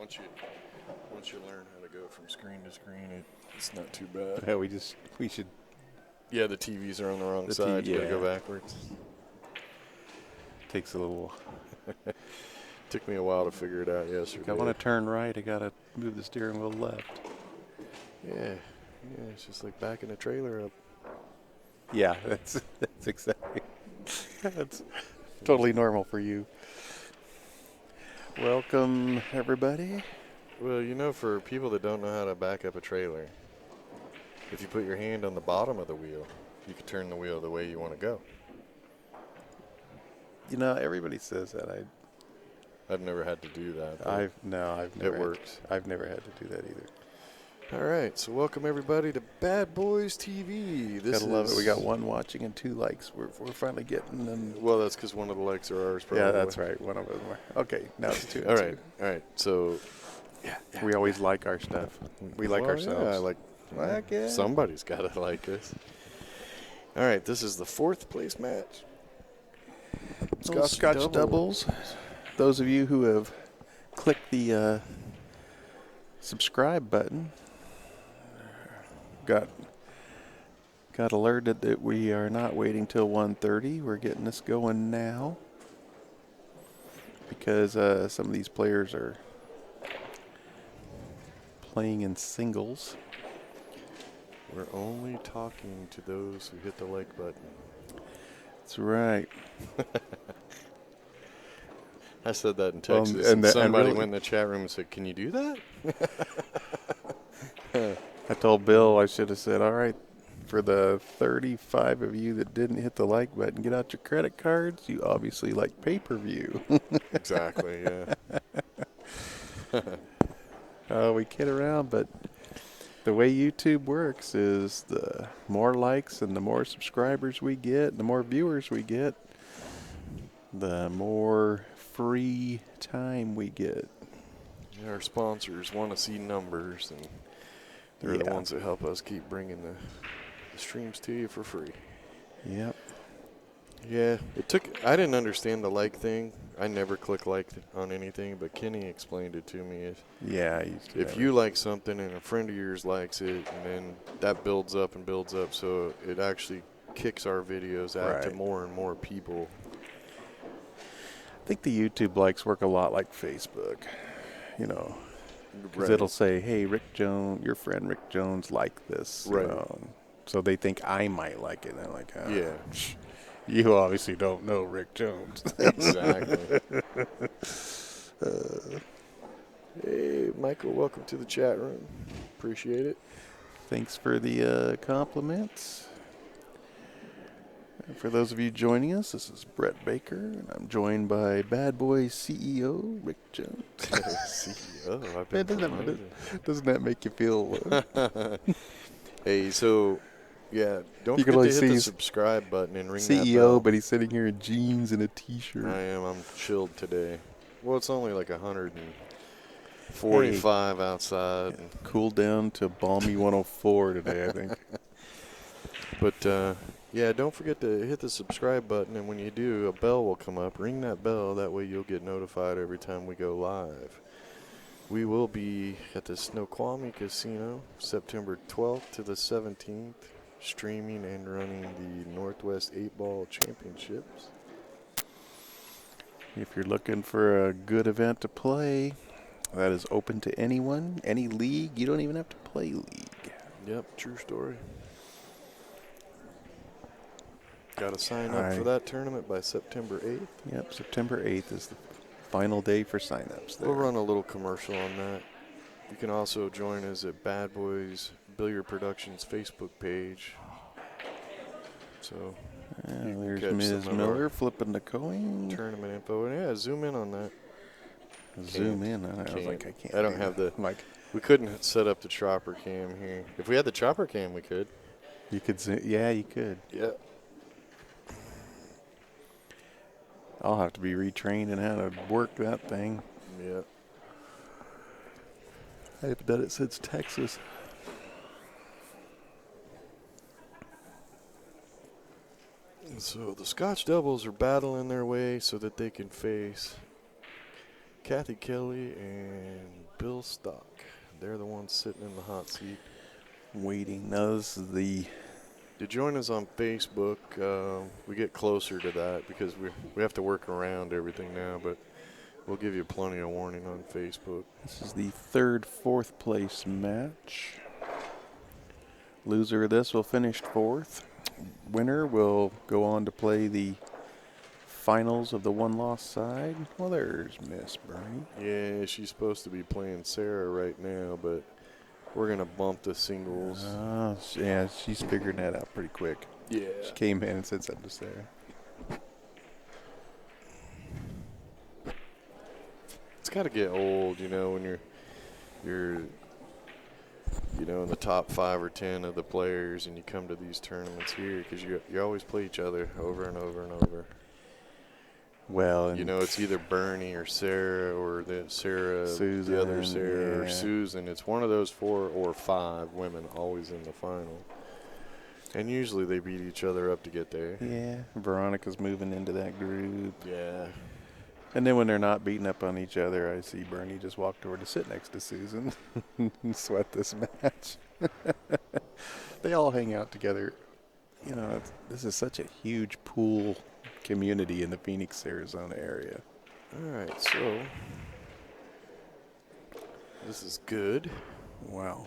Once you learn how to go from screen to screen, it's not too bad. Yeah, we should. Yeah, the TVs are on the wrong The side. TV, You gotta go yeah. backwards. Takes a little. Took me a while to figure it out yesterday. If I want to turn right, I gotta move the steering wheel left. Yeah, it's just like backing a trailer up. Yeah, that's exactly. That's totally normal for you. Welcome, everybody. Well, for people that don't know how to back up a trailer, if you put your hand on the bottom of the wheel, you can turn the wheel the way you want to go. Everybody says that. I've never had to do that. I've never. It works. I've never had to do that either. All right, so welcome everybody to BadBoys TV. Gotta love it. We got 1 watching and 2 likes. We're finally getting them. Well, that's because one of the likes are ours. Probably. Yeah, that's right. One of them. Okay, now it's 2. All right. So, we always like our stuff. We like ourselves. Yeah, somebody's got to like us. All right, this is the 4th place match. Scotch doubles. Those of you who have clicked the subscribe button got alerted that we are not waiting till 1:30. We're getting this going now because some of these players are playing in singles. We're only talking to those who hit the like button. That's right. I said that in Texas, and somebody went in the chat room and said, "Can you do that?" I told Bill I should have said, all right, for the 35 of you that didn't hit the like button, get out your credit cards. You obviously like pay-per-view. Exactly, yeah. We kid around, but the way YouTube works is the more likes and the more subscribers we get, the more viewers we get, the more free time we get. Yeah, our sponsors want to see numbers, and they're the ones that help us keep bringing the streams to you for free. Yep. Yeah, I didn't understand the like thing. I never click like on anything, but Kenny explained it to me. Yeah, I used to. If you like something and a friend of yours likes it, and then that builds up and builds up, so it actually kicks our videos out to more and more people. I think the YouTube likes work a lot like Facebook, because it'll say, hey, Rick Jones, your friend Rick Jones liked this. Right. So they think I might like it. And I'm like, yeah. You obviously don't know Rick Jones. Exactly. Hey, Michael, welcome to the chat room. Appreciate it. Thanks for the compliments. And for those of you joining us, this is Brett Baker, and I'm joined by BadBoys CEO Rick Jones. CEO? I've been doesn't that make you feel... Hey, so... Yeah, don't forget to hit the subscribe button and ring that bell. CEO, but he's sitting here in jeans and a T-shirt. I am. I'm chilled today. Well, it's only like 145 outside. Yeah, cooled down to balmy 104 today, I think. But, don't forget to hit the subscribe button, and when you do, a bell will come up. Ring that bell. That way you'll get notified every time we go live. We will be at the Snoqualmie Casino September 12th to the 17th. Streaming and running the Northwest 8-Ball Championships. If you're looking for a good event to play, that is open to anyone, any league. You don't even have to play league. Yep, true story. Got to sign up for that tournament by September 8th. Yep, September 8th is the final day for sign-ups there. We'll run a little commercial on that. You can also join us at BadBoys Billiard Productions Facebook page. So there's Ms. Miller flipping the coin. Tournament info. Yeah, zoom in on that. Zoom in. I was like, I can't. I don't have the. We couldn't set up the chopper cam here. If we had the chopper cam, we could. You could zoom. Yeah, you could. Yeah. I'll have to be retrained in how to work that thing. Yeah. I bet it says Texas. So the Scotch doubles are battling their way so that they can face Kathy Kelly and Bill Stock. They're the ones sitting in the hot seat. Waiting. Now this is the To join us on Facebook, we get closer to that because we have to work around everything now, but we'll give you plenty of warning on Facebook. This is the third, fourth place match. Loser of this will finish fourth. Winner will go on to play the finals of the one-loss side. Well, there's Miss Bernie. Yeah, she's supposed to be playing Sarah right now, but we're going to bump the singles. Yeah, she's figuring that out pretty quick. Yeah. She came in and said something to Sarah. It's got to get old, when you're in the top 5 or 10 of the players and you come to these tournaments here because you always play each other over and over and over. Well, and it's either Bernie or Sarah or Susan, the other Sarah or yeah. Susan. It's one of those 4 or 5 women always in the final. And usually they beat each other up to get there. Yeah, Veronica's moving into that group. Yeah. And then when they're not beating up on each other, I see Bernie just walk over to sit next to Susan and sweat this match. They all hang out together. This is such a huge pool community in the Phoenix, Arizona area. All right, so this is good. Wow.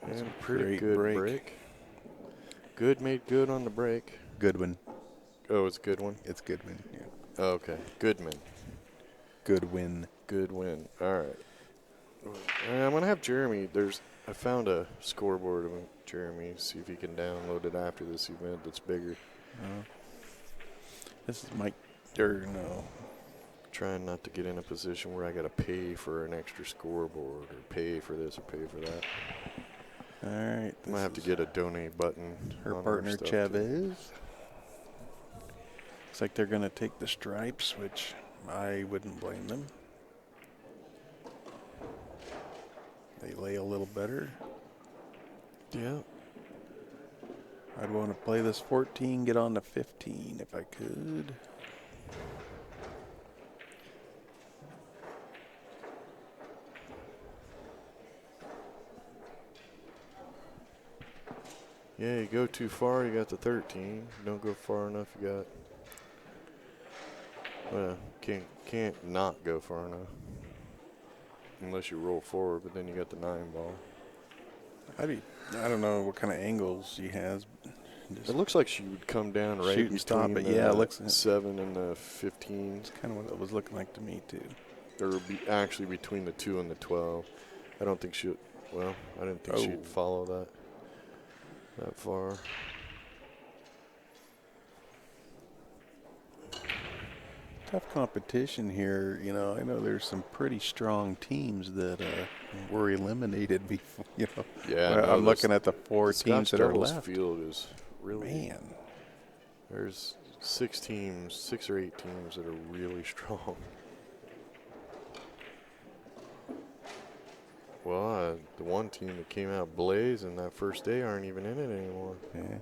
And pretty great good break. Good made good on the break. Goodwin. Oh, it's a good one? It's Goodwin, yeah. Oh, okay. Goodman. Good win. Good win. All right. I'm going to have Jeremy. I found a scoreboard of Jeremy. See if he can download it after this event that's bigger. This is Mike. No. Trying not to get in a position where I got to pay for an extra scoreboard or pay for this or pay for that. All right. I might have to get a donate button. Her on partner, stuff Chavez. Looks like they're going to take the stripes, which I wouldn't blame them. They lay a little better. Yeah. I'd want to play this 14, get on to 15 if I could. Yeah, you go too far, you got the 13. Don't go far enough, you got. Well, can't not go far enough. Unless you roll forward, but then you got the 9 ball. I don't know what kind of angles she has. It looks like she would come down right shoot and stop, between but yeah, it the looks 7 and the 15. It's kind of what it was looking like to me too. Or actually between the 2 and the 12. I don't think she'd. Well, I didn't think she'd follow that far. Tough competition here. I know there's some pretty strong teams that were eliminated before. Yeah, I'm looking at the 4 teams that are left. Field is really. Man, There's 6 or 8 teams that are really strong. Well, the one team that came out blazing that first day aren't even in it anymore. yeah.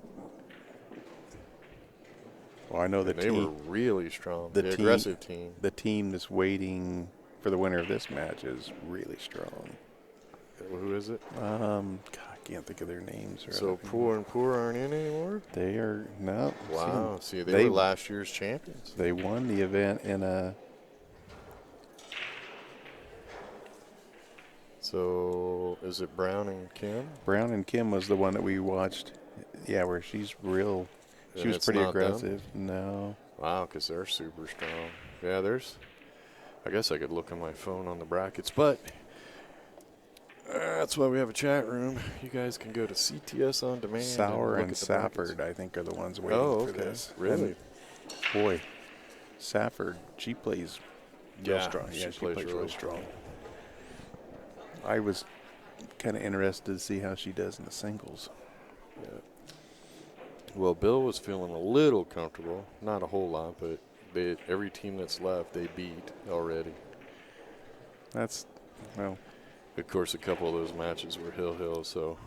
Well, I know They were really strong. The aggressive team. The team that's waiting for the winner of this match is really strong. Who is it? God, I can't think of their names. So Poor and Poor aren't in anymore? They are no. Wow. See, they were last year's champions. They won the event in a. So is it Brown and Kim? Brown and Kim was the one that we watched. Yeah, where she's real. She was pretty aggressive. No. Wow, because they're super strong. Yeah, I guess I could look on my phone on the brackets, but that's why we have a chat room. You guys can go to CTS On Demand. Sauer and Safford, I think, are the ones waiting for this. Really? And boy, Safford, she plays real strong. Yeah, she plays really strong. I was kind of interested to see how she does in the singles. Yeah. Well, Bill was feeling a little comfortable. Not a whole lot, but every team that's left, they beat already. Well. Of course, a couple of those matches were hill, so.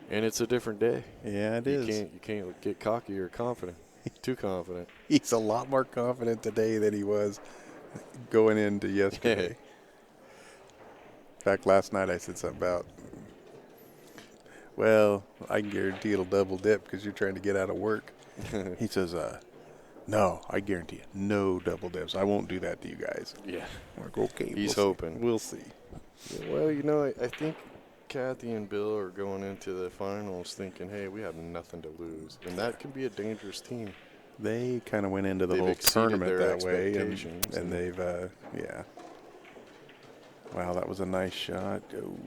And it's a different day. Yeah, it is. You can't get cocky or confident. Too confident. He's a lot more confident today than he was going into yesterday. In fact, last night I said something about, well, I can guarantee it'll double dip because you're trying to get out of work. He says, no, I guarantee it. No double dips. I won't do that to you guys. Yeah. I'm like, okay. He's we'll hoping. See. We'll see. Yeah, well, you know, I think Kathy and Bill are going into the finals thinking, hey, we have nothing to lose. And that can be a dangerous team. They kind of went into the They've whole exceeded tournament their that way. expectations, And they've, yeah. Wow, that was a nice shot. Oh,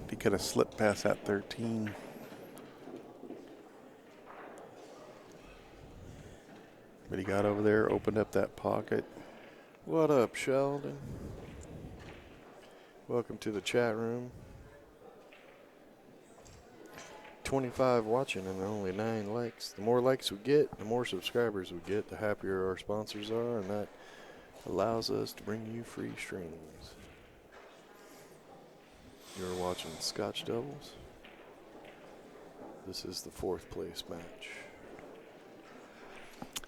he could have slipped past that 13. But he got over there, opened up that pocket. What up, Sheldon? Welcome to the chat room. 25 watching and only 9 likes. The more likes we get, the more subscribers we get, the happier our sponsors are, and that allows us to bring you free streams. You're watching Scotch Doubles. This is the 4th place match.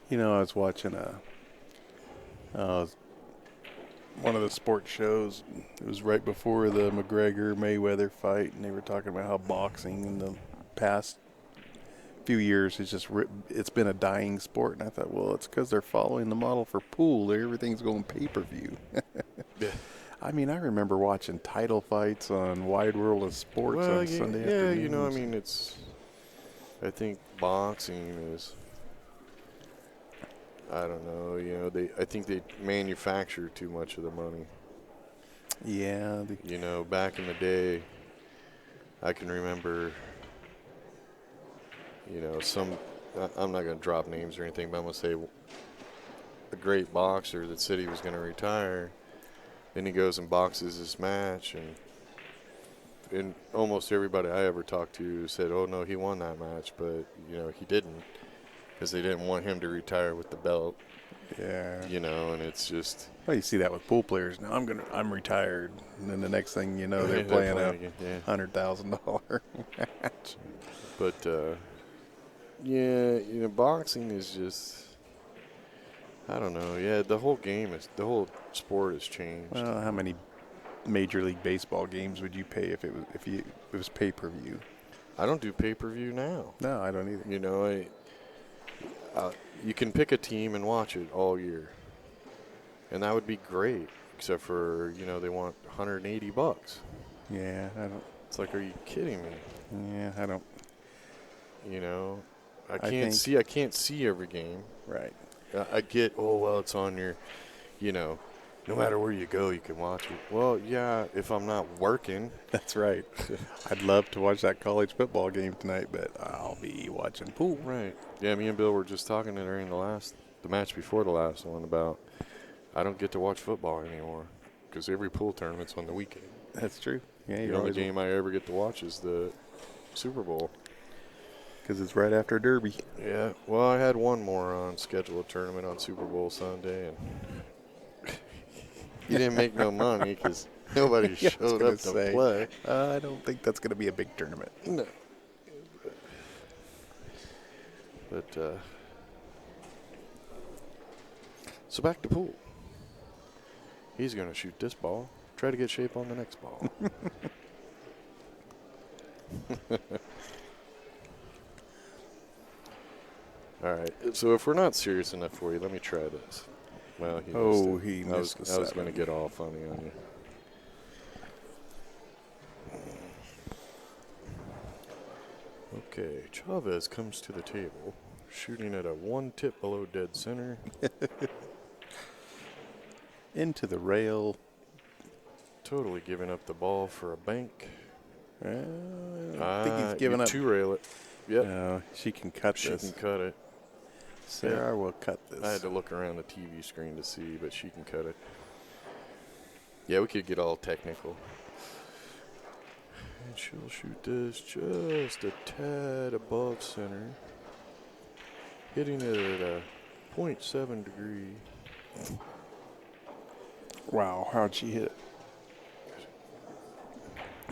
You know, I was watching one of the sports shows. It was right before the McGregor-Mayweather fight, and they were talking about how boxing in the past few years it's been a dying sport. And I thought, well, it's because they're following the model for pool. Everything's going pay-per-view. Yeah. I mean, I remember watching title fights on Wide World of Sports on Sunday afternoons. Yeah, you know, I mean, I think boxing is, I don't know, you know, I think they manufacture too much of the money. Yeah. You know, back in the day, I can remember, you know, I'm not going to drop names or anything, but I'm going to say a great boxer that said he was going to retire. Then he goes and boxes this match, and almost everybody I ever talked to said, oh, no, he won that match, but, you know, he didn't because they didn't want him to retire with the belt. Yeah. You know, and it's just. Well, you see that with pool players now. I'm retired, and then the next thing you know, they're playing a $100,000 match. But yeah, you know, boxing is just. I don't know. Yeah, the whole sport has changed. Well, how many Major League Baseball games would you pay if it was pay-per-view? I don't do pay-per-view now. No, I don't either. You know, you can pick a team and watch it all year, and that would be great. Except for, you know, they want $180. Yeah, I don't. It's like, are you kidding me? Yeah, I don't. You know, I can't see every game. Right. I get, oh, well, it's on your, you know, no matter where you go, you can watch it. Well, yeah, if I'm not working. That's right. I'd love to watch that college football game tonight, but I'll be watching pool. Right. Yeah, me and Bill were just talking during the match before the last one about I don't get to watch football anymore because every pool tournament's on the weekend. That's true. Yeah, the only game I ever get to watch is the Super Bowl. Because it's right after Derby. Yeah. Well, I had one more on scheduled tournament on Super Bowl Sunday, and you didn't make no money because nobody showed up to play. I don't think that's going to be a big tournament. No. But so back to pool. He's going to shoot this ball. Try to get shape on the next ball. All right. So if we're not serious enough for you, let me try this. Well, he missed the I was going to get all funny on you. Okay. Chavez comes to the table, shooting at a 1 tip below dead center. Into the rail. Totally giving up the ball for a bank. I think he's giving up. 2-rail it. Yep. No, she can cut this. She can cut it. Sarah will cut this. I had to look around the TV screen to see, but she can cut it. Yeah, we could get all technical. And she'll shoot this just a tad above center. Hitting it at a 0.7 degree. Wow, how'd she hit it?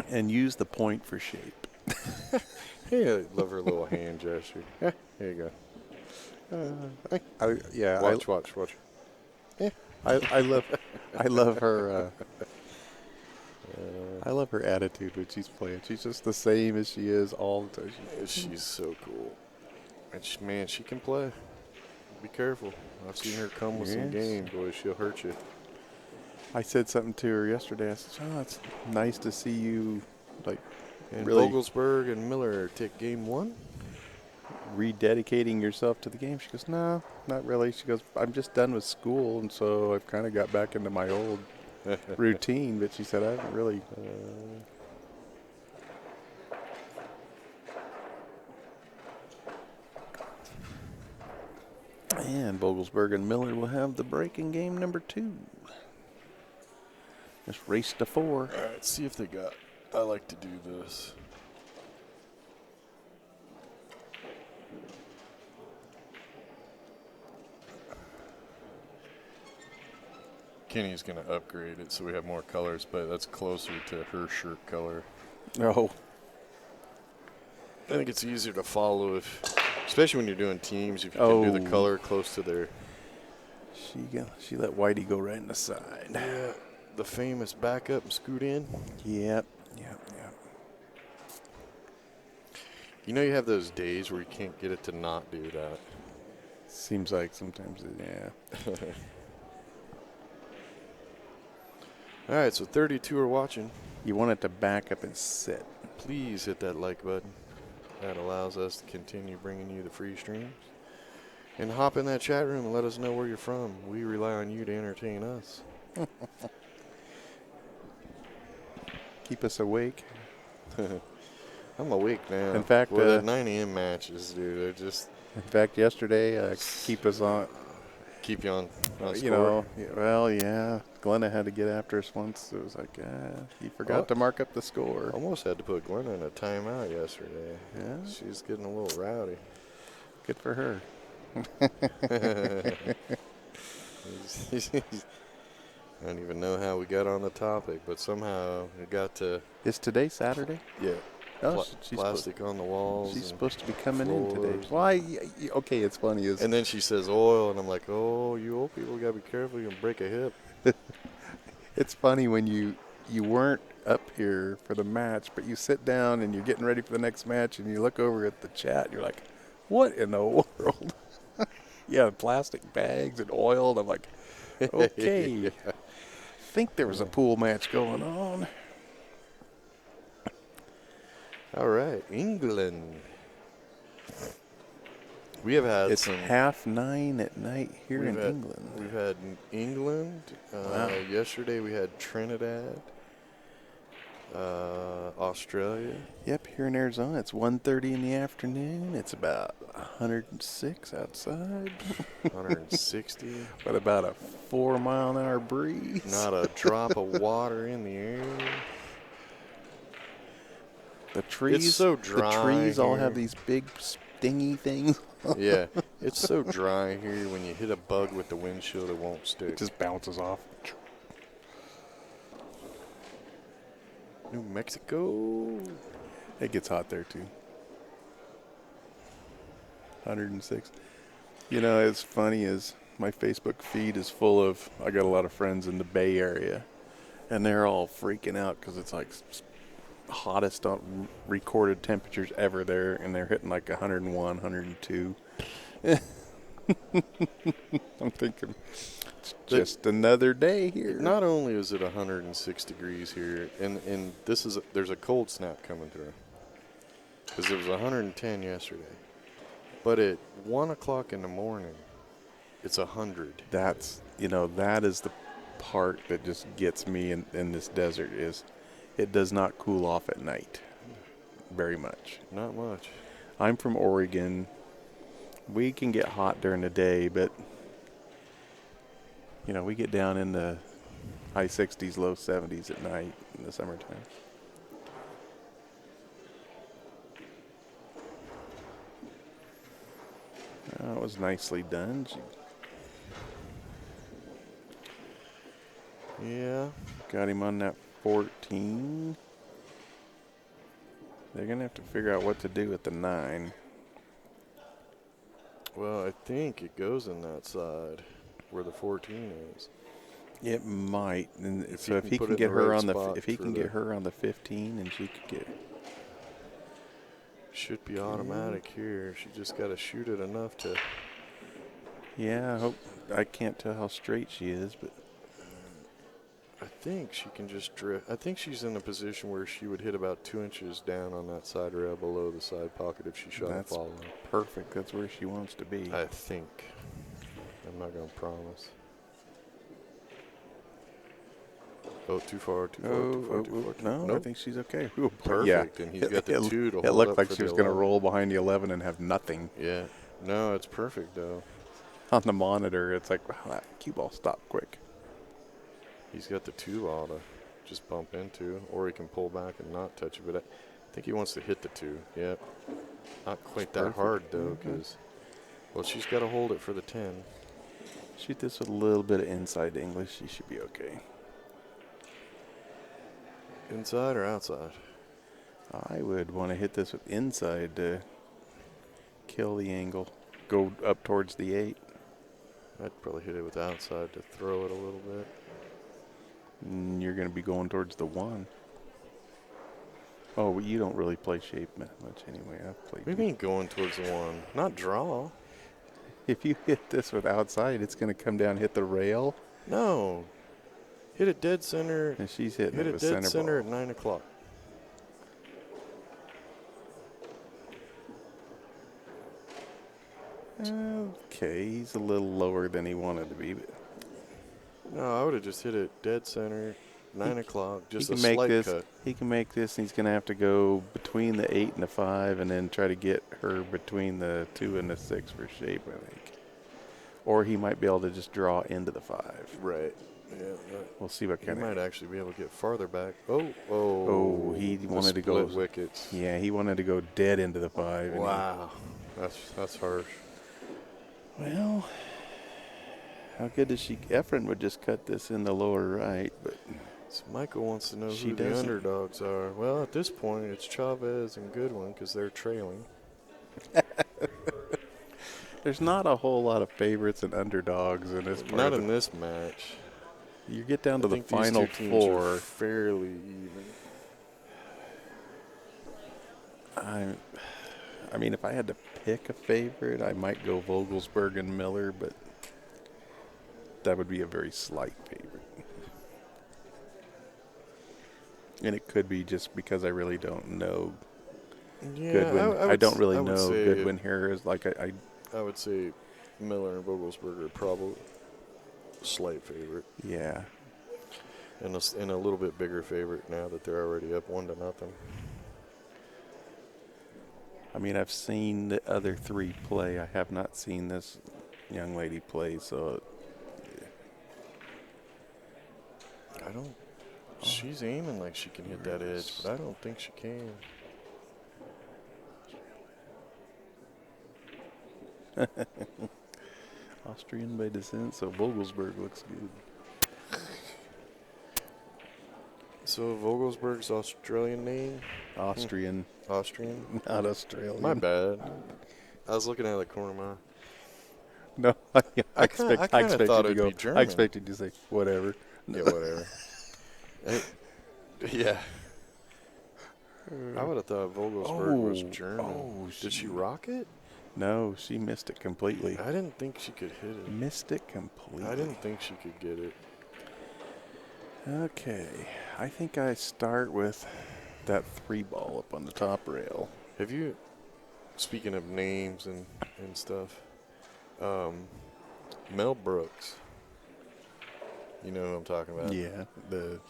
And use the point for shape. Hey, I love her little hand gesture. Here you go. Yeah. Watch. I love her. I love her attitude when she's playing. She's just the same as she is all the time. She's so cool. And man, she can play. Be careful. I've seen her come with some Yes. game, boy. She'll hurt you. I said something to her yesterday. I said, "Oh, it's nice to see you, like, And really Vogelsberg and Miller take game 1. rededicating yourself to the game." She goes, "No, not really." She goes, "I'm just done with school, and so I've kind of got back into my old routine." But she said, "I haven't really." And Vogelsberg and Miller will have the break in game number 2. Just race to 4. All right, see if they got. I like to do this. Kenny's going to upgrade it so we have more colors, but that's closer to her shirt color. Oh, I think it's easier to follow especially when you're doing teams, if you can do the color close to their. she let Whitey go right in the side. Yeah, the famous back up and scoot in. Yep. You know you have those days where you can't get it to not do that. Seems like sometimes, yeah. All right, so 32 are watching. You want it to back up and sit. Please hit that like button. That allows us to continue bringing you the free streams. And hop in that chat room and let us know where you're from. We rely on you to entertain us. Keep us awake. I'm awake now. In fact, the 9 a.m. matches, dude, they're just In fact, yesterday, keep us on. keep you on You score. know, well, yeah. Glenna had to get after us once. It was like, he forgot to mark up the score. Almost had to put Glenna in a timeout yesterday. Yeah. She's getting a little rowdy. Good for her. I don't even know how we got on the topic, but somehow it got to. Is today Saturday? Yeah. Oh, Plastic on the walls. She's supposed to be coming in today. floors. Why? Okay, it's funny. And then she says oil, and I'm like, oh, you old people got to be careful. You can break a hip. It's funny when you weren't up here for the match, but you sit down and you're getting ready for the next match, and you look over at the chat, and you're like, what in the world? Yeah, plastic bags and oil. And I'm like, okay. Yeah. Think there was a pool match going on. All right, England. We have had It's some. 9:30 at night here in England. We've had England. Wow. Yesterday we had Trinidad, Australia. Yep, here in Arizona, it's 1:30 in the afternoon. It's about 106 outside. 160. But about a 4-mile-an-hour breeze. Not a drop of water in the air. The trees. It's so dry. The trees all here. have these big stingy things. Yeah, it's so dry here. When you hit a bug with the windshield, it won't stick. It just bounces off. New Mexico. It gets hot there too. 106. You know, it's funny is my Facebook feed is full of. I got a lot of friends in the Bay Area, and they're all freaking out because it's like hottest recorded temperatures ever there, and they're hitting like 101, 102. I'm thinking, it's just another day here. Not only is it 106 degrees here, and there's a cold snap coming through, because it was 110 yesterday, but at 1 o'clock in the morning, it's 100. That is the part that just gets me in this desert is it does not cool off at night very much. Not much. I'm from Oregon. We can get hot during the day, but we get down in the high 60s, low 70s at night in the summertime. That was nicely done. Yeah. Got him on that 14. They're going to have to figure out what to do with the 9. Well, I think it goes in that side. where the 14 is. It might. And If so you if can he put can it in get the her right on the spot if he for can the- get her on the 15 and she could get Should be automatic here. She just got to shoot it enough to. Yeah, I can't tell how straight she is, but I think she can just drift. I think she's in a position where she would hit about 2 inches down on that side rail below the side pocket if she shot a that's follow. perfect. That's where she wants to be. I think. I'm not going to promise. Oh, too far, too far, too far, too far. No, nope. I think she's okay. Ooh, Perfect, yeah. and he's got the 2 to hold It looked up like for she the was going to 11. roll behind the 11 and have nothing. Yeah. No, it's perfect, though. On the monitor, it's like, wow, that cue ball stopped quick. He's got the 2 ball to just bump into, or he can pull back and not touch it. But I think he wants to hit the 2. Yeah. Not quite that hard, though, because, well, she's got to hold it for the 10. Shoot this with a little bit of inside English. She should be okay. Inside or outside? I would want to hit this with inside to kill the angle. Go up towards the 8. I'd probably hit it with outside to throw it a little bit. And you're going to be going towards the 1. Oh, well, you don't really play shape much anyway. I've played. What do you mean going towards the 1? Not draw. If you hit this with outside, it's going to come down, hit the rail. No. Hit it dead center. And she's hitting Hit it it with dead center ball. at 9 o'clock. Okay, he's a little lower than he wanted to be, but No, I would have just hit it dead center, 9 o'clock, just he a can make slight this. cut. He can make this, and he's going to have to go between the 8 and the 5, and then try to get her between the 2 and the 6 for shape, I think. Or he might be able to just draw into the 5. Right. Yeah. We'll see what He kind might of. actually be able to get farther back. Oh, He the wanted to go. split wickets. Yeah, he wanted to go dead into the 5. Wow. That's harsh. Well, how good does she? Efren would just cut this in the lower right, but So Michael wants to know She who the doesn't. underdogs are. Well, at this point, it's Chavez and Goodwin because they're trailing. there's not a whole lot of favorites and underdogs in this part. Not of in this match. You get down to I the think these final two teams 4. are fairly even. I mean, if I had to pick a favorite, I might go Vogelsberg and Miller, but that would be a very slight favorite. And it could be just because I really don't know Yeah, Goodwin. I don't really I would know say- Goodwin here is like I would say Miller and Vogelsberg are probably a slight favorite, yeah. and a little bit bigger favorite now that they're already up 1-0. I mean, I've seen the other 3 play. I have not seen this young lady play, so I don't. She's aiming like she can hit that edge, but I don't think she can. Austrian by descent, so Vogelsberg looks good. So Vogelsberg's Australian name? Austrian, Austrian? not Australian. My bad. I was looking out of the corner of my eye. No, I kinda thought it'd be German. I expected you to say whatever. Yeah, whatever. Yeah. I would have thought Vogelsberg was German. oh, Did she rock it? No, she missed it completely. I didn't think she could hit it. Missed it completely. I didn't think she could get it. Okay, I think I start with that 3 ball up on the top rail. Have you, speaking of names and stuff, Mel Brooks, you know who I'm talking about? Yeah,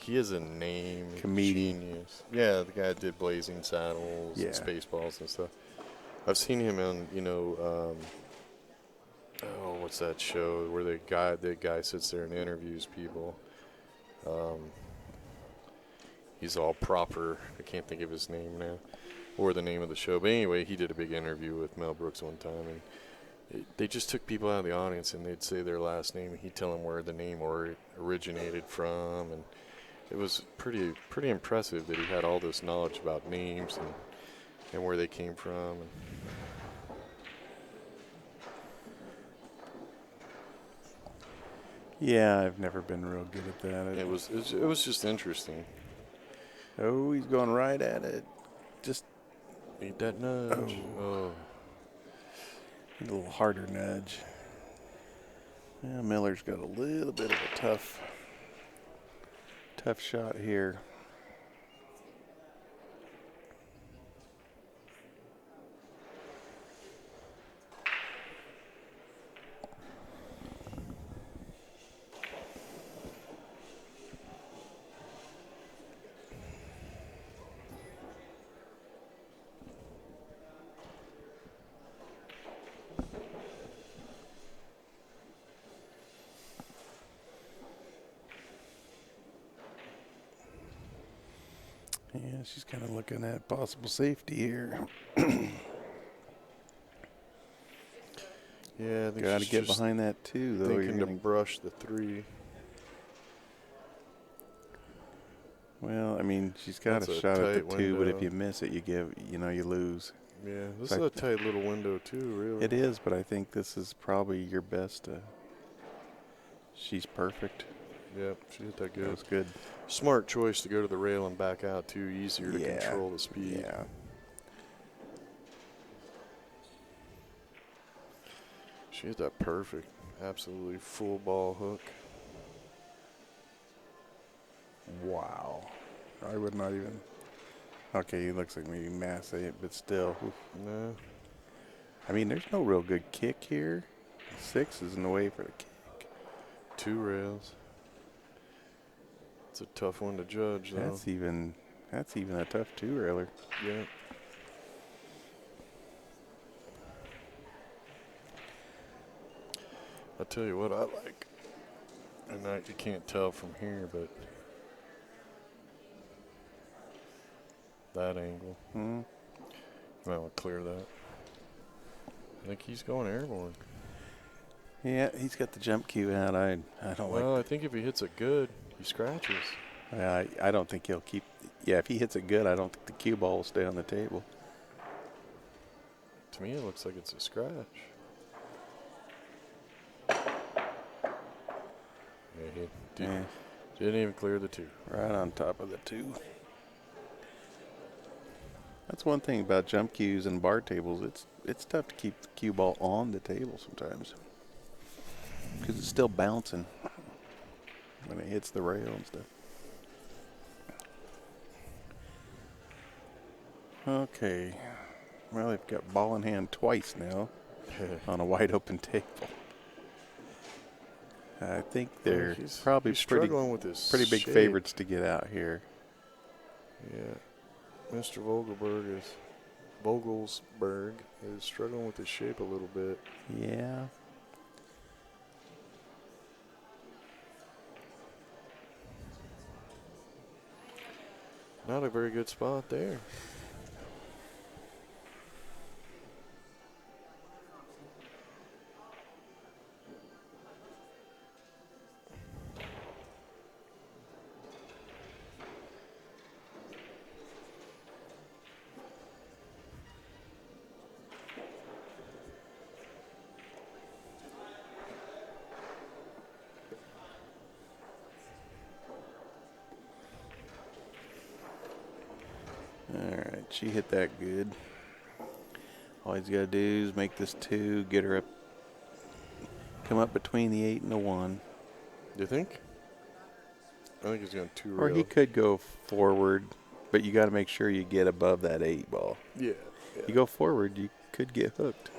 He is a name Comedian. genius. Yeah, the guy that did Blazing Saddles Yeah. and Spaceballs and stuff. I've seen him on, what's that show where the guy sits there and interviews people. He's all proper. I can't think of his name now, or the name of the show. But anyway, he did a big interview with Mel Brooks one time, and they just took people out of the audience and they'd say their last name, and he'd tell them where the name originated from, and it was pretty impressive that he had all this knowledge about names and where they came from. Yeah, I've never been real good at that. It was just interesting. Oh, he's going right at it. Just Need that nudge. Oh. a little harder nudge. Yeah, Miller's got a little bit of a tough shot here. Yeah, she's kind of looking at possible safety here. Yeah, I think Got to she's get just behind that too, though. thinking to brush the 3. Well, I mean, she's got That's a a shot at the tight 2, but if window. you miss it, you lose. Yeah, this So is a tight little window too, really. It is, but I think this is probably your best. She's perfect. Yep, she hit that That good. was good. Smart choice to go to the rail and back out too. Easier to Yeah, control the speed. Yeah. She hit that perfect. Absolutely full ball hook. Wow. I would not even. Okay, he looks like maybe mass 8, but still. Oof. No. I mean, there's no real good kick here. 6 is in the way for the kick. 2 rails. It's a tough one to judge, though. That's even a tough 2-railer. Yeah. I'll tell you what I like. And you can't tell from here, but that angle. Hmm. Might want to clear that. I think he's going airborne. Yeah, he's got the jump cue out. I don't Well, like. I think if he hits it good, he scratches. I don't think he'll keep. Yeah, if he hits it good, I don't think the cue ball will stay on the table. To me, it looks like it's a scratch. Yeah, he didn't even clear the 2. Right on top of the 2. That's one thing about jump cues and bar tables. It's tough to keep the cue ball on the table sometimes because it's still bouncing when it hits the rail and stuff. Okay. Well, they've got ball in hand twice now on a wide open table. I think they're probably he's struggling with his pretty big shape. favorites to get out here. Yeah. Mr. Vogelsberg is struggling with his shape a little bit. Yeah. Not a very good spot there. All right, she hit that good. All he's got to do is make this 2, get her up, come up between the 8 and the 1. Do you think? I think he's going 2 rail. Or he could go forward, but you got to make sure you get above that 8 ball. Yeah. You go forward, you could get hooked.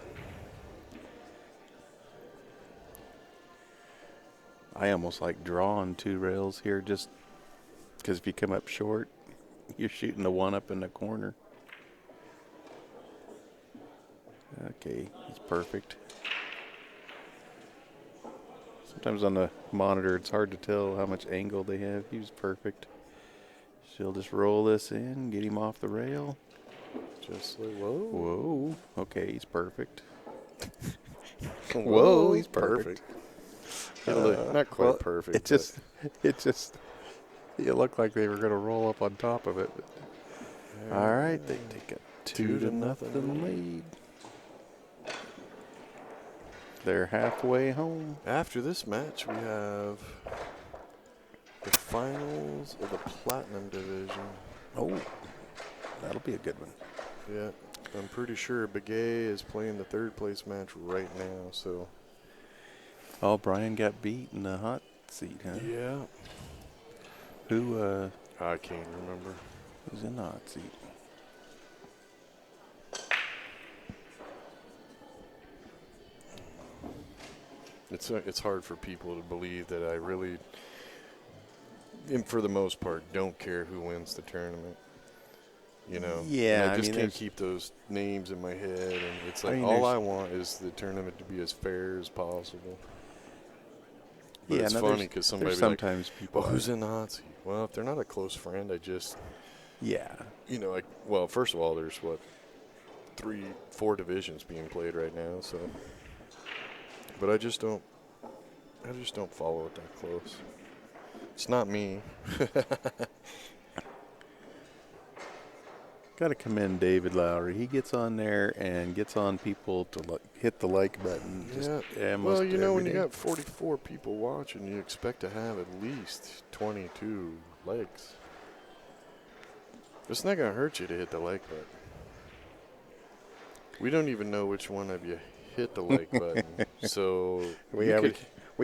I almost like drawing 2 rails here just because if you come up short, you're shooting the 1 up in the corner. Okay, he's perfect. Sometimes on the monitor it's hard to tell how much angle they have. He was perfect. She'll just roll this in, get him off the rail. Just like, whoa. Whoa. Okay, he's perfect. Whoa, he's perfect. Not quite perfect. It just, it looked like they were going to roll up on top of it. All right, they take a 2-0 lead. They're halfway home. After this match, we have the finals of the Platinum Division. Oh, that'll be a good one. Yeah, I'm pretty sure Begay is playing the third place match right now, so. Oh, Brian got beat in the hot seat, huh? Yeah. Who I can't remember. was in the hot seat? It's hard for people to believe that I really, and for the most part, don't care who wins the tournament. You know, Yeah, and I I just mean, can't there's- keep those names in my head, and it's like I mean, all there's- I want is the tournament to be as fair as possible. But Yeah, it's no, funny there's- because somebody there's be like, sometimes people. well, who's in the hot seat? Well, if they're not a close friend, I just, Yeah. you know, like, well, first of all, there's what, 4 divisions being played right now, so. But I just don't follow it that close. It's not me. Got to commend David Lowry. He gets on there and gets on people to hit the like button. Yeah. Almost Well, you know, when every you day. got 44 people watching, you expect to have at least 22 likes. It's not going to hurt you to hit the like button. We don't even know which one of you hit the like button. So we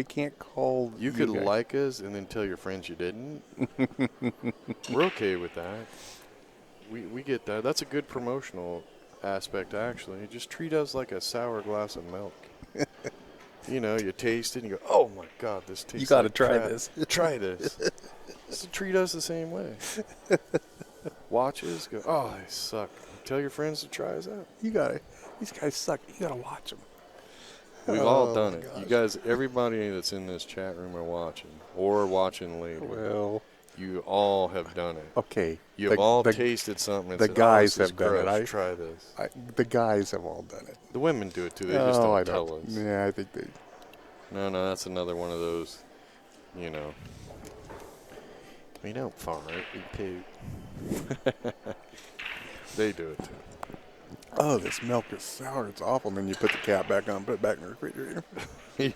can't call. you could guys. like us and then tell your friends you didn't. We're okay with that. We get that. That's a good promotional aspect, actually. Just treat us like a sour glass of milk. You know, you taste it and you go, oh, my God, this tastes You got to like try crap. this. Try this. Just treat us the same way. Watch us, go, oh, they suck. Tell your friends to try us out. These guys suck. You got to watch them. We've all Oh, done my it. gosh. You guys, everybody that's in this chat room are watching or watching later. Well, You all have done it. okay. You've all tasted something and the said, guys oh, this have is done it. gross. Try this. The guys have all done it. The women do it, too. They just don't I tell us. Yeah, I think they. No, that's another one of those, you know. We don't fart, we poop. They do it, too. Oh, this milk is sour. It's awful. And then you put the cap back on, put it back in the refrigerator.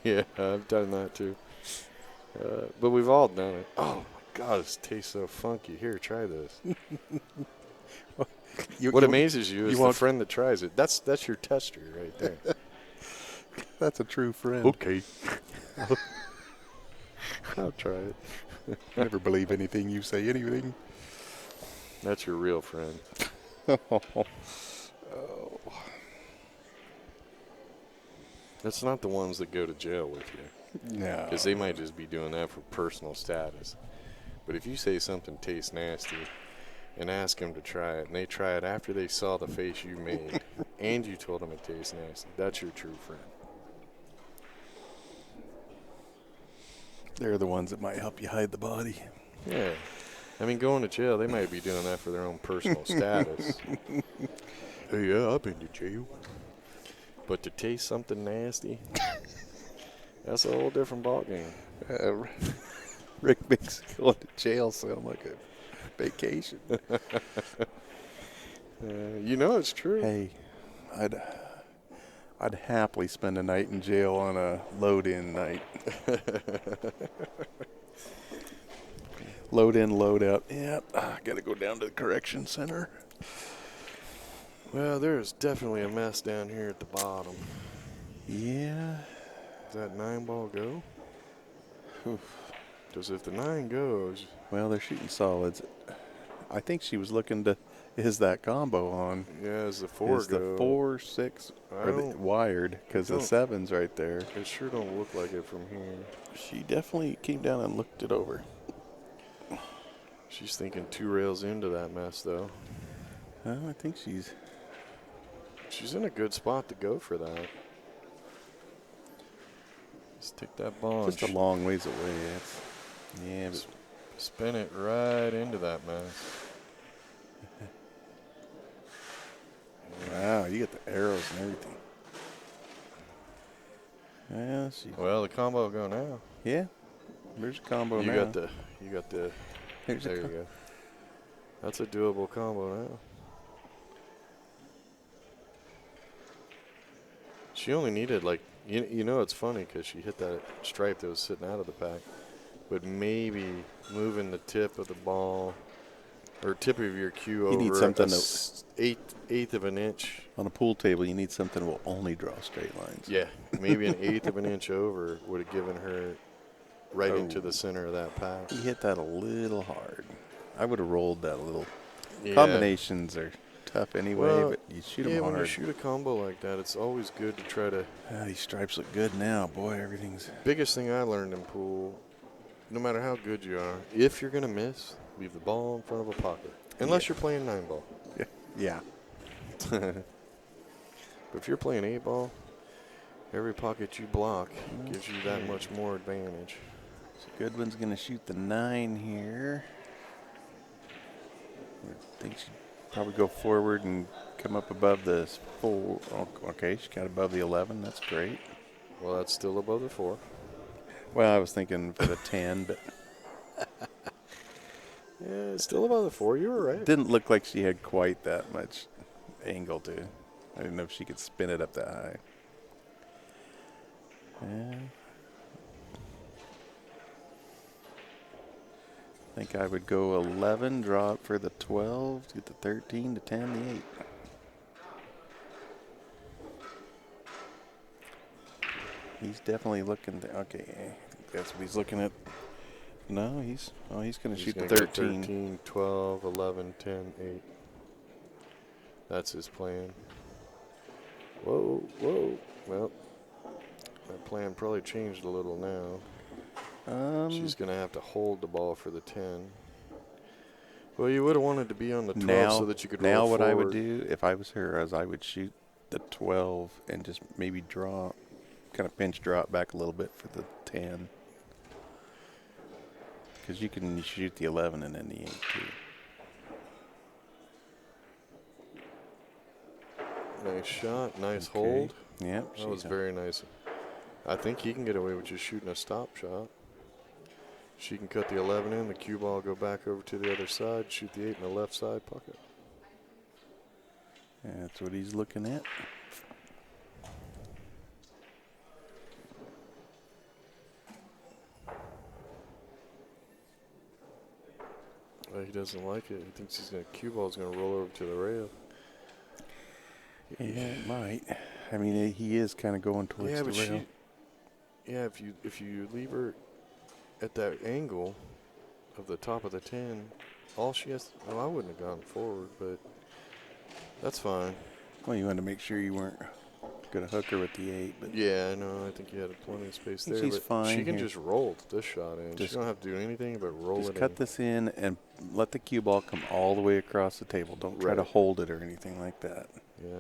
Yeah, I've done that, too. But we've all done it. Oh, my God, this tastes so funky. Here, try this. What amazes you is the friend that tries it. That's your tester right there. That's a true friend. Okay. I'll try it. Never believe anything you say. Anything. That's your real friend. That's not the ones that go to jail with you. No. Because they might just be doing that for personal status. But if you say something tastes nasty and ask them to try it, and they try it after they saw the face you made and you told them it tastes nasty, that's your true friend. They're the ones that might help you hide the body. Yeah. I mean, going to jail, they might be doing that for their own personal status. Hey, yeah, I've been to jail. But to taste something nasty, that's a whole different ballgame. Rick makes going to jail sound like a vacation. You know it's true. Hey, I'd happily spend a night in jail on a load-in night. Load in, load out. Yep, I got to go down to the correction center. Well, there's definitely a mess down here at the bottom. Yeah. Does that 9-ball go? Because if the 9 goes... Well, they're shooting solids. I think she was looking to, is that combo on? Yeah, as the 4 is go. the 4, 6, or the wired, because the 7's right there. It sure don't look like it from here. She definitely came down and looked it over. She's thinking 2 rails into that mess, though. I think she's in a good spot to go for that. Let's take that bunch. just a long ways away. Yeah, but spin it right into that mess. wow, you get the arrows and everything. Yeah, Well, the combo go now. Yeah, there's a combo now. You got the. There's there you go. That's a doable combo now. She only needed You know it's funny because she hit that stripe that was sitting out of the pack, but maybe moving the tip of the ball or tip of your cue You need over something eighth of an inch. on a pool table. You need something that will only draw straight lines. Yeah, maybe an eighth of an inch over would have given her right Oh. into the center of that pack. He hit that a little hard. I would have rolled that a little. Yeah. Combinations are tough anyway, Well, but you shoot them yeah, hard. when you shoot a combo like that, it's always good to try to. These stripes look good now. Boy, everything's. Biggest thing I learned in pool, no matter how good you are, if you're going to miss, leave the ball in front of a pocket. Unless you're playing 9-ball. Yeah. But if you're playing 8-ball, every pocket you block gives you that much more advantage. So Goodwin's going to shoot the 9 here. I think she'd probably go forward and come up above the 4. Oh, okay, she got above the 11. That's great. Well, that's still above the 4. Well, I was thinking for the 10, but Yeah, it's still above the 4. You were right. it didn't look like she had quite that much angle to it. I didn't know if she could spin it up that high. Yeah. I think I would go 11, draw it for the 12, get the 13, the 10, the 8. He's definitely looking. Okay, I think that's what he's looking at. No, he's going to shoot the gonna go 13. 13, 12, 11, 10, 8. That's his plan. Whoa, whoa. Well, that plan probably changed a little now. She's going to have to hold the ball for the 10. Well, you would have wanted to be on the 12 now, so that you could roll now what forward. I would do if I was her is I would shoot the 12 and just maybe draw, kind of pinch draw it back a little bit for the 10. Because you can shoot the 11 and then the 8 too. Nice shot, nice Okay. hold. Yep. That was very nice. I think he can get away with just shooting a stop shot. She can cut the 11 in, the cue ball go back over to the other side, shoot the 8 in the left side pocket. That's what he's looking at. He doesn't like it. He thinks he's going to cue ball's going to roll over to the rail. Yeah, it might. I mean, he is kind of going towards the rail. If you leave her at that angle of the top of the 10, all she has. Well, I wouldn't have gone forward, but that's fine. Well, you wanted to make sure you weren't going to hook her with the 8, but Yeah, I know. I think you had plenty of space there. she's but fine she can here. just roll this shot in. Just- She don't have to do anything but roll just it cut in. this in and let the cue ball come all the way across the table. Don't try to Right. hold it or anything like that. Yeah.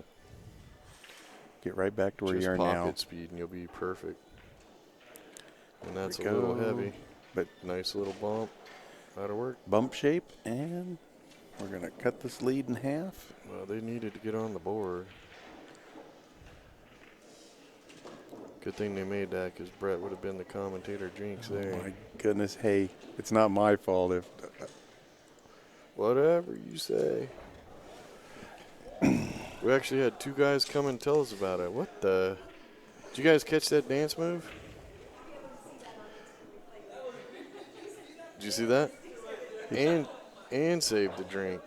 Get right back to where Just you are pocket now. speed and you'll be perfect. And that's a we little go. heavy, But nice little bump. That'll work. bump shape, and we're going to cut this lead in half. Well, they needed to get on the board. Good thing they made that because Brett would have been the commentator jinx there. Oh, my goodness. Hey, it's not my fault if Whatever you say. We actually had 2 guys come and tell us about it. What the? Did you guys catch that dance move? Did you see that? And saved the drink.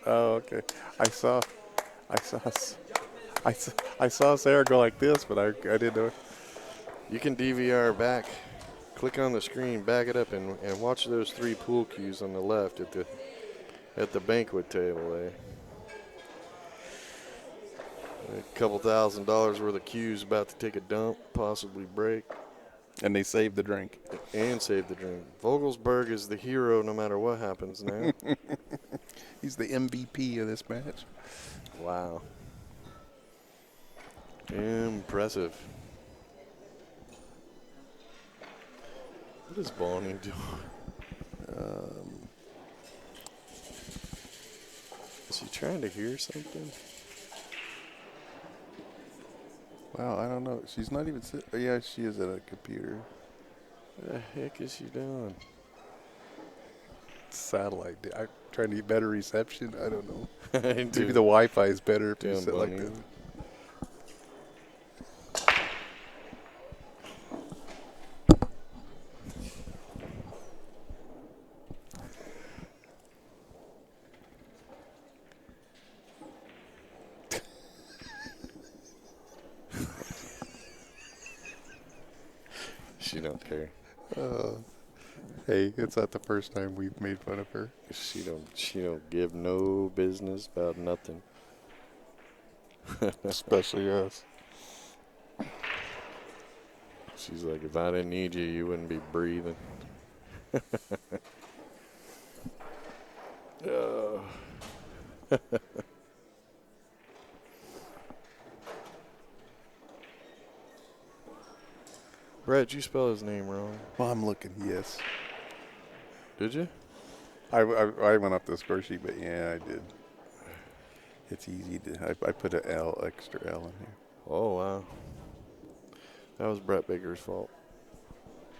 Oh, okay. I saw Sarah go like this, but I didn't know. You can DVR back, click on the screen, back it up, and watch those 3 pool cues on the left at the banquet table there. A couple $1,000s worth of cues about to take a dump, possibly break, And they saved the drink. and save the drink. Vogelsberg is the hero no matter what happens now. He's the MVP of this match. Wow. Impressive. What is Bonnie doing? Is he trying to hear something? Wow, I don't know. She's not even sitting. Yeah, she is at a computer. What the heck is she doing? Satellite. I'm trying to get better reception. I don't know. Maybe Maybe the Wi-Fi is better if you sit like Bonnie. that. She don't care. Hey, it's not the first time we've made fun of her. She don't give no business about nothing. Especially us. She's like, if I didn't need you, you wouldn't be breathing. Brett, you spell his name wrong. Well, I'm looking, yes. Did you? I went off the score sheet, but yeah, I did. It's easy to. I put an L, extra L in here. Oh, wow. That was Brett Baker's fault.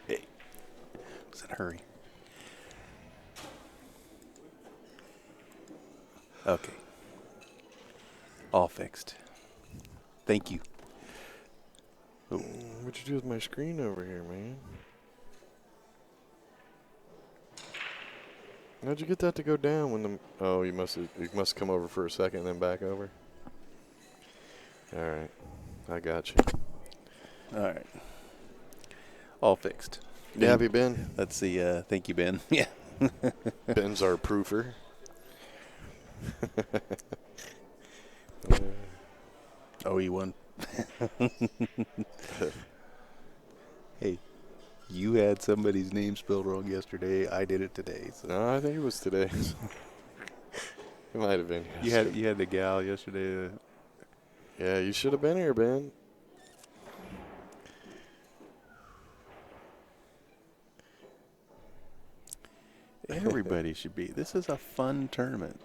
Hey. I was in a hurry. Okay. All fixed. Thank you. Oh. What'd you do with my screen over here, man? How'd you get that to go down when the... Oh, you must come over for a second and then back over? All right. I got you. All right. All fixed. You happy, Ben? Let's see. Thank you, Ben. Yeah. Ben's our proofer. Oh, he won. Hey, you had somebody's name spelled wrong yesterday. I did it today. So. No, I think it was today. It might have been. You had the gal yesterday. Yeah, you should have been here, Ben. Everybody should be. This is a fun tournament.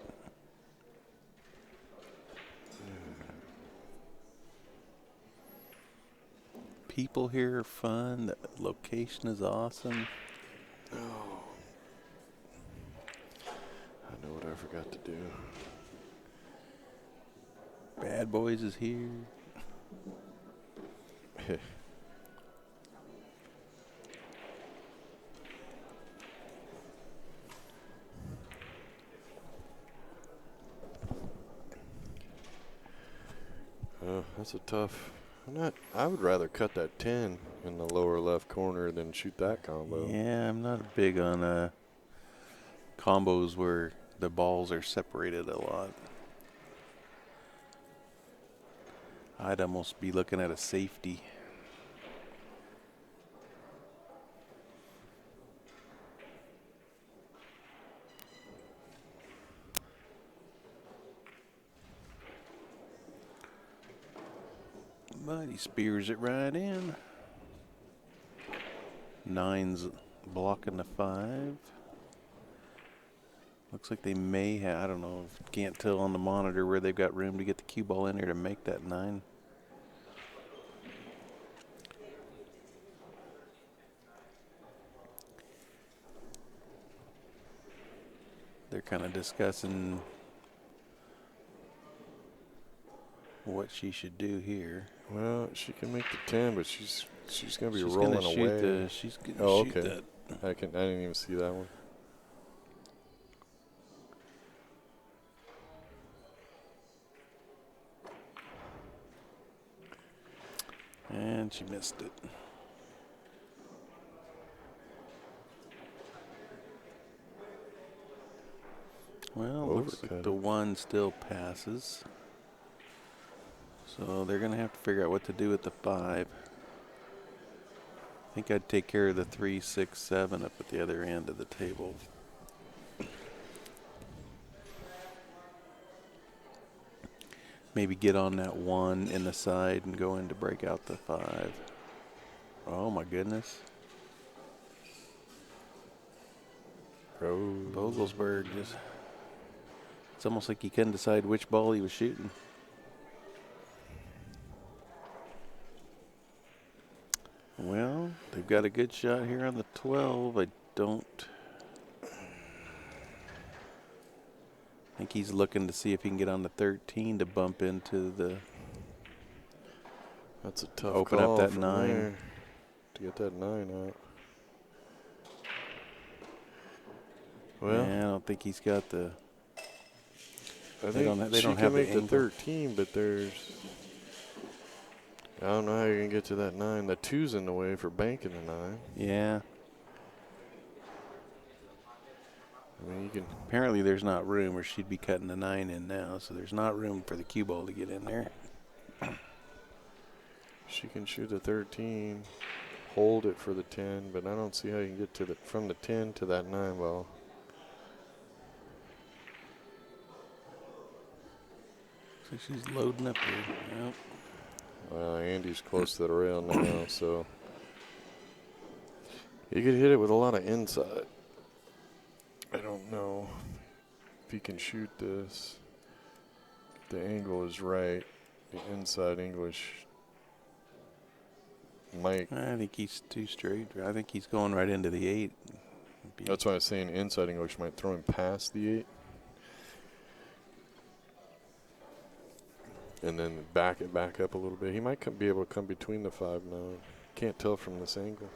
People here are fun. The location is awesome. Oh. I know what I forgot to do. BadBoys is here. That's a tough... I would rather cut that 10 in the lower left corner than shoot that combo. Yeah, I'm not big on combos where the balls are separated a lot. I'd almost be looking at a safety. But he spears it right in. 9's blocking the 5. Looks like they may have, I don't know, can't tell on the monitor where they've got room to get the cue ball in there to make that 9. They're kind of discussing what she should do here. Well, she can make the 10, but she's going to be She's rolling gonna shoot away. She's going to shoot okay. that. I didn't even see that one. And she missed it. Well, looks like the 1 still passes. So they're going to have to figure out what to do with the 5. I think I'd take care of the 3, 6, 7 up at the other end of the table. Maybe get on that 1 in the side and go in to break out the 5. Oh my goodness. Vogelsberg just, it's almost like he couldn't decide which ball he was shooting. Well, they've got a good shot here on the 12. I think he's looking to see if he can get on the 13 to bump into the. That's a tough open call up that from 9 there to get that 9 out. Well, yeah, I don't think he's got the. I They think don't she have can the make the angle. 13, but there's. I don't know how you're going to get to that 9. The 2's in the way for banking the 9. Yeah. I mean, you can. Apparently there's not room, or she'd be cutting the 9 in now, so there's not room for the cue ball to get in there. She can shoot a 13, hold it for the 10, but I don't see how you can get to from the 10 to that 9 ball. So she's loading up here. Yep. Andy's close to the rail now, so you could hit it with a lot of inside. I don't know if he can shoot this. If the angle is right, the inside English might. I think he's too straight. I think he's going right into the 8. That's why I was saying inside English might throw him past the 8. And then back it back up a little bit. He might be able to come between the 5 now. Can't tell from this angle.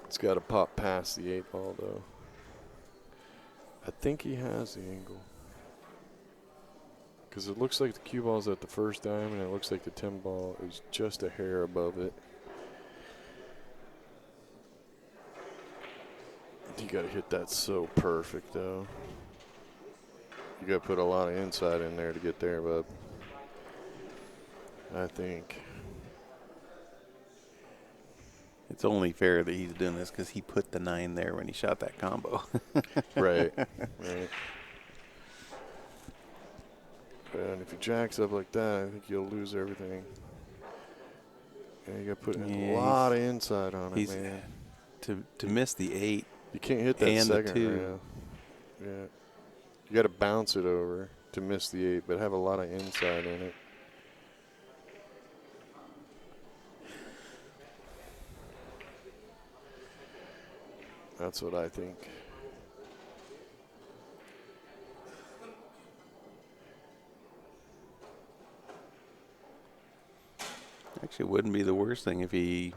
It's got to pop past the 8 ball, though. I think he has the angle. Because it looks like the cue ball's at the first diamond, and it looks like the 10 ball is just a hair above it. You got to hit that so perfect, though. You got to put a lot of inside in there to get there, bud. I think. It's only fair that he's doing this because he put the 9 there when he shot that combo. Right. Right. And if he jacks up like that, I think you'll lose everything. Yeah, you got to put a lot of inside on it, man. To miss the 8. You can't hit that and second the 2. rail. Yeah. You got to bounce it over to miss the 8, but have a lot of inside in it. That's what I think. Actually, it wouldn't be the worst thing if he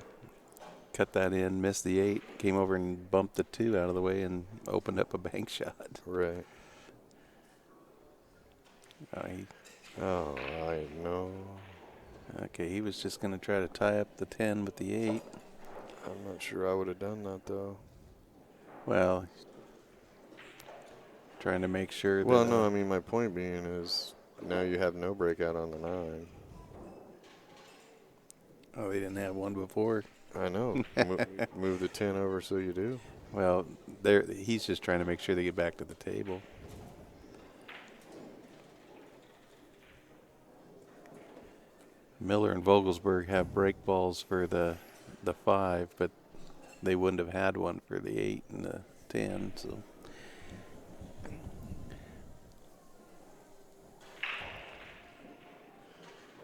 cut that in, missed the 8, came over and bumped the 2 out of the way and opened up a bank shot. Right. I know. Okay, he was just going to try to tie up the 10 with the 8. I'm not sure I would have done that, though. Well, trying to make sure that... Well, no, I mean, my point being is now you have no breakout on the 9. Oh, they didn't have one before. I know. Move the 10 over so you do. Well, he's just trying to make sure they get back to the table. Miller and Vogelsberg have break balls for the 5, but they wouldn't have had one for the 8 and the 10. So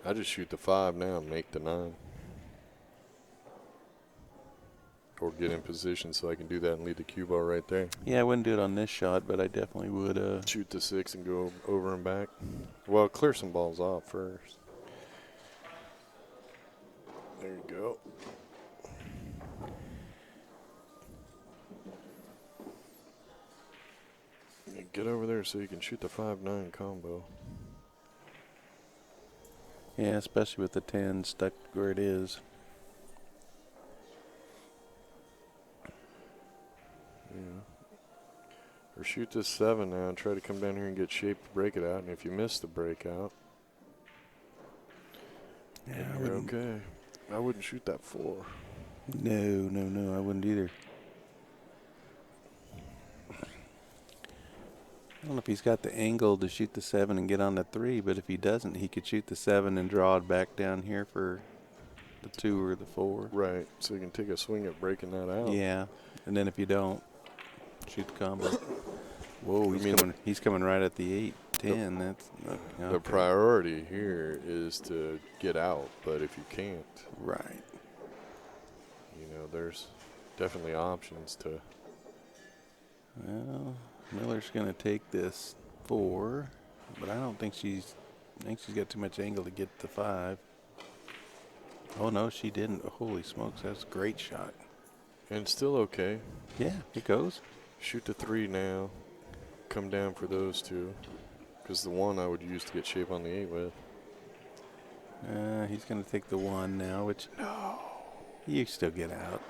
I just shoot the 5 now and make the 9. Or get in position so I can do that and lead the cue ball right there. yeah, I wouldn't do it on this shot, but I definitely would. Shoot the 6 and go over and back. Well, clear some balls off first. There you go. Get over there so you can shoot the 5-9 combo. Yeah, especially with the 10 stuck where it is. Yeah. Or shoot this 7 now and try to come down here and get shape to break it out. And if you miss the breakout, Yeah, you're okay. I wouldn't shoot that 4. No, I wouldn't either. I don't know if he's got the angle to shoot the 7 and get on the 3, but if he doesn't, he could shoot the 7 and draw it back down here for the 2 or the 4. Right, so you can take a swing at breaking that out. Yeah, and then if you don't, shoot the combo. Whoa, he's coming right at the 8, 10. That's okay. The priority here is to get out, but if you can't, right. There's definitely options to. Well, Miller's going to take this 4, but I don't think I think she's got too much angle to get the 5. Oh, no, she didn't. Holy smokes, that's a great shot. And still okay. Yeah, it goes. Shoot the 3 now. Come down for those 2. Because the 1 I would use to get shape on the 8 with. He's going to take the 1 now, which you still get out.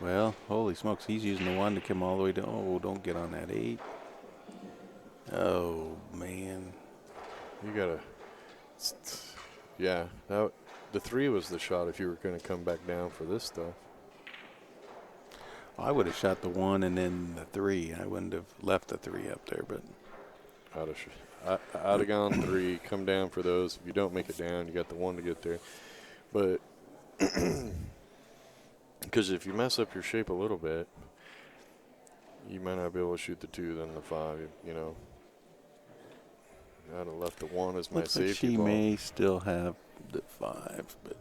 Well, holy smokes, he's using the 1 to come all the way down. Oh, don't get on that 8. Oh, man. You gotta. Yeah, the 3 was the shot if you were going to come back down for this stuff. I would have shot the 1 and then the 3. I wouldn't have left the 3 up there, but I'd have gone 3, come down for those. If you don't make it down, you got the 1 to get there. But because if you mess up your shape a little bit, you might not be able to shoot the 2, then the 5. You know, I'd have left the 1 as my looks like safety she ball. may still have the 5, but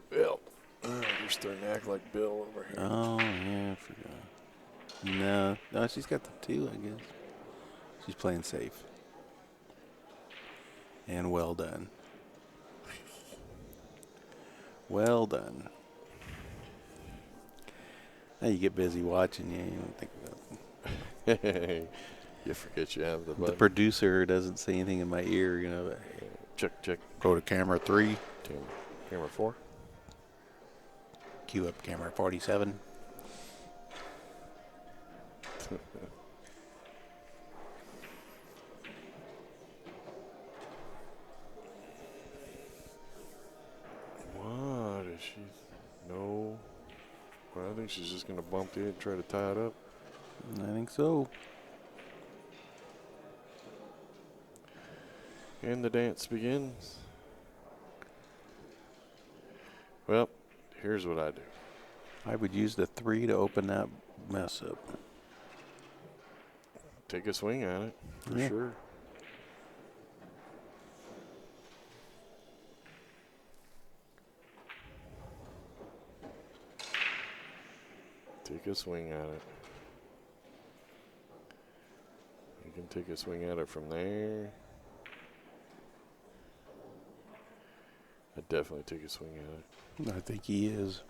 Bill, you're starting to act like Bill over here. oh yeah, I forgot. No, she's got the 2, I guess. She's playing safe. And well done. Well done. Now you get busy watching, you don't think about it. You forget you have the The button. producer doesn't say anything in my ear, you know. Check. Go to camera 3. Camera 4. Cue up camera 47. What is she? No. Well, I think she's just going to bump the 8 and try to tie it up. I think so. And the dance begins. Well, here's what I do. I would use the 3 to open that mess up. Take a swing at it, for Yeah. sure. Take a swing at it. You can take a swing at it from there. I'd definitely take a swing at it. I think he is.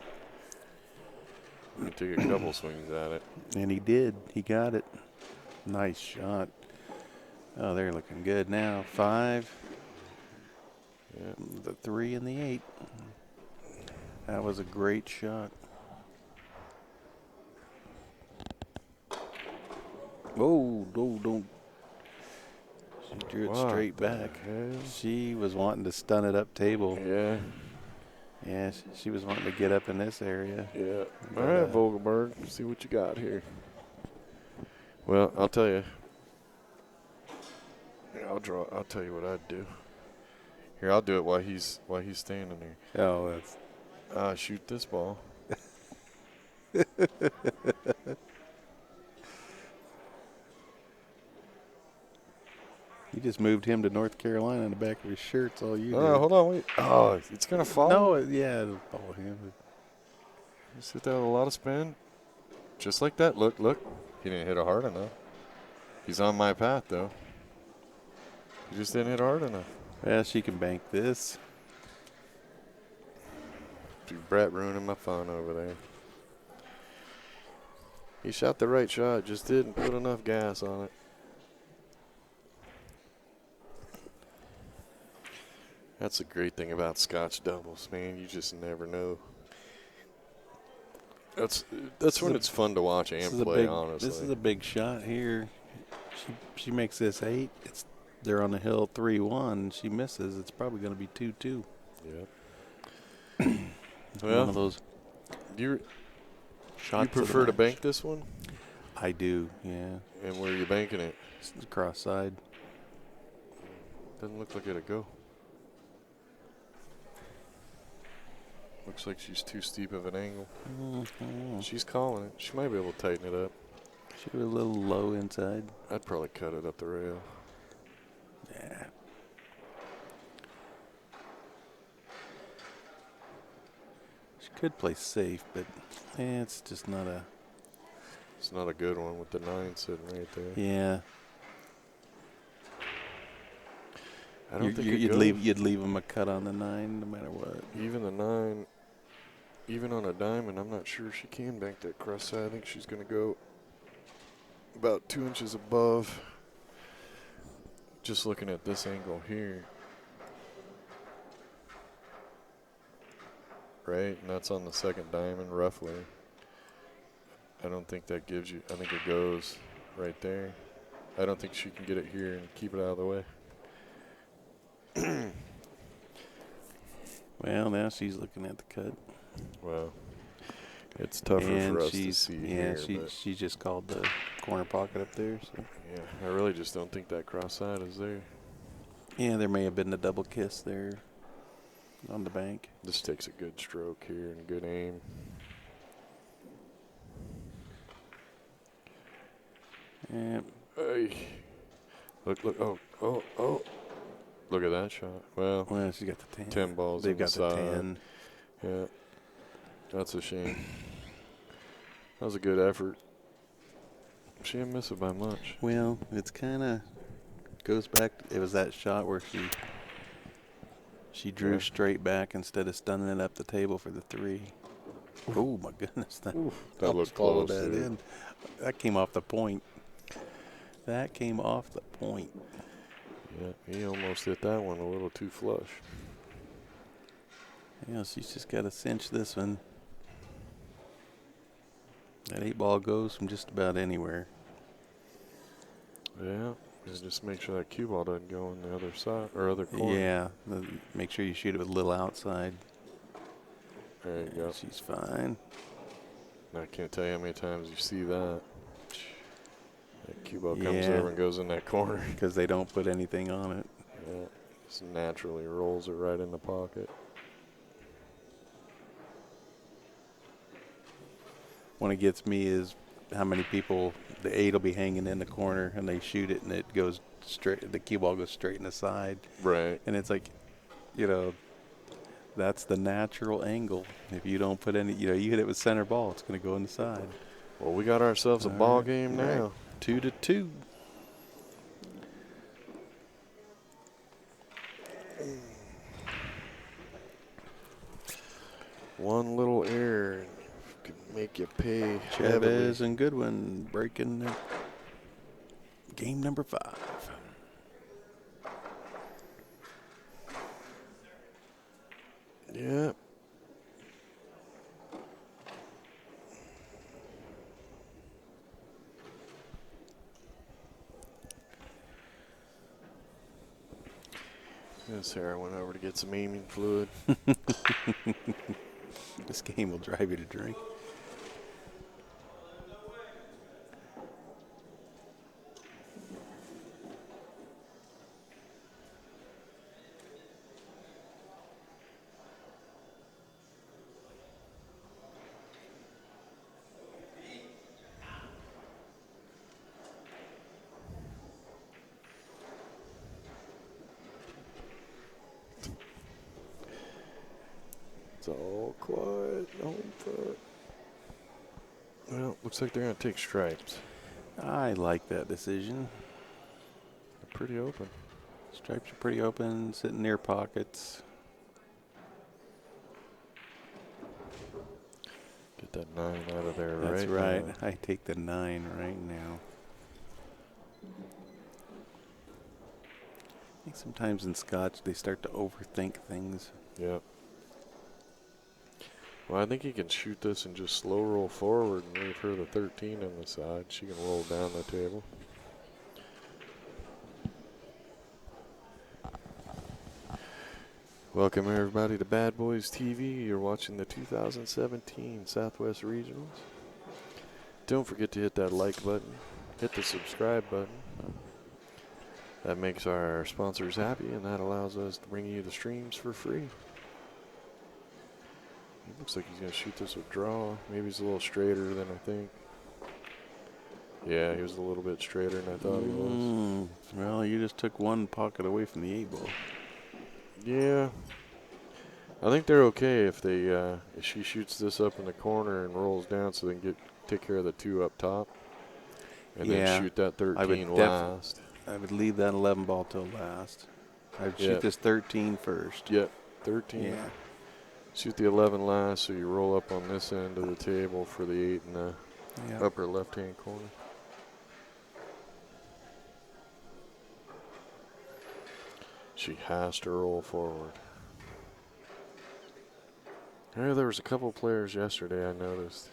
You can take a couple swings at it. And he did. He got it. Nice shot. Oh, they're looking good now. 5. Yeah. The 3 and the 8. That was a great shot. Oh, no, don't. She drew it What straight the back. hell? She was wanting to stun it up table. Yeah. Yeah, she was wanting to get up in this area. Yeah. But, All right, Vogelberg. See what you got here. Well, I'll tell you. Here, I'll tell you what I'd do. Here, I'll do it while he's standing there. Oh, that's. Shoot this ball. You just moved him to North Carolina in the back of his shirt. That's all you did. Oh, hold on, wait. Oh, it's gonna fall. No, yeah, it'll follow him. Just hit that with a lot of spin. Just like that. Look. He didn't hit it hard enough. He's on my path, though. He just didn't hit hard enough. Well, she can bank this. Dude, Brett ruining my fun over there. He shot the right shot, just didn't put enough gas on it. That's the great thing about Scotch doubles, man. You just never know. That's when it's fun to watch and play, honestly. This is a big shot here. She makes this 8. They're on the hill 3-1. She misses. It's probably going to be 2-2. Yeah. Well, one of those you shots. of the prefer to match. bank this one? I do, yeah. And where are you banking it? It's the cross side. Doesn't look like it'll go. Looks like she's too steep of an angle. Mm-hmm. She's calling it. She might be able to tighten it up. She was a little low inside. I'd probably cut it up the rail. Yeah. She could play safe, but it's just not a. It's not a good one with the 9 sitting right there. Yeah. I don't think you'd leave him a cut on the 9 no matter what. Even the 9, even on a diamond, I'm not sure she can bank that cross side. I think she's going to go about 2 inches above. Just looking at this angle here, right? And that's on the second diamond, roughly. I don't think that gives you, I think it goes right there. I don't think she can get it here and keep it out of the way. Well, now she's looking at the cut. Well, it's tougher And for us to see here. But she just called the corner pocket up there. So. yeah, I really just don't think that cross side is there. Yeah, there may have been a double kiss there on the bank. This takes a good stroke here and good aim. Yeah. Hey. Look, oh. Look at that shot. Well, She's got the 10. 10 balls They've on the got the side. 10. Yeah, that's a shame. That was a good effort. She didn't miss it by much. Well, it's kind of goes back. It was that shot where she drew straight back instead of stunning it up the table for the 3. Oh my goodness, that looked followed close, that dude. in. That came off the point. That came off the point. Yeah, he almost hit that one a little too flush. Yeah, she's just got to cinch this one. That 8 ball goes from just about anywhere. Yeah, just make sure that cue ball doesn't go on the other side or other corner. Yeah, make sure you shoot it with a little outside. There you go. She's fine. I can't tell you how many times you see that. That cue ball comes over and goes in that corner. Because they don't put anything on it. Yeah, just naturally rolls it right in the pocket. What gets me is how many people, the 8 will be hanging in the corner and they shoot it and it goes straight, the cue ball goes straight in the side. Right. And it's like, that's the natural angle. If you don't put any, you hit it with center ball, it's going to go in the side. Well, we got ourselves a ball game now. Right. 2-2. One little error could make you pay. Chavez and Goodwin breaking game number 5. Yeah. Yeah, Sarah went over to get some aiming fluid. This game will drive you to drink. It's all quiet. Home foot. Well, looks like they're going to take stripes. I like that decision. They're pretty open. Stripes are pretty open, sitting near pockets. Get that 9 out of there That's right right. now. I take the 9 right now. I think sometimes in Scotch they start to overthink things. Yep. Well, I think he can shoot this and just slow roll forward and leave her the 13 on the side. She can roll down the table. Welcome, everybody, to Bad Boys TV. You're watching the 2017 Southwest Regionals. Don't forget to hit that like button. Hit the subscribe button. That makes our sponsors happy, and that allows us to bring you the streams for free. It looks like he's going to shoot this with draw. Maybe he's a little straighter than I think. Yeah, he was a little bit straighter than I thought he was. Well, you just took one pocket away from the 8 ball. Yeah. I think they're okay if they if she shoots this up in the corner and rolls down so they can take care of the 2 up top. And then shoot that 13 last. I would leave that 11 ball till last. I'd shoot this 13 first. Yep, 13. Yeah. Shoot the 11 last, so you roll up on this end of the table for the 8 in the upper left-hand corner. She has to roll forward. There was a couple players yesterday I noticed.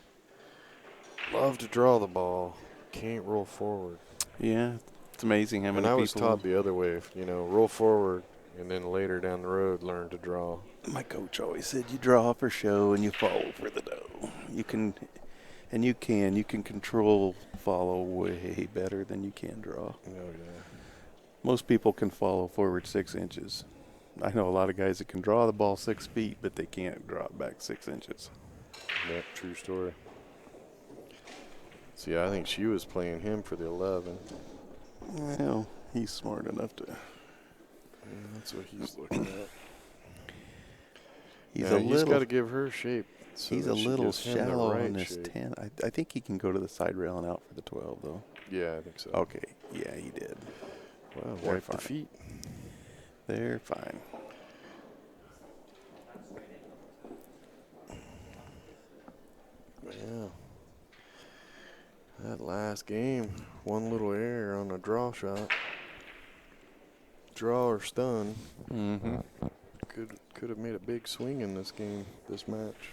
Love to draw the ball, can't roll forward. Yeah, it's amazing how many And I people. was taught the other way, roll forward, and then later down the road learn to draw. My coach always said you draw for show and you follow for the dough. You can control follow way better than you can draw. Oh yeah. Most people can follow forward 6 inches. I know a lot of guys that can draw the ball 6 feet, but they can't draw it back 6 inches. Yeah, true story. See, I think she was playing him for the 11. Well, he's smart enough to. Yeah, that's what he's looking at. He's got to give her shape. So he's a that she little gives him the shallow right on this shape. 10. I think he can go to the side rail and out for the 12, though. Yeah, I think so. Okay, yeah, he did. Wow, They're wipe the fine. feet. They're fine. Yeah. That last game, one little error on a draw shot. Draw or stun. Mm-hmm. Could have made a big swing in this game, this match.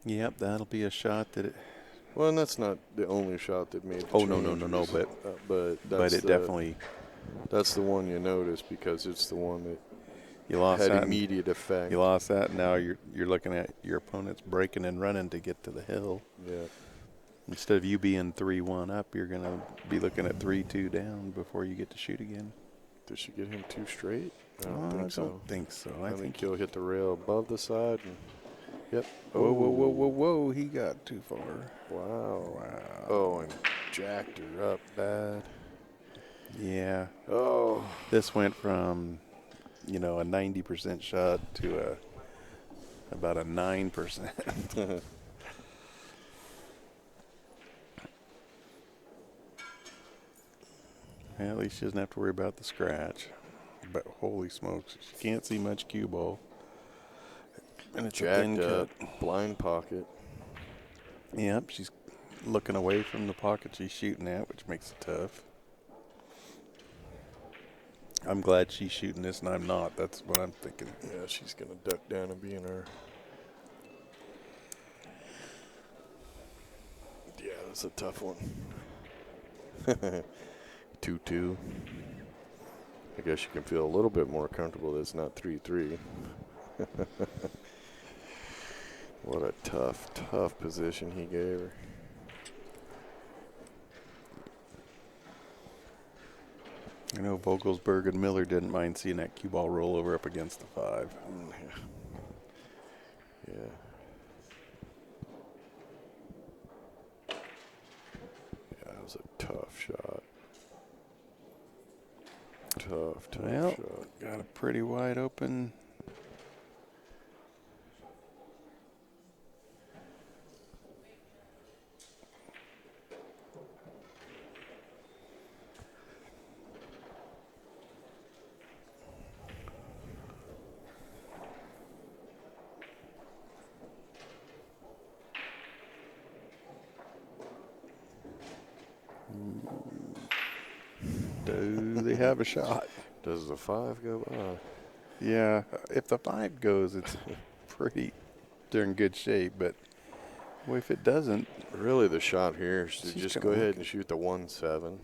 Yep, that'll be a shot that it. Well, and that's not the only shot that made the Oh, change. no, but it definitely. That's the one you notice because it's the one that You lost had that. immediate effect. You lost that. And now you're looking at your opponent's breaking and running to get to the hill. Yeah. Instead of you being 3-1 up, you're gonna be looking at 3-2 down before you get to shoot again. Did she get him too straight? I I don't think so. I I think think he'll hit the rail above the side. And, yep. Whoa! He got too far. Wow. Wow. Oh, and jacked her up bad. Yeah. Oh. This went from, a 90% shot to about a 9%. Yeah, at least she doesn't have to worry about the scratch. But holy smokes, she can't see much cue ball. And it's a thin Jacked up, cut. blind pocket. Yep, she's looking away from the pocket she's shooting at, which makes it tough. I'm glad she's shooting this and I'm not. That's what I'm thinking. Yeah, she's going to duck down and be in her. Yeah, that's a tough one. 2-2. I guess you can feel a little bit more comfortable that it's not 3-3. What a tough position he gave her. I know Vogelsberg and Miller didn't mind seeing that cue ball roll over up against the 5. Yeah. Yeah, that was a tough shot. Tough shot. Got a pretty wide open. Do they have a shot? Does the 5 go by? Yeah, if the 5 goes, it's pretty darn good shape. But well, if it doesn't, Really, the shot here is to She's just gonna go ahead look and shoot the 1-7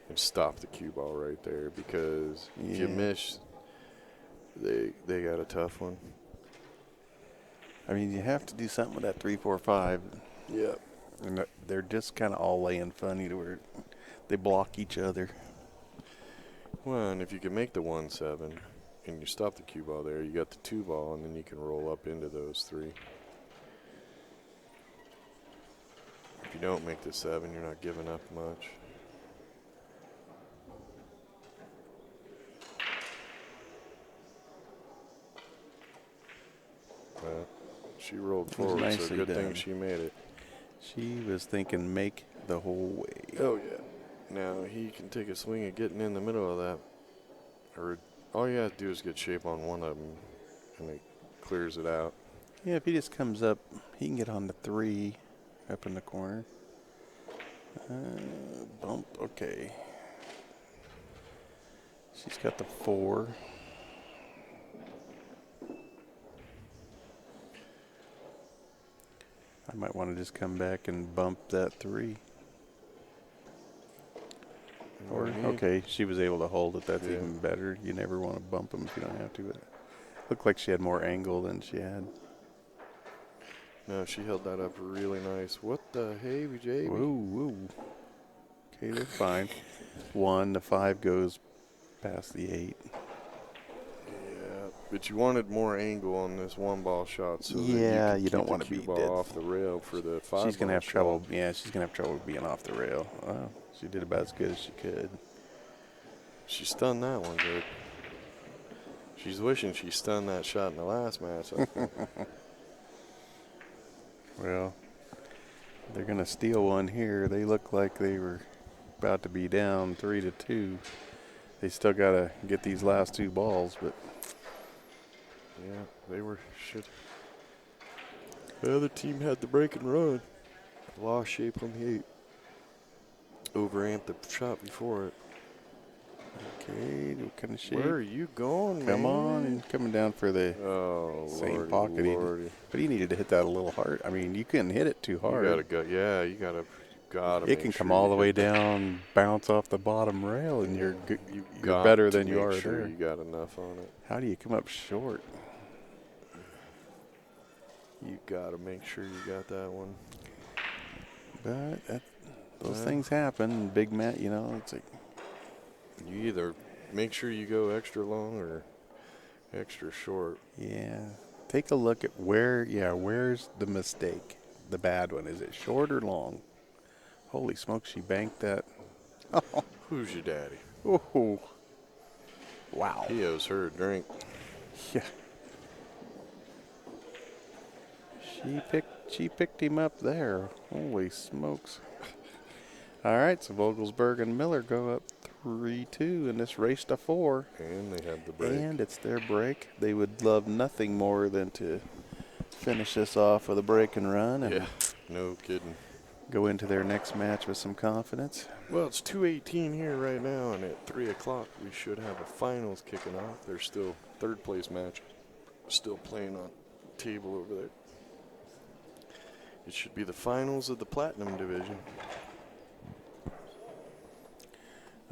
and stop the cue ball right there, because if you Yeah. miss, they got a tough one. I mean, you have to do something with that 3-4-5. Yep. And they're just kind of all laying funny to where they block each other. Well, and if you can make the 1-7 and you stop the cue ball there, you got the 2 ball, and then you can roll up into those 3. If you don't make the 7, you're not giving up much. But she rolled forward, so nicely good thing done. she made it. She was thinking make the whole way. Oh, yeah. Now, he can take a swing at getting in the middle of that. Or all you have to do is get shape on one of them, and it clears it out. Yeah, if he just comes up, he can get on the 3 up in the corner. Bump, okay. She's got the 4. I might want to just come back and bump that 3. Or, okay, she was able to hold it. That's even better. You never want to bump them if you don't have to. But looked like she had more angle than she had. No, she held that up really nice. What the hey, JB? Whoa, whoa. Okay, they're fine. 1, the 5 goes past the 8. Yeah, but you wanted more angle on this 1-ball shot, so yeah, that you don't want to be ball dead off the rail for the 5-ball. She's gonna have shot. trouble. Yeah, she's gonna have trouble being off the rail. Wow, she did about as good as she could. She stunned that one good. She's wishing she stunned that shot in the last match. Well, they're going to steal one here. They look like they were about to be down 3-2. They still got to get these last 2 balls, but yeah, they were shit. The other team had the break and run. Lost shape on the 8. Overamped the shot before it. okay, what kind of shape? Where are you going, Come man? on, and coming down for the same pocket. But he needed to hit that a little hard. I mean, you couldn't hit it too hard. You gotta go. Yeah, you gotta. It can come all the way down, bounce off the bottom rail, and you're better than you are there. You got enough on it. How do you come up short? You gotta make sure you got that one. But those things happen. Big Matt, you know, it's like you either make sure you go extra long or extra short. Yeah. Take a look at where's the mistake? The bad one. Is it short or long? Holy smokes, she banked that. Oh. Who's your daddy? Oh. Wow. He owes her a drink. Yeah. She picked him up there. Holy smokes. All right, so Vogelsberg and Miller go up 3-2 in this race to 4. And they had the break. And it's their break. They would love nothing more than to finish this off with a break and run. And no kidding. Go into their next match with some confidence. Well, it's 2:18 here right now, and at 3 o'clock we should have a finals kicking off. There's still third place match still playing on the table over there. It should be the finals of the Platinum Division.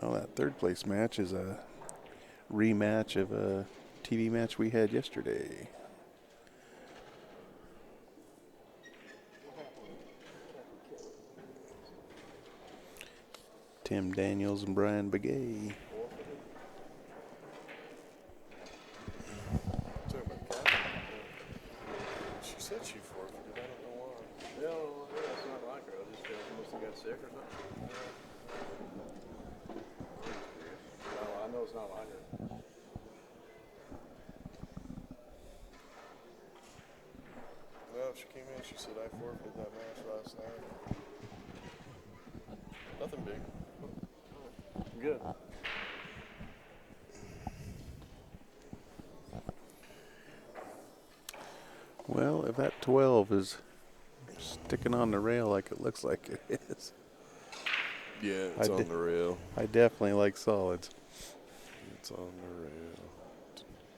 Oh, that third place match is a rematch of a TV match we had yesterday. Tim Daniels and Brian Begay. She said she forfeited. I don't know why. No, it's not like her. I just must have got sick or something. No, I know it's not like her. Well, she came in. She said I forfeited that match last night. Nothing big. Good. Well, if that 12 is sticking on the rail like it looks like it is. Yeah, it's on the rail. I definitely like solids. It's on the rail.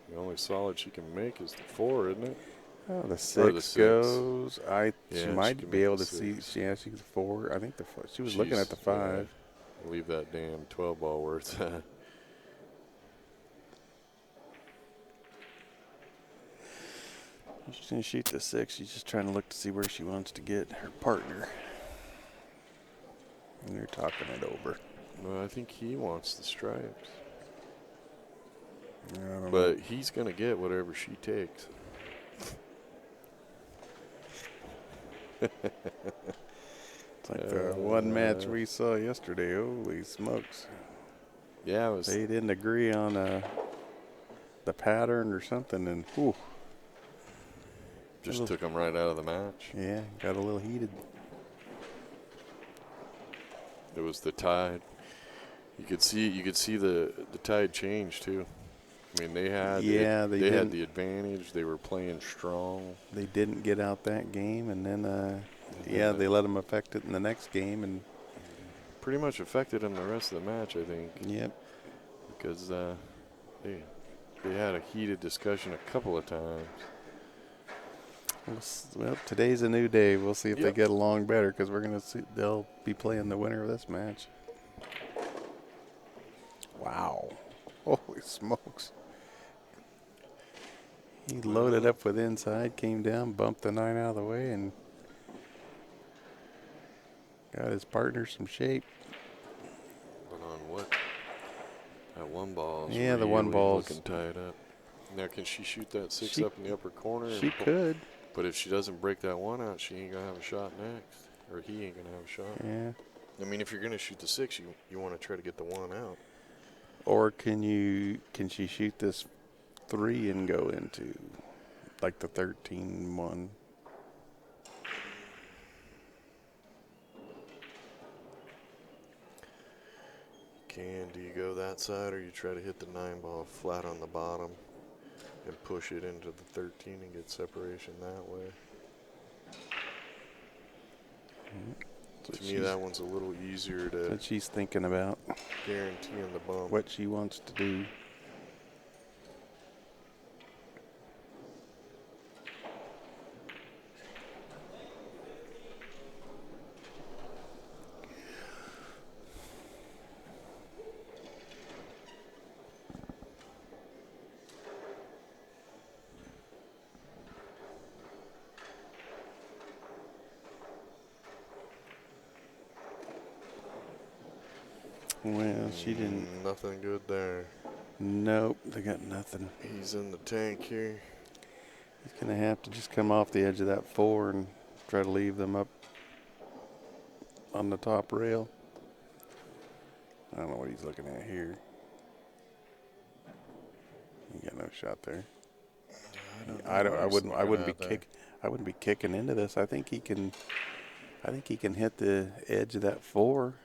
The only solid she can make is the 4, isn't it? Oh, the 6 goes. She might be able to see. Yeah, she's 4. I think she was looking at the 5. Leave that damn 12 ball where it's at. She's going to shoot the 6. She's just trying to look to see where she wants to get her partner. And they're talking it over. Well, I think he wants the stripes. I don't know. But he's going to get whatever she takes. It's like the one match we saw yesterday. Holy smokes. Yeah, they didn't agree on the pattern or something, and whew. Just took them right out of the match. Yeah, got a little heated. It was the tide. You could see the tide change too. I mean, they had they had the advantage. They were playing strong. They didn't get out that game, and then they let them affect it in the next game, and pretty much affected them the rest of the match, I think. Yep. Because they had a heated discussion a couple of times. Well, today's a new day. We'll see if they Yep. get along better because we're gonna see. They'll be playing the winner of this match. Wow! Holy smokes! He loaded up with inside, came down, bumped the 9 out of the way, and got his partner some shape. But on what? That one ball is Yeah, the really one ball's- looking tied up. Now, can she shoot that 6 She- up in the upper corner? She could. But if she doesn't break that one out, she ain't going to have a shot next. Or he ain't going to have a shot. Yeah. I mean, if you're going to shoot the 6, you want to try to get the one out. Or can she shoot this 3 and go into like the 13-1? Do you go that side, or you try to hit the 9 ball flat on the bottom and push it into the 13 and get separation that way? To me, that one's a little easier to That she's thinking about guaranteeing the bump. what she wants to do. Well, she didn't. Nothing good there. Nope, they got nothing. He's in the tank here. He's going to have to just come off the edge of that 4 and try to leave them up on the top rail. I don't know what he's looking at here. He got no shot there. I wouldn't be kicking into this. I think he can hit the edge of that 4.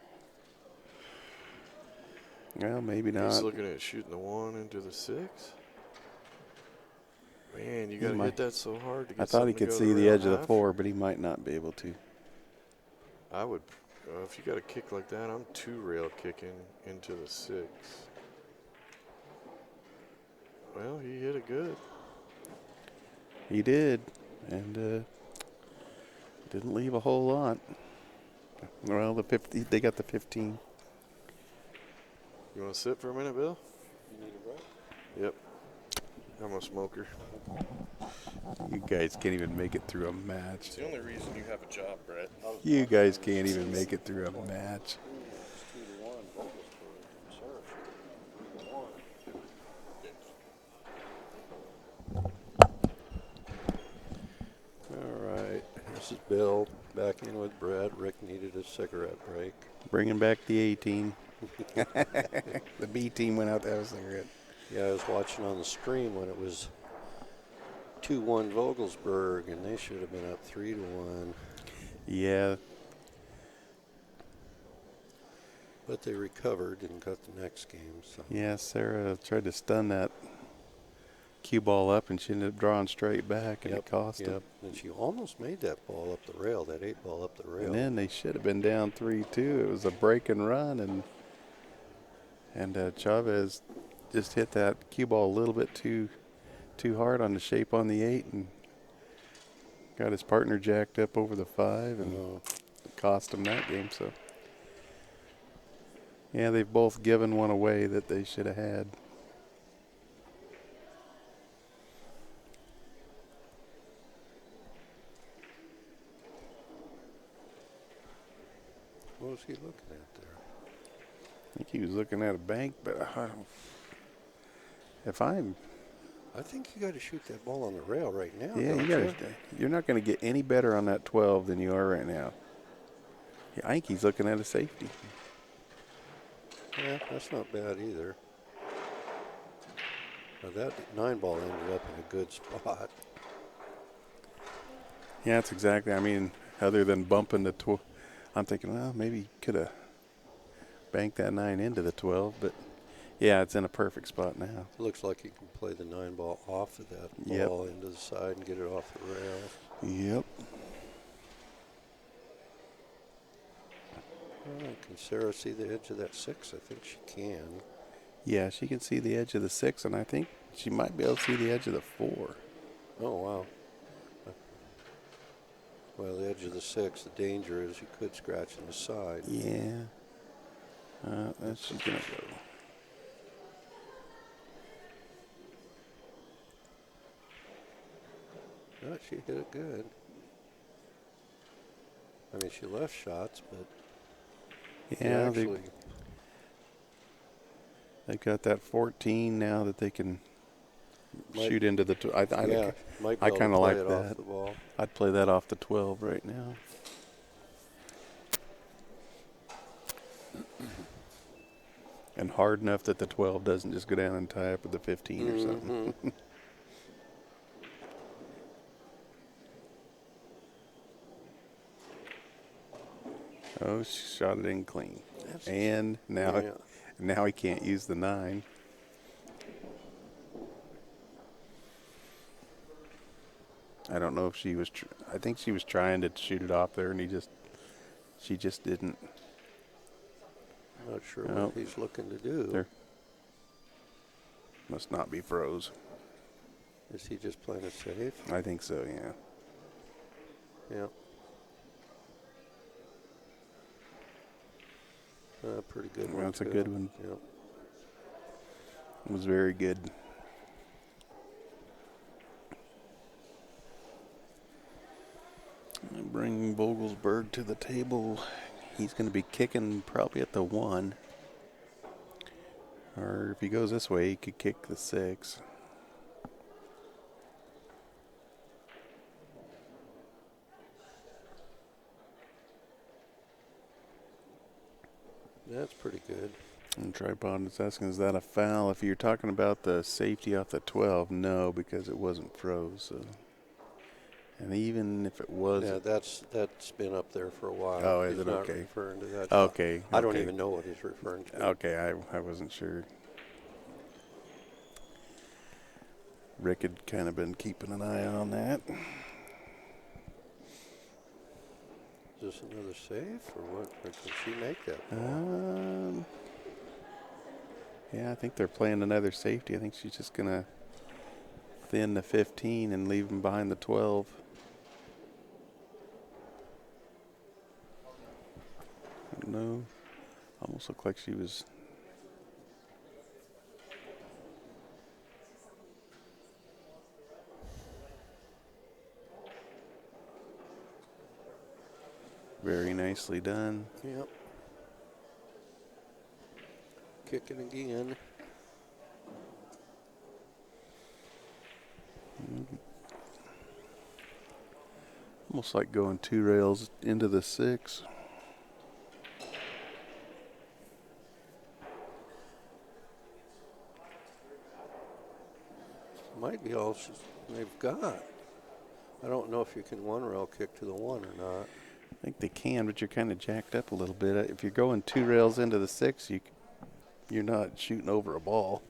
Well, maybe not. He's looking at shooting the 1 into the 6. Man, you got to hit that so hard to get I thought he something to could go see to the rail edge of the half. 4, but he might not be able to. I would, if you got a kick like that, I'm 2 rail kicking into the 6. Well, he hit it good. He did, and didn't leave a whole lot. Well, they got the 15. You want to sit for a minute, Bill? You need a break? Yep. I'm a smoker. You guys can't even make it through a match. It's the only reason you have a job, Brett. You guys can't even make it through a match. It's 2-1. Vocals for Sarah. 3-1. All right, this is Bill back in with Brett. Rick needed a cigarette break. Bringing back the A team. The B team went out to have a cigarette. Yeah, I was watching on the stream when it was 2-1 Vogelsberg, and they should have been up 3-1. Yeah, But they recovered and got the next game. So yeah. Sarah tried to stun that cue ball up, and she ended up drawing straight back, and it cost them. Yep, and she almost made that ball up the rail, that 8 ball up the rail. And then they should have been down 3-2. It was a break and run, and Chavez just hit that cue ball a little bit too hard on the shape on the 8, and got his partner jacked up over the 5, and cost him that game. So yeah, they've both given one away that they should have had. What was he looking at there? I think he was looking at a bank, but I think you got to shoot that ball on the rail right now. yeah, don't you're not going to get any better on that 12 than you are right now. Yeah, I think he's looking at a safety. Yeah, that's not bad either. Now that 9 ball ended up in a good spot. Yeah, that's exactly. I mean, other than bumping the 12, I'm thinking, well, maybe he could have banked that 9 into the 12, but yeah, it's in a perfect spot now. Looks like you can play the 9 ball off of that Yep. ball into the side and get it off the rail. Yep. Can Sarah see the edge of that 6? I think she can. Yeah, she can see the edge of the 6, and I think she might be able to see the edge of the 4. Oh, wow. Well, the edge of the 6, the danger is you could scratch in the side. Yeah. She's going to go. Oh, she hit it good. I mean, she left shots, but Yeah, actually, they got that 14 now that they can shoot into the. might be I able kind to of play like it that. off the ball. I'd play that off the 12 right now. And hard enough that the 12 doesn't just go down and tie up with the 15 or something. Oh, she shot it in clean. And now he can't use the 9. I don't know if she was. I think she was trying to shoot it off there, and she just didn't. Not sure what he's looking to do. There must not be froze. Is he just playing it safe? I think so. Yeah. Yeah. Pretty good one. That's a good one. Yeah. It was very good. Bring Vogelsberg to the table. He's going to be kicking probably at the 1. Or if he goes this way, he could kick the 6. That's pretty good. And Tripod is asking, is that a foul? If you're talking about the safety off the 12, no, because it wasn't froze. So. And even if it was, Yeah, that's been up there for a while. Oh, is He's it not okay? referring to that. Okay. I don't even know what he's referring to. Okay, I wasn't sure. Rick had kind of been keeping an eye on that. Is this another safe or what? Or can she make that ball? Yeah, I think they're playing another safety. I think she's just going to thin the 15 and leave him behind the 12. No, almost looked like she was. Very nicely done. Yep. Kicking again. Almost like going 2 rails into the 6. Might be all they've got. I don't know if you can 1 rail kick to the 1 or not. I think they can, but you're kind of jacked up a little bit. If you're going 2 rails into the 6, you're not shooting over a ball.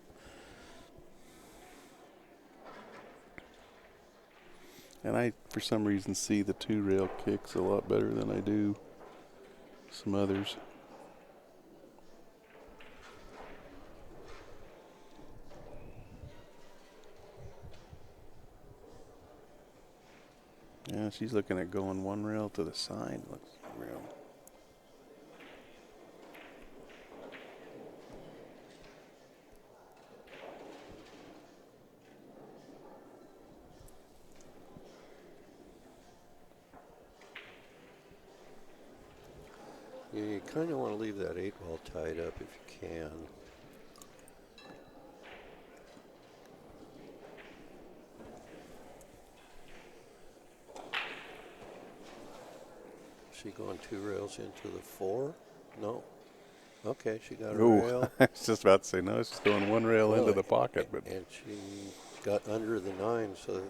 And I, for some reason, see the 2 rail kicks a lot better than I do some others. Yeah, she's looking at going 1 rail to the side. Looks real. You kind of want to leave that 8 ball tied up if you can. She going 2 rails into the 4? No. Okay, she got a rail. I was just about to say, no, she's going 1 rail into the pocket. But And she got under the 9 so that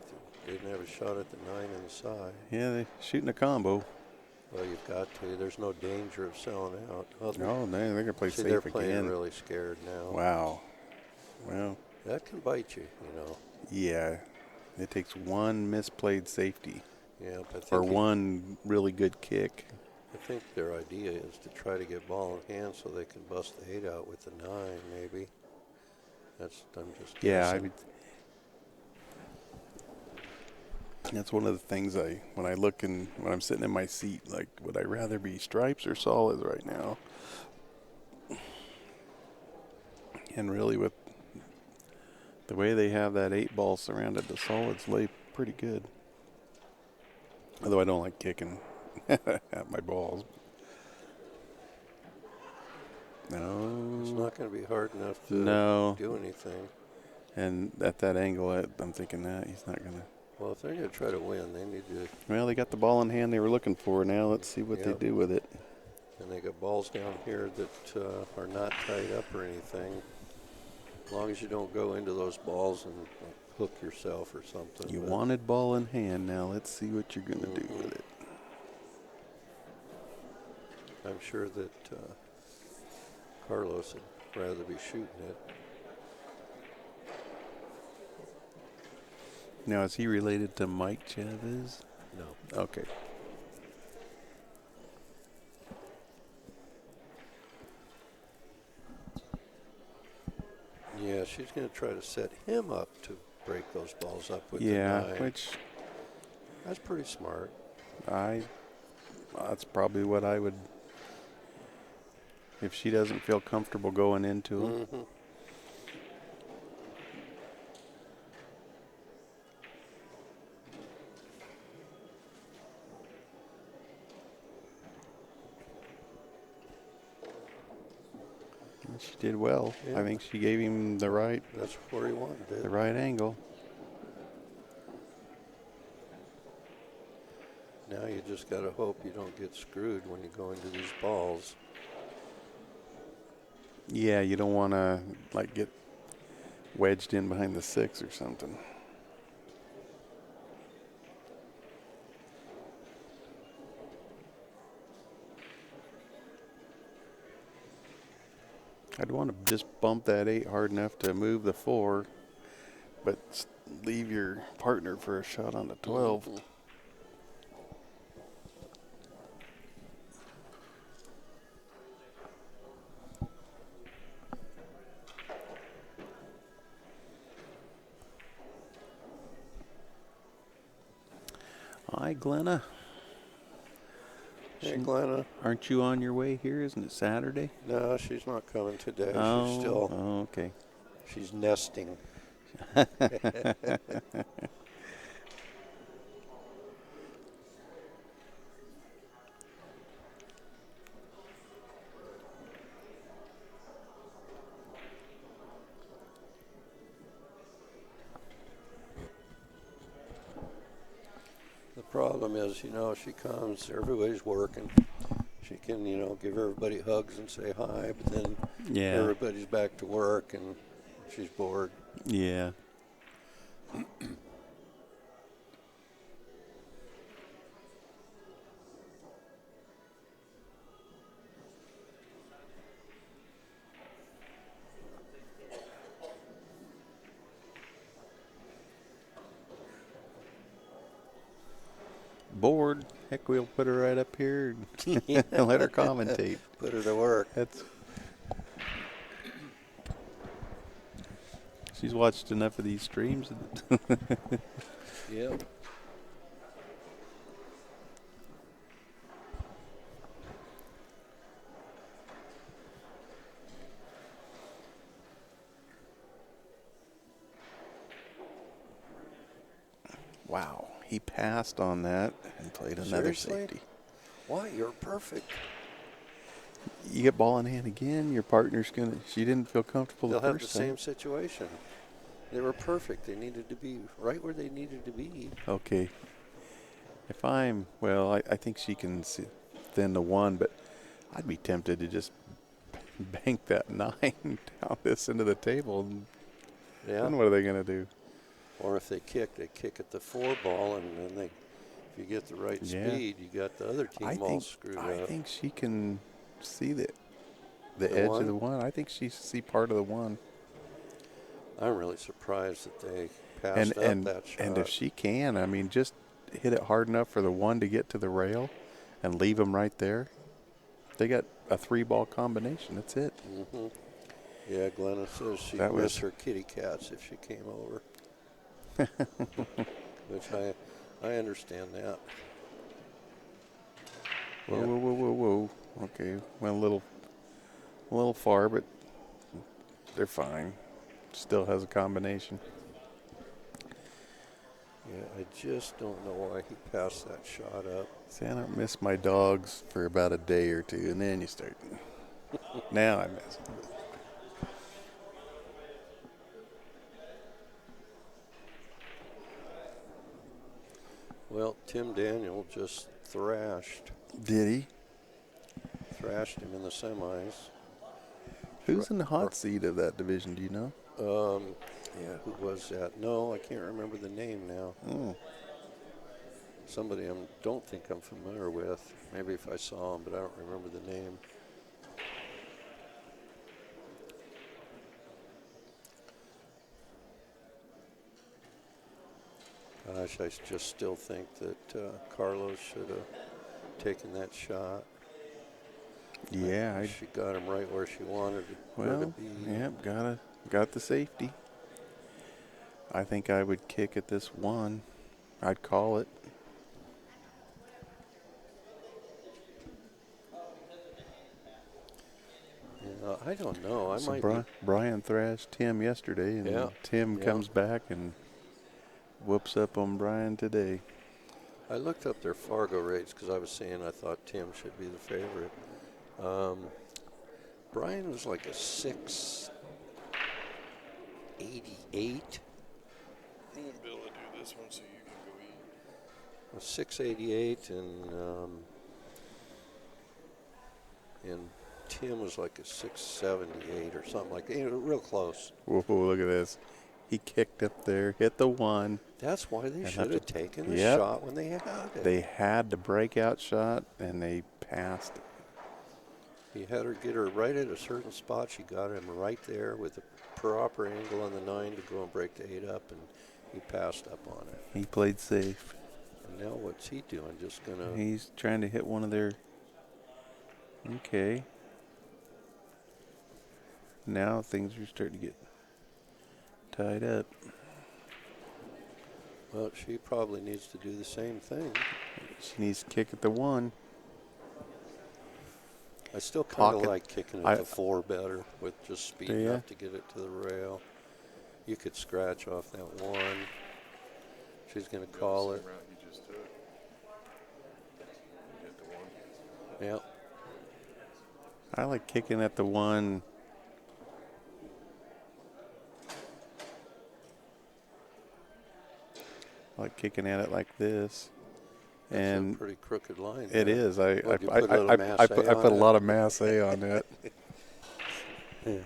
they didn't have a shot at the 9 inside. yeah, they're shooting a combo. Well, you've got to. There's no danger of selling out. No, they're going to play See, safe they're playing again. really scared now. Wow. Well, that can bite you, you know. Yeah, it takes 1 misplayed safety Yeah, but or 1 really good kick. I think their idea is to try to get ball in hand so they can bust the 8 out with the 9, maybe. I'm just Yeah, guessing. That's one of the things when I look and when I'm sitting in my seat, like, would I rather be stripes or solids right now? And really, with the way they have that 8-ball surrounded, the solids lay pretty good. Although I don't like kicking at my balls. No. It's not going to be hard enough to No. do anything. And at that angle, I'm thinking that he's not going to. Well, if they're going to try to win, they need to. Well, they got the ball in hand they were looking for. Now let's see what they do with it. And they got balls down here that are not tied up or anything. As long as you don't go into those balls and hook yourself or something. You wanted ball in hand. Now let's see what you're going to do with it. I'm sure that Carlos would rather be shooting it. Now, is he related to Mike Chavez? No. Okay. Yeah, she's going to try to set him up to break those balls up with the Yeah, nine. which That's pretty smart. that's probably what I would, if she doesn't feel comfortable going into him. Mm-hmm. She did well. Yeah. I think she gave him the right That's where he wanted it. angle. Now you just got to hope you don't get screwed when you go into these balls. Yeah, you don't want to like get wedged in behind the 6 or something. I'd want to just bump that 8 hard enough to move the 4, but leave your partner for a shot on the 12. Mm-hmm. Hi, Glenna. Hey, Glenna. Aren't you on your way here? Isn't it Saturday? No, she's not coming today. Oh, She's still. oh, okay. She's nesting. The problem is, she comes, everybody's working. She can, give everybody hugs and say hi, but then Yeah. everybody's back to work and she's bored. Yeah. Bored. Heck, we'll put her right up here and let her commentate. Put her to work. She's watched enough of these streams. Yep. Wow, he passed on that and played another Seriously? safety. Why? You're perfect. You get ball in hand again, your partner's she didn't feel comfortable They'll the have the first time. same situation. They were perfect. They needed to be right where they needed to be. Okay. I think she can see thin the 1, but I'd be tempted to just bank that 9 down this into the table. And Yeah. then what are they going to do? Or if they kick at the 4 ball, and then if you get the right speed, you got the other team all screwed up. I think she can see the The edge 1? of the 1. I think she see part of the 1. I'm really surprised that they passed up that shot. And if she can, just hit it hard enough for the 1 to get to the rail and leave them right there. They got a 3-ball combination. That's it. Mm-hmm. Yeah, Glenna says she'd miss her kitty cats if she came over. Which I understand that. Whoa, Yeah. whoa, whoa, whoa, whoa. Okay, went a little far, but they're fine. Still has a combination. Yeah, I just don't know why he passed that shot up. See, I don't miss my dogs for about a day or two, and then you start. Now I miss them. Well, Tim Daniel just thrashed Did he? him in the semis. Who's in the hot seat of that division? Do you know? Yeah, who was that? No, I can't remember the name now. Oh, Somebody I don't think I'm familiar with. Maybe if I saw him, but I don't remember the name. Gosh, I just still think that Carlos should have taken that shot. yeah. She got him right where she wanted her to Well, be. yep. Got the safety. I think I would kick at this one. I'd call it. Yeah, I don't know. I So might be. Brian thrashed Tim yesterday, and Yeah, Tim yeah. comes back and whoops up on Brian today. I looked up their Fargo rates because I was saying I thought Tim should be the favorite. Brian was like a 688. I won't be able to do this one, so you can go eat. A 688, and Tim was like a 678 or something like that. You know, real close. Whoa, look at this. He kicked up there, hit the one. That's why they And should have after- taken the Yep. shot when they had it. They had the breakout shot, and they passed it. He had her get her right at a certain spot. She got him right there with the proper angle on the 9 to go and break the 8 up, and he passed up on it. He played safe. And now what's he doing? Just gonna. He's trying to hit one of their. Okay. Now things are starting to get tied up. Well, she probably needs to do the same thing. She needs to kick at the one. I still kind of Pocket. like kicking I- at the 4 better with just speed Do ya? enough to get it to the rail. You could scratch off that 1. She's going to call it. Route you just took. Hit the one. Yep. I like kicking at the one. I like kicking at it like this. That's And a pretty crooked line. it there. is. I What, you I, put a little I, I, masse I put on a it? lot of masse on it. Yeah.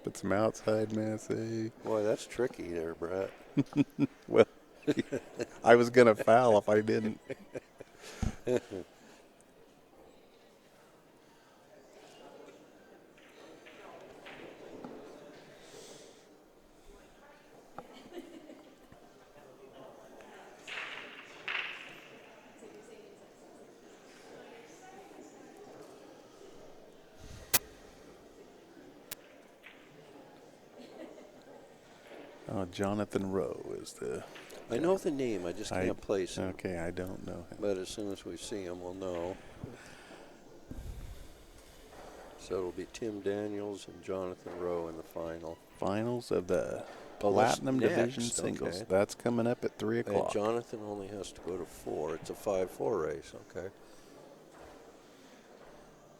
Put some outside masse. Boy, that's tricky there, Brett. Well, I was going to foul if I didn't. Oh, Jonathan Rowe is the. I know the name. I just can't place him. Okay, I don't know him. But as soon as we see him, we'll know. So it'll be Tim Daniels and Jonathan Rowe in the final. Finals of the Well, that's Platinum Division next, singles. okay. That's coming up at 3 And o'clock. Jonathan only has to go to 4. It's a 5-4 race, okay?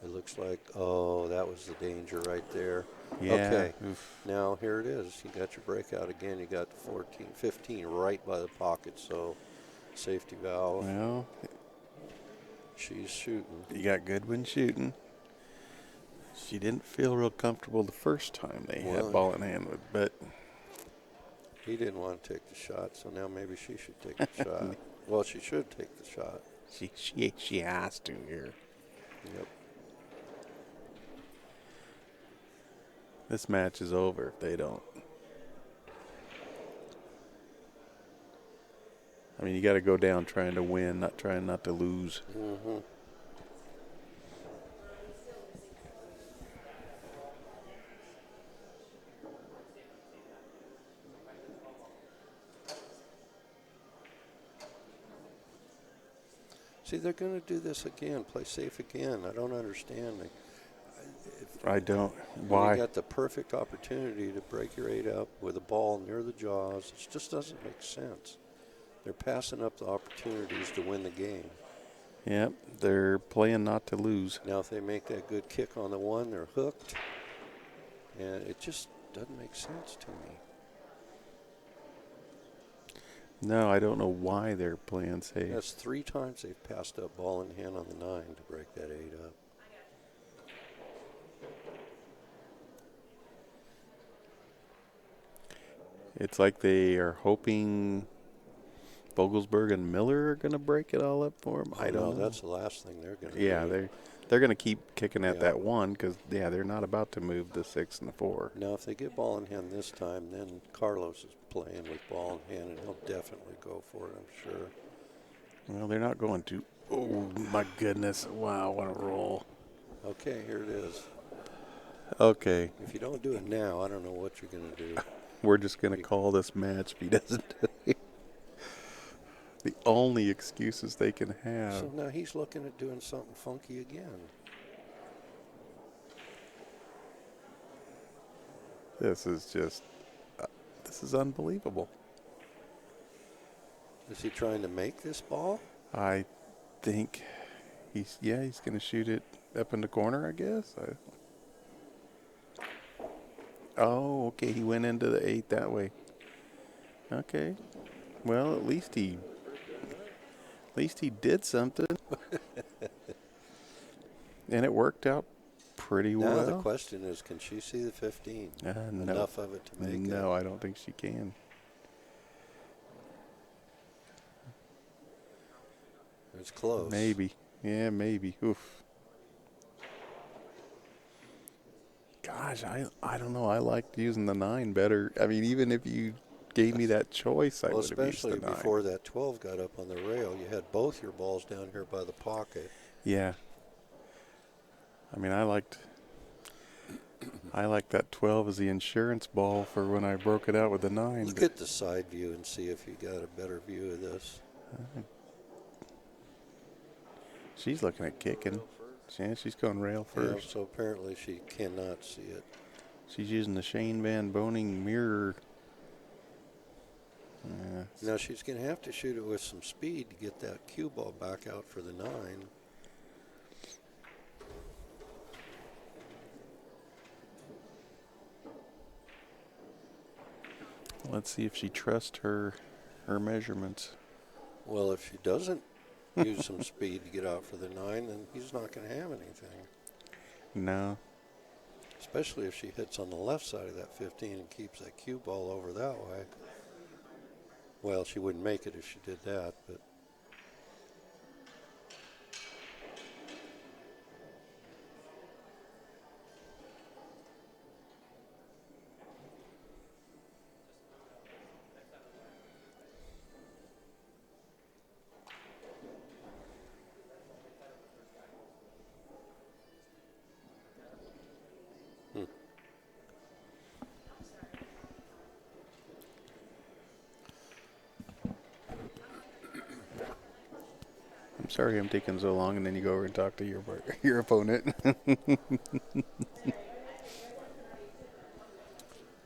It looks like, oh, that was the danger right there. Yeah. Okay, Oof. now here it is. You got your breakout again. You got the 14, 15 right by the pocket, so safety valve. Well, She's shooting. you got Goodwin shooting. She didn't feel real comfortable the first time they Well, had ball in hand, but He didn't want to take the shot, so now maybe she should take the shot. Well, she should take the shot. she has to here. Yep. This match is over if they don't. I mean, you got to go down trying to win, not trying not to lose. Mm-hmm. See, they're going to do this again, play safe again. I don't understand. I don't. When Why? you got the perfect opportunity to break your 8 up with a ball near the jaws, it just doesn't make sense. They're passing up the opportunities to win the game. Yep, they're playing not to lose. Now, if they make that good kick on the one, they're hooked. And it just doesn't make sense to me. No, I don't know why they're playing safe. That's 3 times they've passed up ball in hand on the 9 to break that 8 up. It's like they are hoping Vogelsberg and Miller are going to break it all up for them. I don't know. That's the last thing they're going to do. Yeah, they're going to keep kicking at Yeah. that one because, yeah, they're not about to move the 6 and the 4. Now, if they get ball in hand this time, then Carlos is playing with ball in hand, and he'll definitely go for it, I'm sure. Well, they're not going to. Oh, my goodness. Wow, what a roll. Okay, here it is. Okay, If you don't do it now, I don't know what you're going to do. we're just going to call this match if he doesn't do it. The only excuses they can have. So now he's looking at doing something funky again. This is just, this is unbelievable. Is he trying to make this ball? I think he's going to shoot it up in the corner, I guess. Oh, okay, he went into the 8 that way. Okay. Well, at least he did something. And it worked out pretty Now well. the question is, can she see the 15? No. Enough of it to make it? No, I don't think she can. It's close. Maybe. Yeah, maybe. Oof. Gosh, I don't know. I liked using the 9 better. I mean, even if you gave me that choice, I Well, would have used the especially 9. before that 12 got up on the rail, you had both your balls down here by the pocket. Yeah. I mean, I liked that 12 as the insurance ball for when I broke it out with the 9. Look at the side view and see if you got a better view of this. She's looking at kicking. Yeah, she's going rail Yeah, first. so apparently she cannot see it. She's using the Shane Van Boning mirror. Yeah. Now she's going to have to shoot it with some speed to get that cue ball back out for the 9. Let's see if she trusts her measurements. Well, if she doesn't use some speed to get out for the 9, then he's not going to have anything. No. Especially if she hits on the left side of that 15 and keeps that cue ball over that way. Well, she wouldn't make it if she did that, but I'm sorry I'm taking so long, and then you go over and talk to your opponent.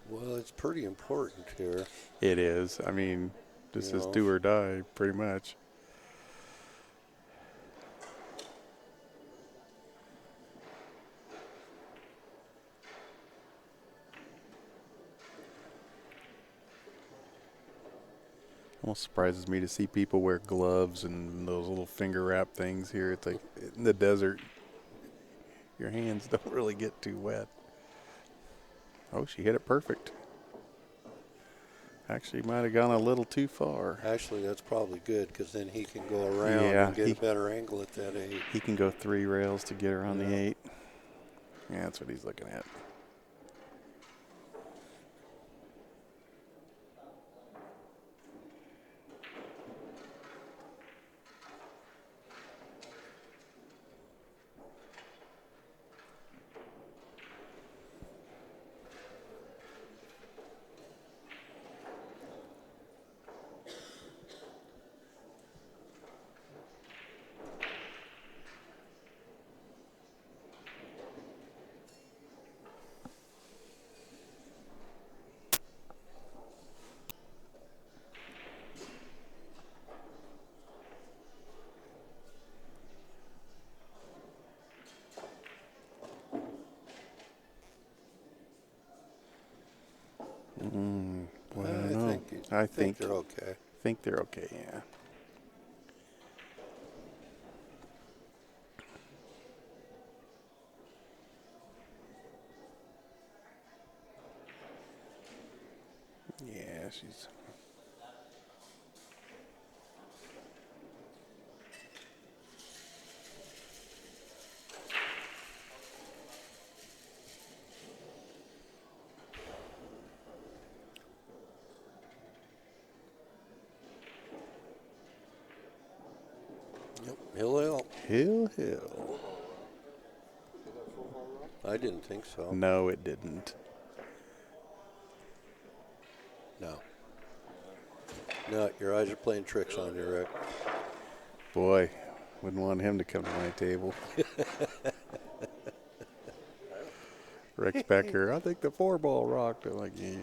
well, it's pretty important here. It is. I mean, this You is know. do or die, pretty much. Almost surprises me to see people wear gloves and those little finger wrap things here. It's like in the desert, your hands don't really get too wet. Oh, she hit it perfect. Actually, might have gone a little too far. Actually, that's probably good because then he can go around Yeah, and get a better angle at that 8. He can go 3 rails to get her on the Yeah. 8. Yeah, that's what he's looking at. Well, I don't I know. think they're okay. Think they're okay, yeah. Yeah, she's. Yep, hill. Hill. I didn't think so. No, it didn't. No. No, your eyes are playing tricks on you, Rick. Boy, wouldn't want him to come to my table. Rex Becker, I think the 4-ball rocked. I'm like, yeah.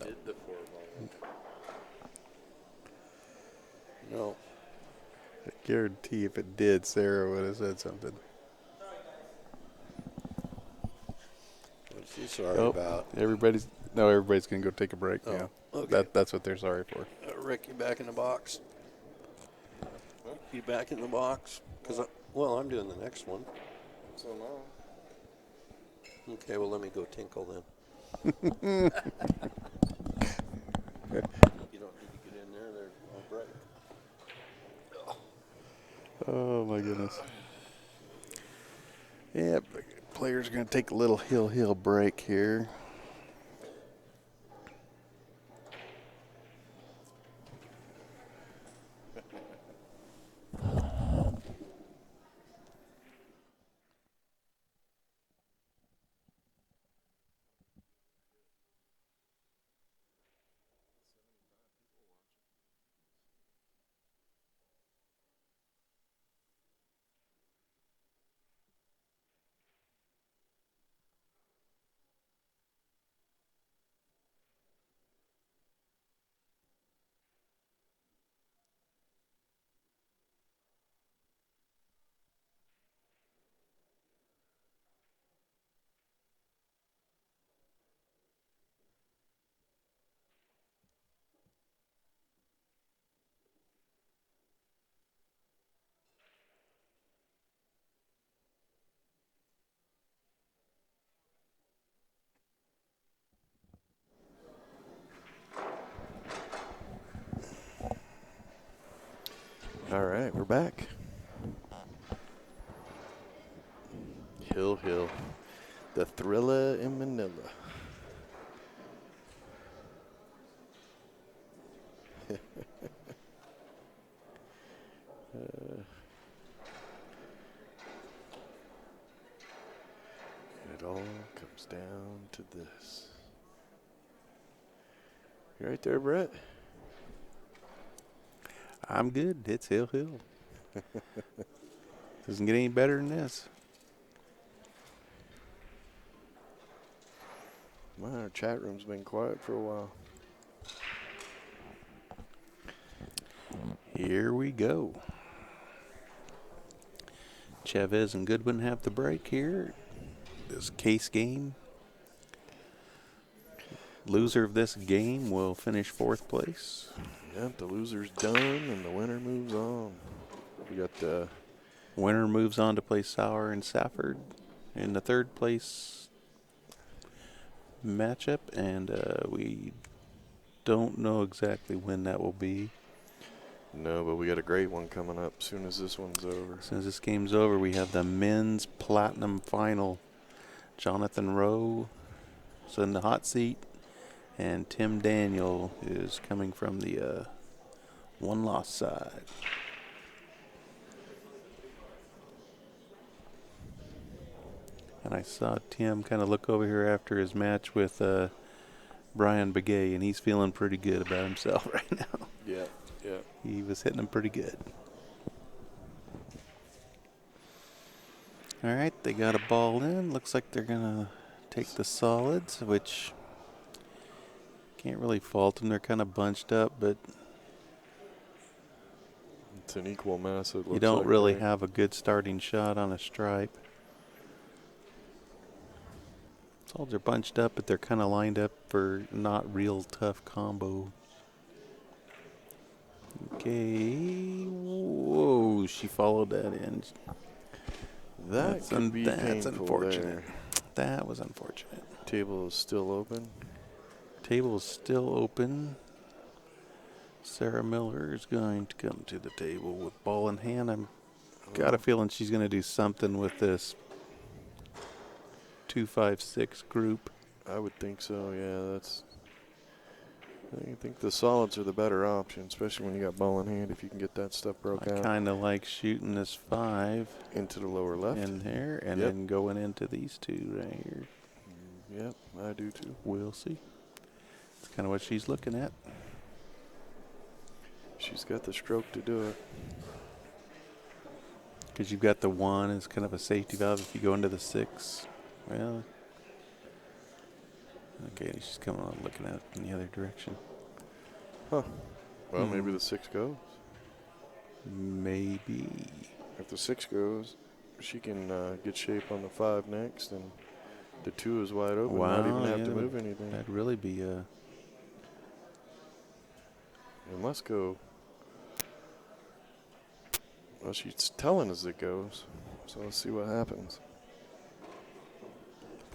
No. Did the 4-ball. No. I guarantee if it did, Sarah would have said something. What's he sorry Nope. about? Everybody's going to go take a break Oh, now. okay. That's what they're sorry for. Rick, you back in the box? You back in the box? Well, I'm doing the next one. So now. Okay, well, let me go tinkle then. You don't need to get in there. I'll break. Oh, my goodness. Yeah, players are going to take a little hill break here. All right, we're back. Hill. The Thriller in Manila. And it all comes down to this. You right there, Brett? I'm good. It's hill. Doesn't get any better than this. My our chat room's been quiet for a while. Here we go. Chavez and Goodwin have the break here. This case game. Loser of this game will finish 4th place. Yep, the loser's done and the winner moves on. We got the Winner moves on to play Sauer and Safford in the 3rd place matchup, and we don't know exactly when that will be. No, but we got a great one coming up as soon as this one's over. As soon as this game's over, we have the men's platinum final. Jonathan Rowe is in the hot seat, and Tim Daniel is coming from the one-loss side. And I saw Tim kind of look over here after his match with Brian Begay, and he's feeling pretty good about himself right now. Yeah. He was hitting them pretty good. All right, they got a ball in. Looks like they're going to take the solids, which can't really fault them. They're kind of bunched up, but It's an equal mass, it looks you don't like, really right? have a good starting shot on a stripe. Solds are bunched up, but they're kind of lined up for not real tough combo. Okay. Whoa, she followed that in. That could be that's painful unfortunate. there. That was unfortunate. Table is still open. Table is still open. Sarah Miller is going to come to the table with ball in hand. I've got a feeling she's going to do something with this 2-5-6 group. I would think so, yeah. I think the solids are the better option, especially when you got ball in hand, if you can get that stuff broke I out. kind of like shooting this 5 Into the lower left. in here and Yep. then going into these two right here. Yep, I do too. We'll see. That's kind of what she's looking at. She's got the stroke to do it. Because you've got the 1 as kind of a safety valve if you go into the 6. Well, okay, she's coming on looking at it in the other direction. Huh. Well, maybe the 6 goes. Maybe. If the 6 goes, she can get shape on the 5 next, and the 2 is wide open. Wow, Not even have to yeah, move anything. That'd really be a... It must go. Well, she's telling us it goes, so let's see what happens.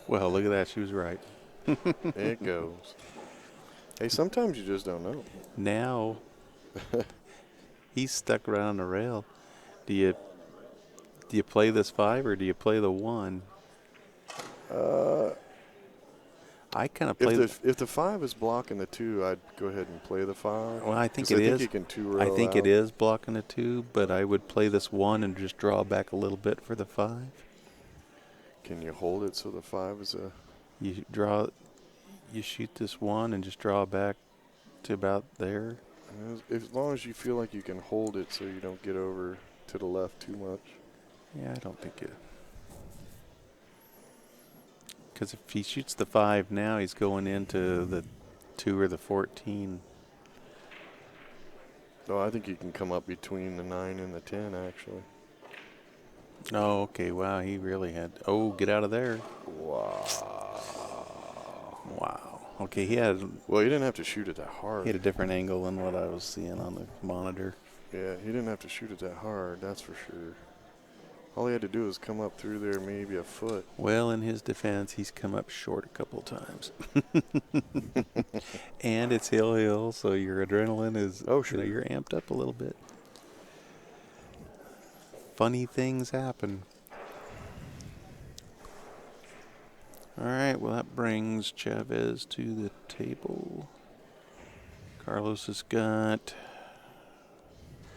Well, look at that. She was right. It goes. Hey, sometimes you just don't know. Now, he's stuck around the rail. Do you play this 5 or do you play the 1? I kind of play. If the 5 is blocking the 2, I'd go ahead and play the 5. Well, I think 'cause it I is. think you can 2-row I think out. it is blocking the 2, but I would play this 1 and just draw back a little bit for the 5. Can you hold it so the 5 is a... You shoot this 1 and just draw back to about there. As long as you feel like you can hold it so you don't get over to the left too much. Yeah, I don't think it. Because if he shoots the 5 now, he's going into the 2 or the 14. No, I think you can come up between the 9 and the 10, actually. Oh, okay. Wow, he really had. Oh, get out of there. Wow. Wow. Okay, he had Well, you didn't have to shoot it that hard. a different angle than what I was seeing on the monitor. Yeah, he didn't have to shoot it that hard, that's for sure. All he had to do was come up through there maybe a foot. Well, in his defense, he's come up short a couple of times. And it's hill, so your adrenaline is, Oh, sure. you're amped up a little bit. Funny things happen. All right, well, that brings Chavez to the table. Carlos has got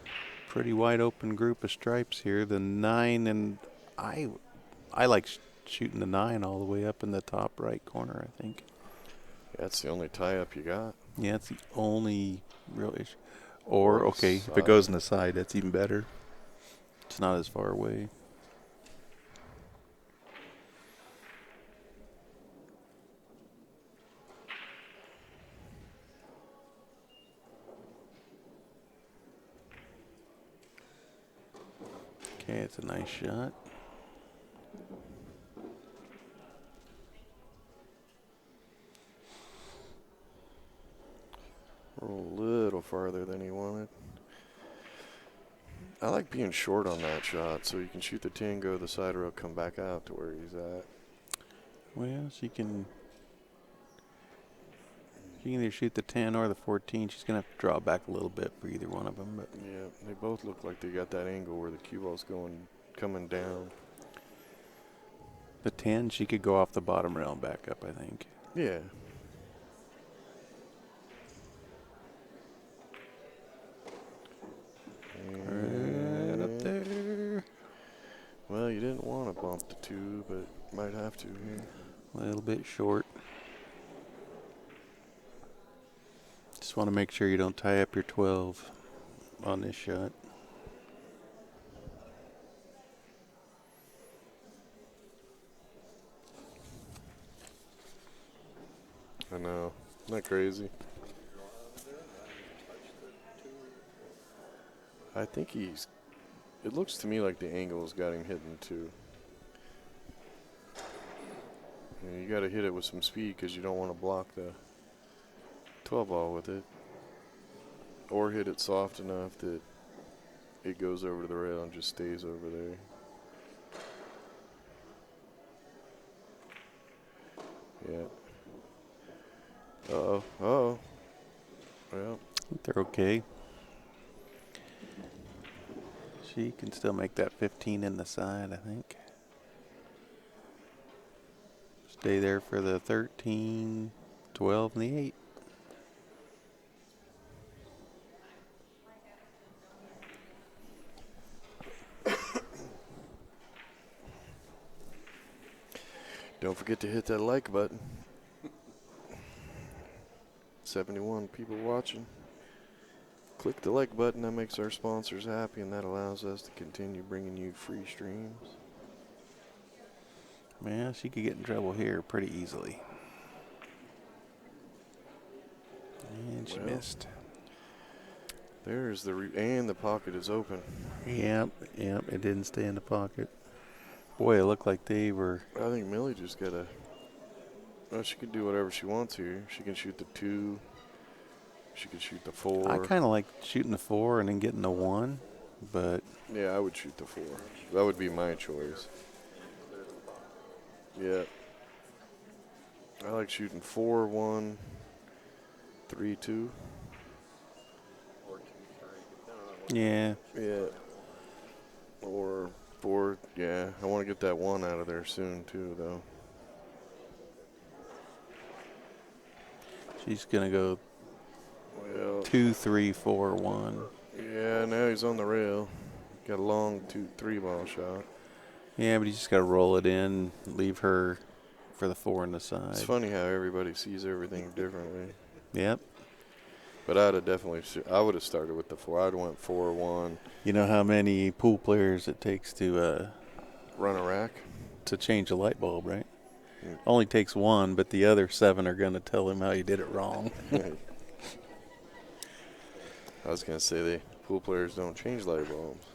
a pretty wide open group of stripes here. The 9, and I like shooting the 9 all the way up in the top right corner, I think. That's the only tie-up you got. Yeah, it's the only real issue. Or, Or okay, if side. it goes in the side, that's even better. It's not as far away. Okay, it's a nice shot. Roll a little farther than he wanted. I like being short on that shot so you can shoot the 10, go the side row, come back out to where he's at. Well, she can either shoot the 10 or the 14. She's going to have to draw back a little bit for either one of them. But Yeah, they both look like they got that angle where the cue ball's coming down. the 10, she could go off the bottom rail and back up, I think. Yeah. Right up there. Well, you didn't want to bump the 2, but might have to here. A little bit short. Just want to make sure you don't tie up your 12 on this shot. I know. Isn't that crazy? I think it looks to me like the angle's got him hitting 2. And you got to hit it with some speed because you don't want to block the 12 ball with it. Or hit it soft enough that it goes over to the rail and just stays over there. Yeah. Uh-oh. Uh-oh. Well. They're okay. She can still make that 15 in the side, I think. Stay there for the 13, 12, and the 8. Don't forget to hit that like button. 71 people watching. Click the like button. That makes our sponsors happy, and that allows us to continue bringing you free streams. Man, she could get in trouble here pretty easily. And she missed. There's the and the pocket is open. Yep, it didn't stay in the pocket. Boy, it looked like they were... I think Millie just got a... Well, she can do whatever she wants here. She can shoot the 2. She can shoot the 4. I kind of like shooting the 4 and then getting the 1, but... Yeah, I would shoot the 4. That would be my choice. Yeah. I like shooting 4, 1, 3, 2. Or 2, 3. Yeah. Yeah. Or 4. Yeah. I want to get that 1 out of there soon, too, though. She's going to go Well, 2, 3, 4, 1. yeah, now he's on the rail. Got a long 2, 3 ball shot. Yeah, but you just got to roll it in, leave her for the 4 on the side. It's funny how everybody sees everything differently. Yep. But I'd have definitely, I would have started with the 4. I'd went 4, 1. You know how many pool players it takes to Run a rack. to change a light bulb, right? Mm. Only takes 1, but the other 7 are going to tell him how you did it wrong. I was going to say the pool players don't change light bulbs.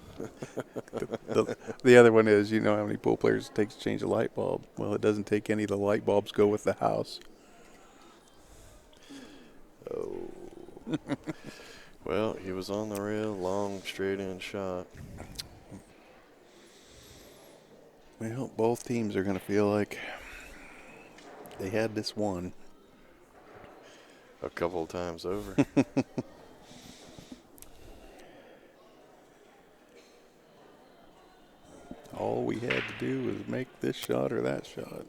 The other one is, you know how many pool players it takes to change a light bulb? Well, it doesn't take any of the light bulbs go with the house. Oh. Well, he was on the rail, long, straight-in shot. Well, both teams are going to feel like they had this one. A couple of times over. All we had to do was make this shot or that shot.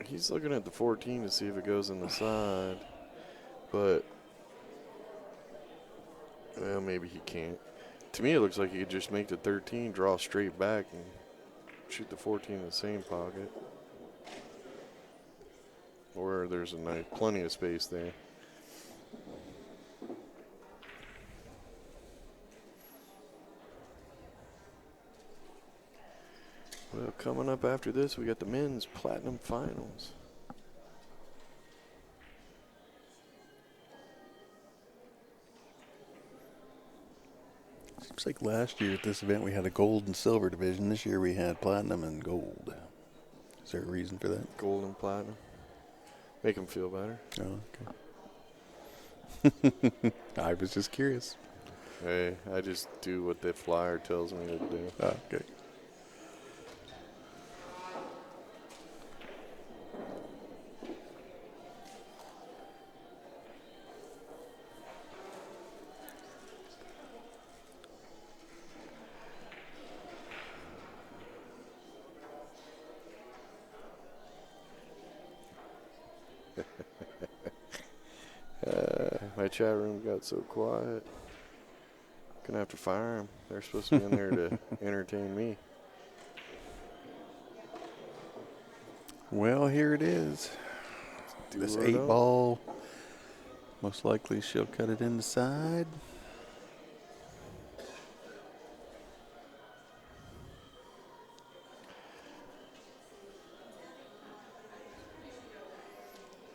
He's looking at the 14 to see if it goes in the side. But, well, maybe he can't. To me, it looks like he could just make the 13, draw straight back, and shoot the 14 in the same pocket. Or there's plenty of space there. Well, coming up after this, we got the men's platinum finals. Seems like last year at this event we had a gold and silver division. This year we had platinum and gold. Is there a reason for that? Gold and platinum. Make them feel better. Oh, okay. I was just curious. Hey, I just do what the flyer tells me to do. Oh, okay. My chat room got so quiet. Gonna have to fire them. They're supposed to be in there to entertain me. Well, here it is. This 8 ball. Most likely she'll cut it in the side.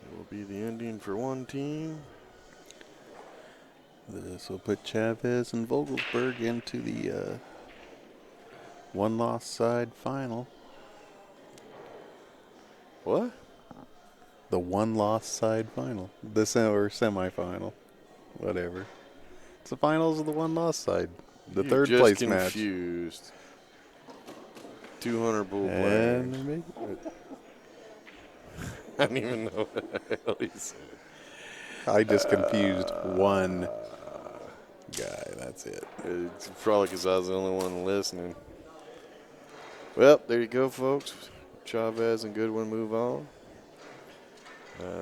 It will be the ending for one team. This will put Chavez and Vogelsberg into the one loss side final. What? The one loss side final. The or semifinal. Whatever. It's the finals of the one loss side. The You're third just place match. confused. 200 bull And players. maybe, I don't even know what the hell he said. I just confused one guy. That's it. It's probably because I was the only one listening. Well, there you go, folks. Chavez and Goodwin move on.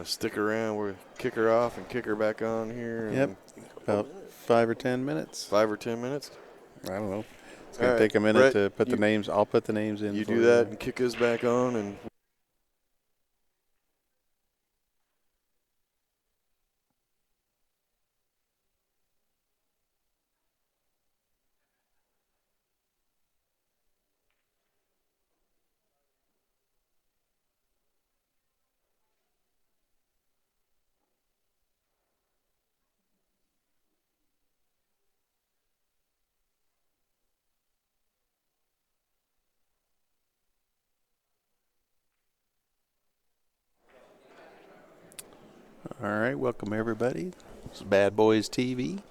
Stick around. We'll kick her off and kick her back on here in Yep. About 5 or 10 minutes. 5 or 10 minutes. I don't know. It's All going right, to take a minute Brett, to put the names. I'll put the names in. You for do that and kick us back on, and All right, welcome everybody. This is Bad Boys TV.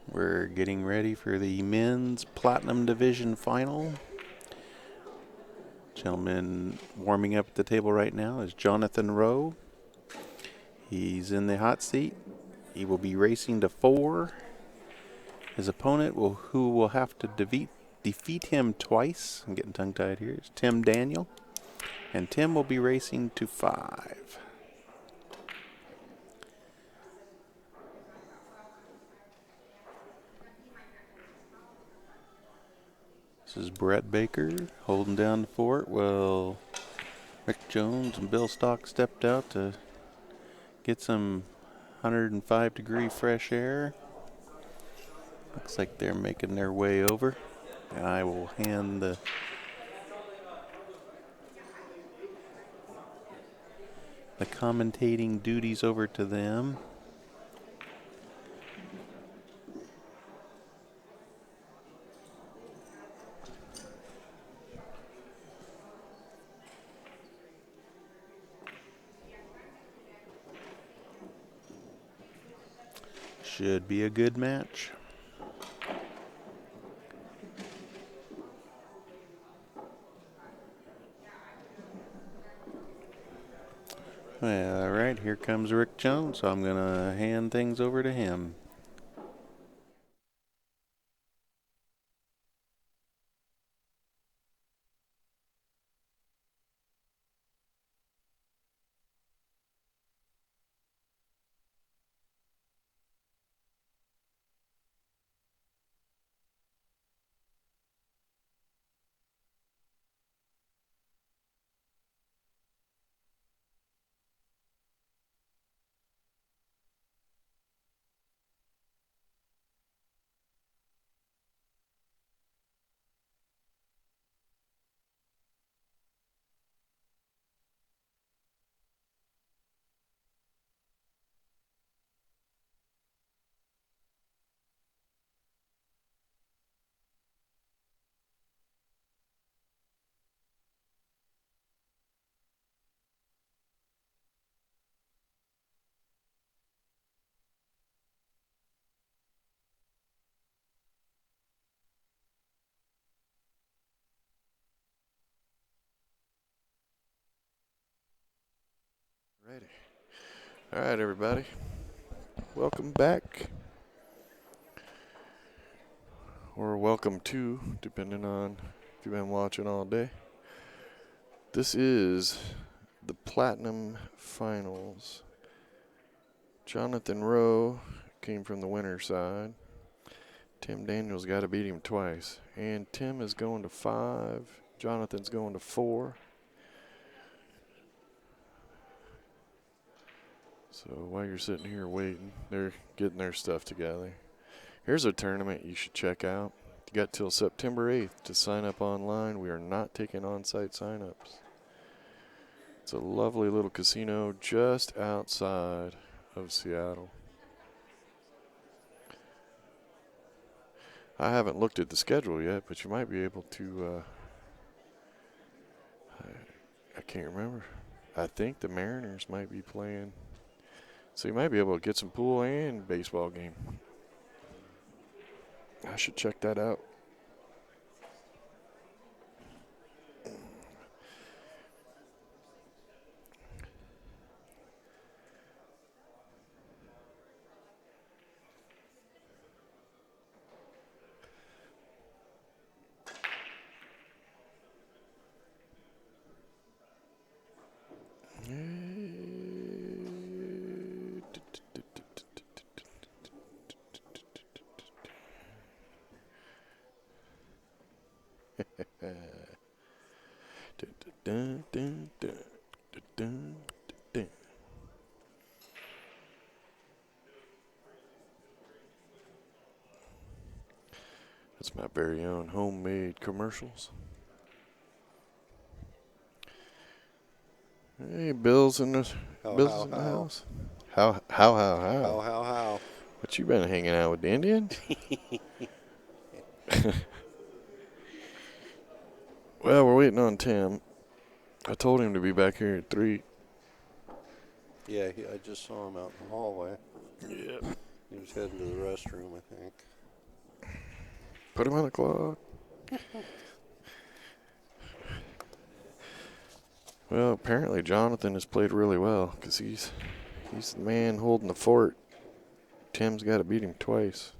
We're getting ready for the men's platinum division final. Gentleman warming up at the table right now is Jonathan Rowe. He's in the hot seat. He will be racing to 4. His opponent, who will have to defeat him twice, I'm getting tongue-tied here, is Tim Daniel. And Tim will be racing to 5. This is Brett Baker holding down the fort. Well, Rick Jones and Bill Stock stepped out to get some 105-degree fresh air. Looks like they're making their way over. And I will hand the commentating duties over to them. Should be a good match. All right, here comes Rick Jones, so I'm going to hand things over to him. ready. All right, everybody. Welcome back. Or welcome to, depending on if you've been watching all day. This is the Platinum Finals. Jonathan Rowe came from the winner's side. Tim Daniels got to beat him twice. And Tim is going to 5. Jonathan's going to 4. So while you're sitting here waiting, they're getting their stuff together. Here's a tournament you should check out. You got till September 8th to sign up online. We are not taking on-site sign-ups. It's a lovely little casino just outside of Seattle. I haven't looked at the schedule yet, but you might be able to. I can't remember. I think the Mariners might be playing. So you might be able to get some pool and baseball game. I should check that out. Dun, dun, dun, dun, dun, dun. That's my very own homemade commercials. Hey, Bill's in the Bill's in the house. How? How? What you been hanging out with the Indians? Well, we're waiting on Tim. I told him to be back here at 3. Yeah, I just saw him out in the hallway. Yeah. He was heading to the restroom, I think. Put him on the clock. Well, apparently Jonathan has played really well because he's the man holding the fort. Tim's got to beat him twice.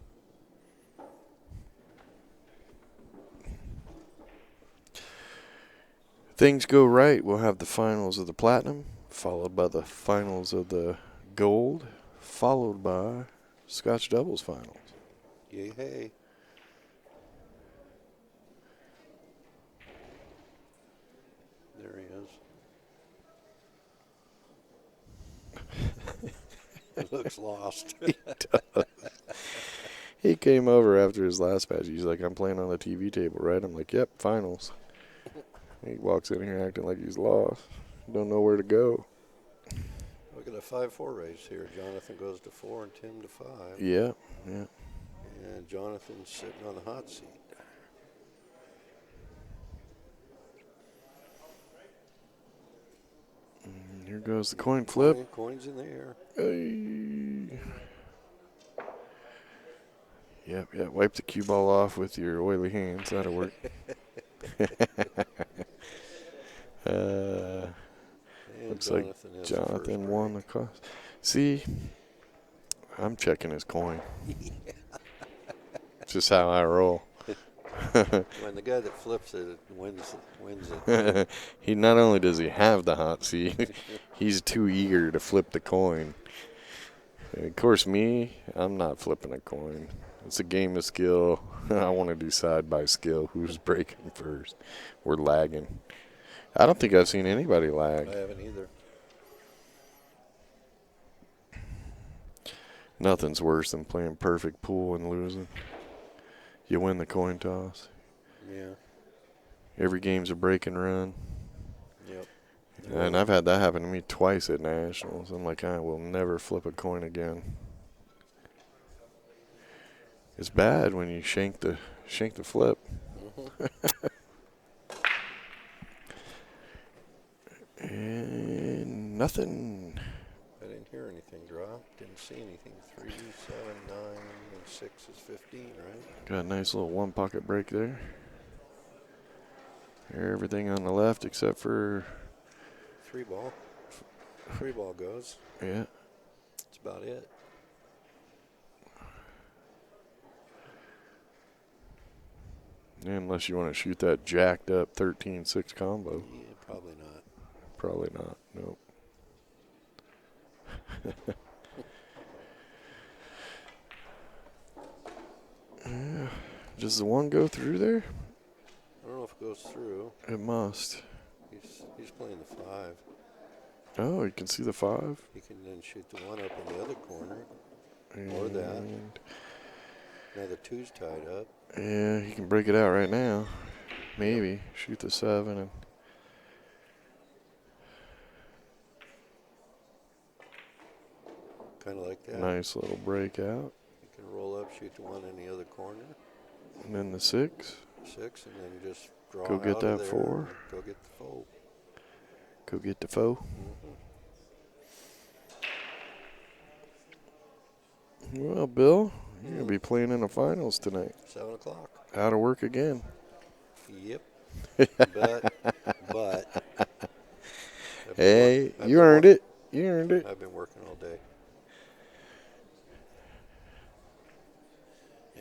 Things go right, we'll have the finals of the platinum, followed by the finals of the gold, followed by Scotch doubles finals. Yay, hey. There he is. He looks lost. He does. He came over after his last match. He's like, I'm playing on the TV table, right? I'm like, yep, finals. He walks in here acting like he's lost. Don't know where to go. Look at a 5-4 race here. Jonathan goes to 4 and Tim to 5. Yeah. And Jonathan's sitting on the hot seat. And here goes the coin flip. Coins in the air. Hey. Yep. Wipe the cue ball off with your oily hands. That'll work. Looks like Jonathan won the cost. See, I'm checking his coin. It's just how I roll. When the guy that flips it wins it. He not only does he have the hot seat, he's too eager to flip the coin. And of course, me, I'm not flipping a coin. It's a game of skill. I want to decide by skill who's breaking first. We're lagging. I don't think I've seen anybody lag. I haven't either. Nothing's worse than playing perfect pool and losing. You win the coin toss. Yeah. Every game's a break and run. Yep. And I've had that happen to me twice at Nationals. I'm like, I will never flip a coin again. It's bad when you shank the flip. And nothing. I didn't hear anything drop. Didn't see anything. 3, 7, 9, and 6 is 15, right? Got a nice little one pocket break there. Everything on the left except for 3 ball. 3 ball goes. yeah. That's about it. Unless you want to shoot that jacked up 13-6 combo. Yeah, probably not. Probably not. Nope. Yeah. Does the one go through there? I don't know if it goes through. It must. He's playing the 5. Oh, you can see the 5. He can then shoot the 1 up in the other corner. And Or that. Now the 2's tied up. yeah, he can break it out right now. Maybe. Shoot the 7 and Kind of like that. nice little breakout. You can roll up, shoot the 1 in the other corner. And then the 6. 6, and then just draw Go get out that of there 4. and go get the foe. Go get the foe. Well, Bill, you're going to be playing in the finals tonight. 7 o'clock. Out of work again. Yep. but Hey, you earned it. You earned it. I've been working all day.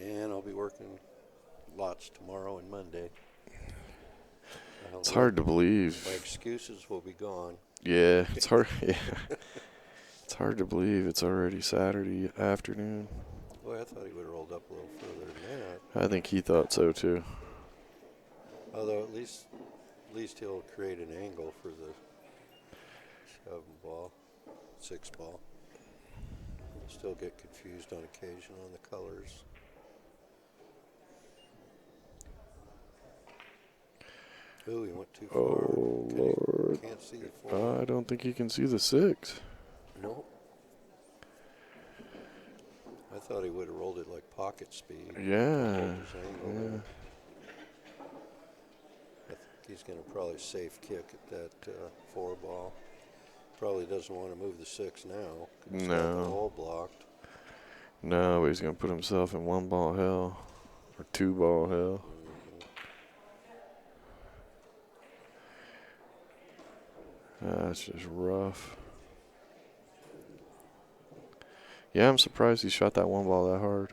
And I'll be working lots tomorrow and Monday. It's hard to believe. My excuses will be gone. Yeah, it's hard. Yeah, it's hard to believe it's already Saturday afternoon. Boy, I thought he would have rolled up a little further than that. I think he thought so too. Although at least he'll create an angle for the 7 ball, 6 ball. Still get confused on occasion on the colors. Ooh, he went too far. Oh, Lord. Can't see the 4. I don't think he can see the 6. Nope. I thought he would have rolled it like pocket speed. Yeah. Hold his angle Yeah. there. I think he's going to probably safe kick at that 4 ball. Probably doesn't want to move the 6 now. 'Cause he's got the No. hole blocked. No, but he's going to put himself in 1 ball hell or 2 ball hell. That's just rough. Yeah, I'm surprised he shot that 1 ball that hard.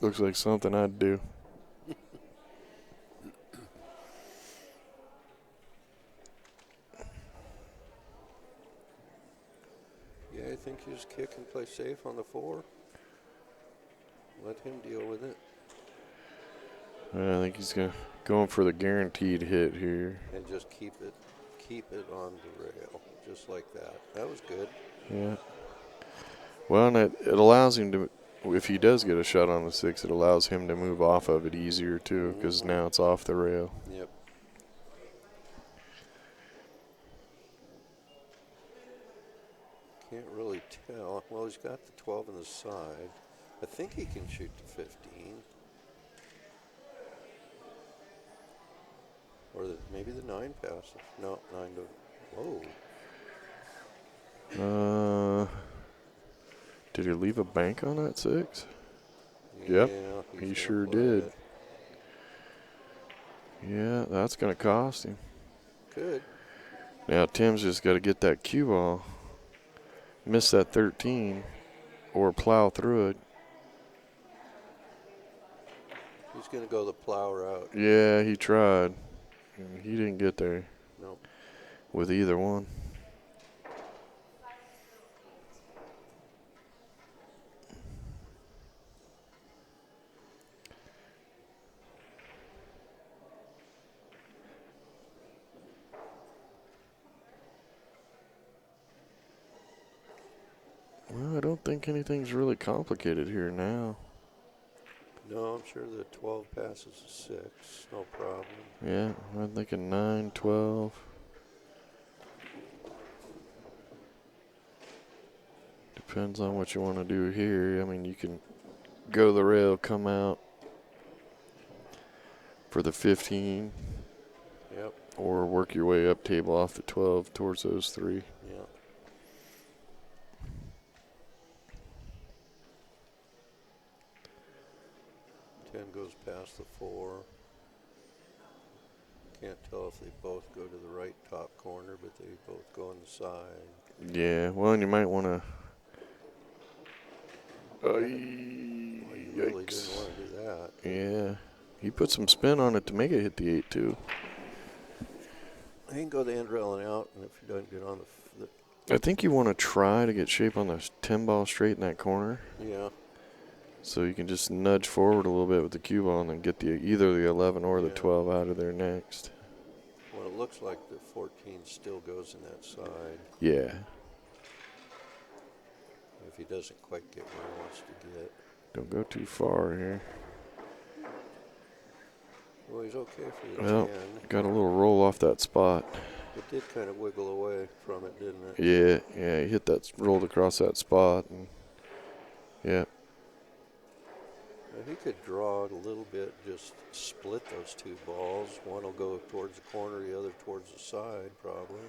Looks like something I'd do. Yeah, I think you just kick and play safe on the 4. Let him deal with it. I think he's going for the guaranteed hit here. And just keep it on the rail, just like that. That was good. Yeah. Well, and it allows him to, if he does get a shot on the 6, it allows him to move off of it easier too, because now it's off the rail. Yep. Can't really tell. Well, he's got the 12 on the side. I think he can shoot to 15. Or maybe the 9 passes. No, 9 to. Whoa. Did he leave a bank on that 6? Yeah, Yep, he's he gonna sure play did. it. Yeah, that's going to cost him. Good. Now Tim's just got to get that cue ball, miss that 13, or plow through it. He's going to go the plow route. Yeah, he tried. He didn't get there. No. With either one. Well, I don't think anything's really complicated here now. No, I'm sure the 12 passes a 6. No problem. Yeah, I'm thinking 9, 12. Depends on what you want to do here. I mean, you can go the rail, come out for the 15. Yep. Or work your way up table off the 12 towards those 3. Yeah. Goes past the 4. Can't tell if they both go to the right top corner, but they both go on the side. Yeah, well, and you might want to. Well, you really didn't want to do that. Yeah, he put some spin on it to make it hit the 8 too. He can go the end rail and out, and if he doesn't get on the I think you want to try to get shape on the 10 ball straight in that corner. yeah. So you can just nudge forward a little bit with the cue ball and then get either the 11 or the Yeah. 12 out of there next. Well, it looks like the 14 still goes in that side. Yeah. If he doesn't quite get where he wants to get. Don't go too far here. Well, he's okay for the Well, 10. got a little roll off that spot. It did kind of wiggle away from it, didn't it? Yeah, he hit that, rolled across that spot and he could draw it a little bit, just split those two balls. One will go towards the corner, the other towards the side, probably.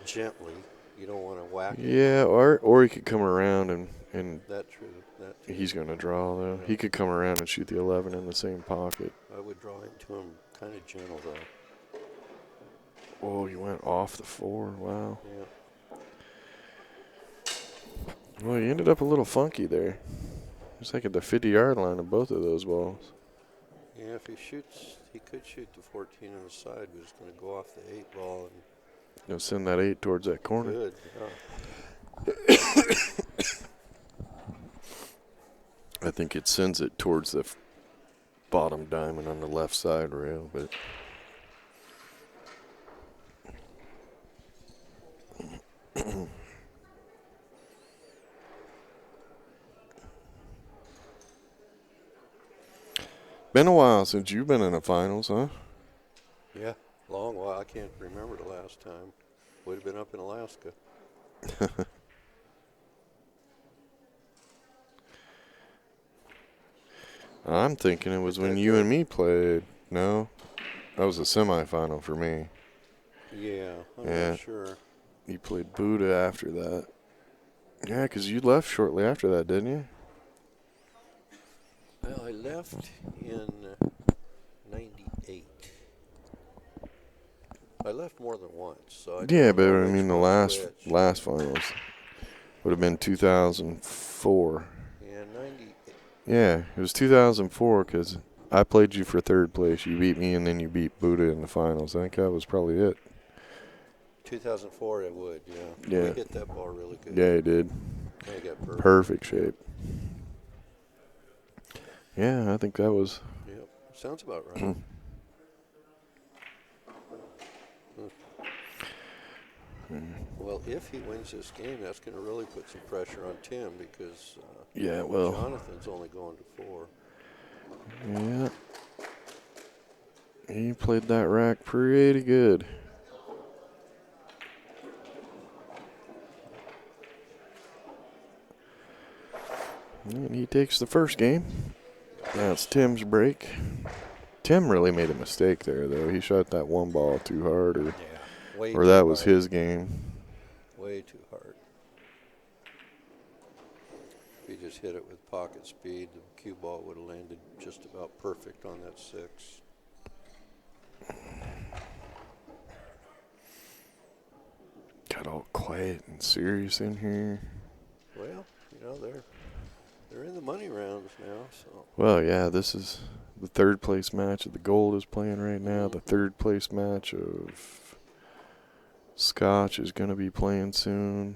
Gently. You don't want to whack it. Yeah, or he could come around and That true. That too. he's going to draw, though. Yeah. He could come around and shoot the 11 in the same pocket. I would draw into him kind of gentle, though. Oh, he went off the 4. Wow. Yeah. Well, he ended up a little funky there. It's like at the 50-yard line of both of those balls. Yeah, if he shoots, he could shoot the 14 on the side, but it's going to go off the 8 ball. And You'll send that 8 towards that corner. good. I think it sends it towards the bottom diamond on the left side rail, but been a while since you've been in the finals, huh? Yeah, long while. I can't remember the last time. Would have been up in Alaska. I'm thinking it was when you and me played. No, that was a semifinal for me. Yeah, I'm Yeah. not sure. You played Buddha after that. Yeah, 'cause you left shortly after that, didn't you? Well, I left in '98. I left more than once. So I Yeah, don't but know I which mean the one's which. last finals would have been 2004. Yeah, 98. Yeah, it was 2004 because I played you for third place. You beat me, and then you beat Buddha in the finals. I think that was probably it. 2004, I would, yeah. Yeah. We hit that ball really good. Yeah, you did. I got perfect. Perfect shape. Yeah, I think that was. Yep, sounds about right. Well, if he wins this game, that's going to really put some pressure on Tim because Yeah, well. Jonathan's only going to 4. Yeah. He played that rack pretty good. And he takes the first game. Now it's Tim's break. Tim really made a mistake there, though. He shot that one ball too hard, Yeah, way or too that was hard. his game. Way too hard. If he just hit it with pocket speed, the cue ball would have landed just about perfect on that 6. Got all quiet and serious in here. Well, you know, they're in the money rounds now, so. Well, yeah, this is the third place match of the gold is playing right now. The third place match of Scotch is going to be playing soon.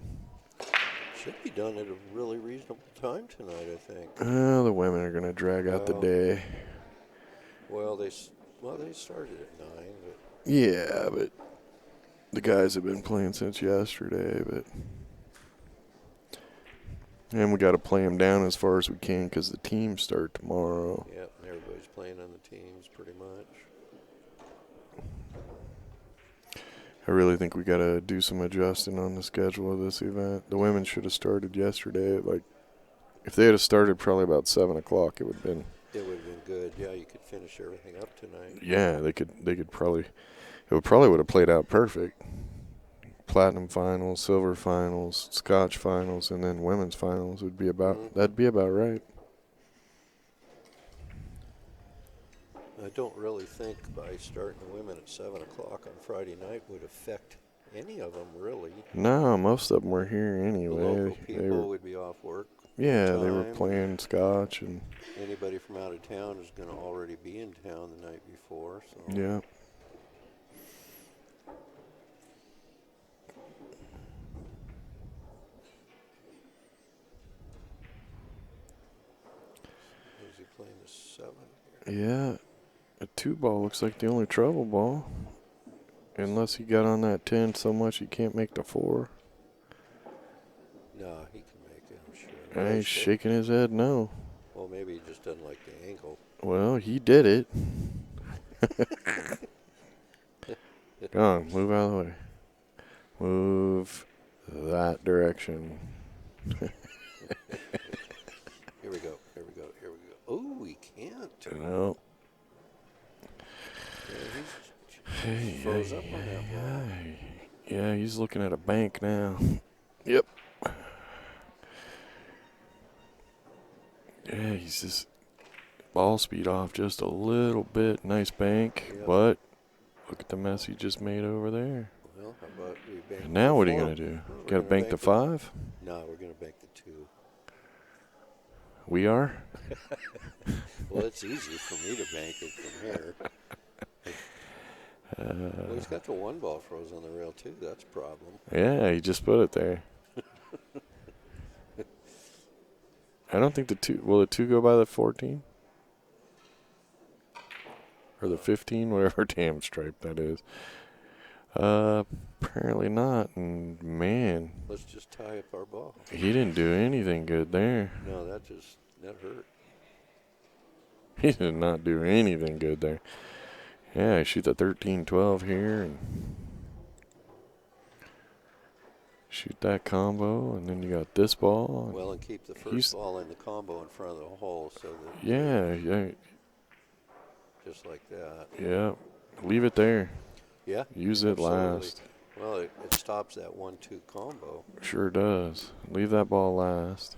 Should be done at a really reasonable time tonight, I think. The women are going to drag out the Well. day. Well, they started at 9, but Yeah, but the guys have been playing since yesterday. And we got to play them down as far as we can because the teams start tomorrow. yeah, everybody's playing on the teams pretty much. I really think we got to do some adjusting on the schedule of this event. The women should have started yesterday. If they had started probably about 7 o'clock, it would have been. It would have been good. Yeah, you could finish everything up tonight. Yeah, they could probably. It would have played out perfect. Platinum finals, silver finals, Scotch finals, and then women's finals would be about. That'd be about right. I don't really think by starting the women at 7 o'clock on Friday night would affect any of them, really. No, most of them were here The anyway. local They people were, would be off work. yeah, they were time. playing Scotch and Anybody from out of town is going to already be in town the night before. So. yeah. Is he playing the 7 here? Yeah, a 2-ball looks like the only trouble ball. Unless he got on that 10 so much he can't make the 4. No, he can make it, I'm sure. And he's shaking his head no. Well, maybe he just doesn't like the angle. Well, he did it. Go on, move out of the way. Move that direction. Here we go. Here we go. Here we go. No. Yeah, he's froze up on that ball. Yeah, he's looking at a bank now. Yep. Yeah, he's just ball speed off just a little bit. Nice bank, Yep. but look at the mess he just made over there. Well, how about we bank And now the what are you 4? going to do? Well, we're Got to gonna bank the 5? No, we're going to bank the 2. We are? Well, it's easy for me to bank it from here. Well, he's got the 1 ball froze on the rail, too. That's a problem. Yeah, he just put it there. I don't think the 2, will the 2 go by the 14? Or the 15, whatever damn stripe that is. Apparently not. And man, Let's just tie up our ball. he didn't do anything good there. No, that hurt. He did not do anything good there. Yeah, I shoot the 13-12 here and shoot that combo, and then you got this ball. Well, and keep the first ball in the combo in front of the hole so that. Yeah. Just like that. Yeah. Leave it there. Yeah. Use it absolutely. last. Well, it stops that 1-2 combo. Sure does. Leave that ball last.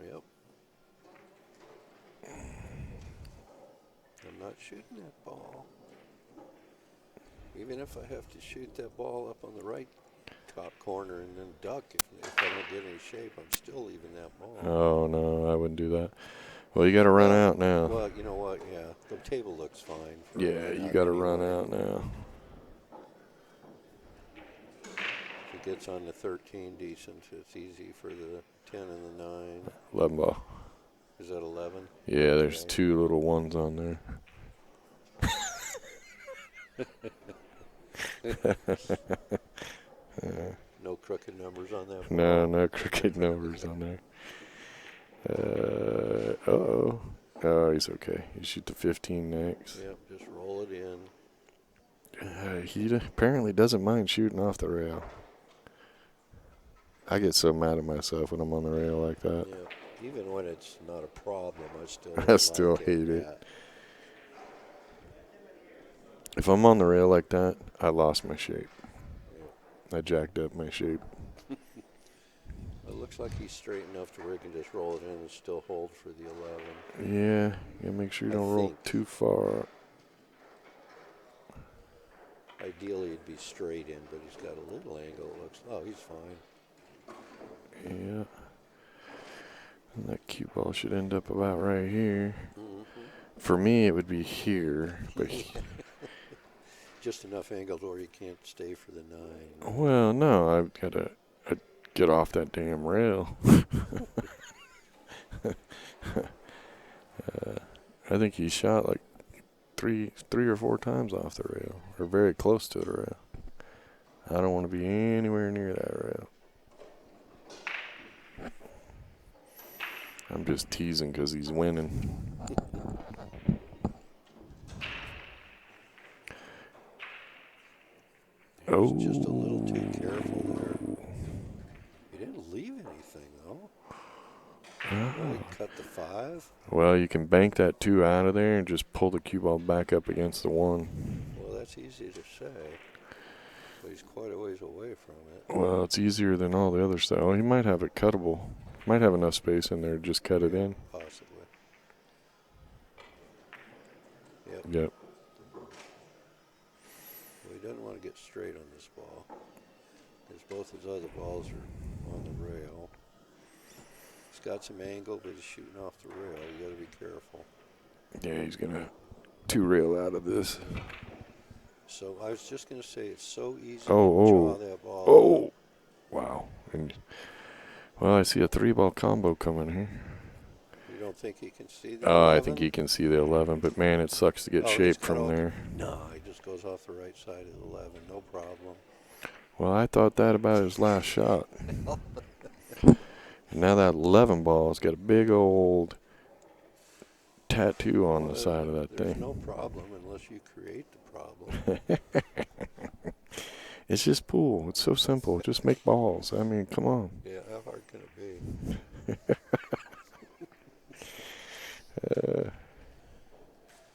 Yep. I'm not shooting that ball. Even if I have to shoot that ball up on the right top corner and then duck, if I don't get any shape, I'm still leaving that ball. Oh, no, I wouldn't do that. Well, you got to run out now. Well, you know what? Yeah, the table looks fine. Yeah, you got to run out now. If it gets on the 13 decent, it's easy for the 10 and the 9. 11 ball. Is that 11? Yeah, there's Okay. 2 little ones on there. No crooked numbers on that. No crooked numbers on there. Uh-oh. Oh, he's okay. You shoot the 15 next. Yep, just roll it in. He apparently doesn't mind shooting off the rail. I get so mad at myself when I'm on the rail like that. Yeah, even when it's not a problem, I still. I still hate it. If I'm on the rail like that, I lost my shape. I jacked up my shape. It looks like he's straight enough to where he can just roll it in and still hold for the 11. Yeah, you gotta make sure you don't roll too far. Ideally, it'd be straight in, but he's got a little angle. It looks. Oh, he's fine. Yeah. And that cue ball should end up about right here. Mm-hmm. For me, it would be here, but just enough angle where you can't stay for the 9. well, no, I'd get off that damn rail. I think he shot like three or 4 times off the rail, or very close to the rail. I don't want to be anywhere near that rail. I'm just teasing because he's winning. Oh, just a little too careful there. He didn't leave anything though. Really cut the 5. Well, you can bank that 2 out of there and just pull the cue ball back up against the 1. Well, that's easy to say, but he's quite a ways away from it. Well, it's easier than all the other stuff. Oh, he might have it cuttable. Might have enough space in there to just cut it in. Possibly. Yep. Yep. Well, he doesn't want to get straight on this ball, because both his other balls are on the rail. He's got some angle, but he's shooting off the rail. You got to be careful. Yeah, he's gonna 2 rail out of this. So I was just going to say, it's so easy to Oh, draw that ball. Oh, wow. And, well, I see a 3-ball combo coming here. You don't think he can see the 11? I think he can see the 11, but man, it sucks to get shape from there. No, he just goes off the right side of the 11, no problem. Well, I thought that about his last shot. And now that 11 ball's got a big old tattoo on the side of that There's thing. no problem unless you create the problem. It's just pool. It's so simple. Just make balls. I mean, come on. Yeah, how hard can it be?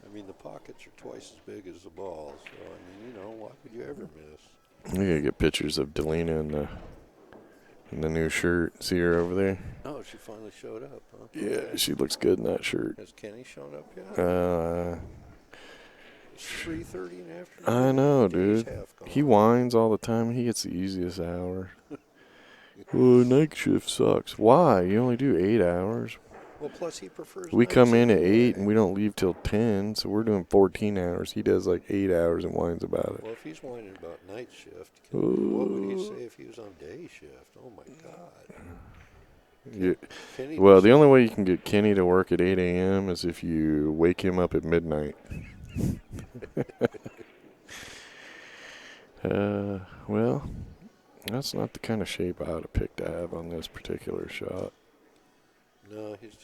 I mean, the pockets are twice as big as the ball, so I mean, why would you ever miss? We gotta get pictures of Delina in the new shirt. See her over there? Oh, she finally showed up, huh? Yeah, she looks good in that shirt. Has Kenny shown up yet? It's 3:30 in the afternoon. I know, The day's dude. half gone. He whines all the time. He gets the easiest hour. Well, night shift sucks. Why? You only do 8 hours. Well, plus he prefers. We come in nights at 8 anyway. and we don't leave till 10, so we're doing 14 hours. He does like 8 hours and whines about it. Well, if he's whining about night shift, what would he say if he was on day shift? Oh my God. Yeah. Kenny Well, just- the only way you can get Kenny to work at 8 a.m. is if you wake him up at midnight. Well, that's not the kind of shape I would have picked to have on this particular shot. No, he's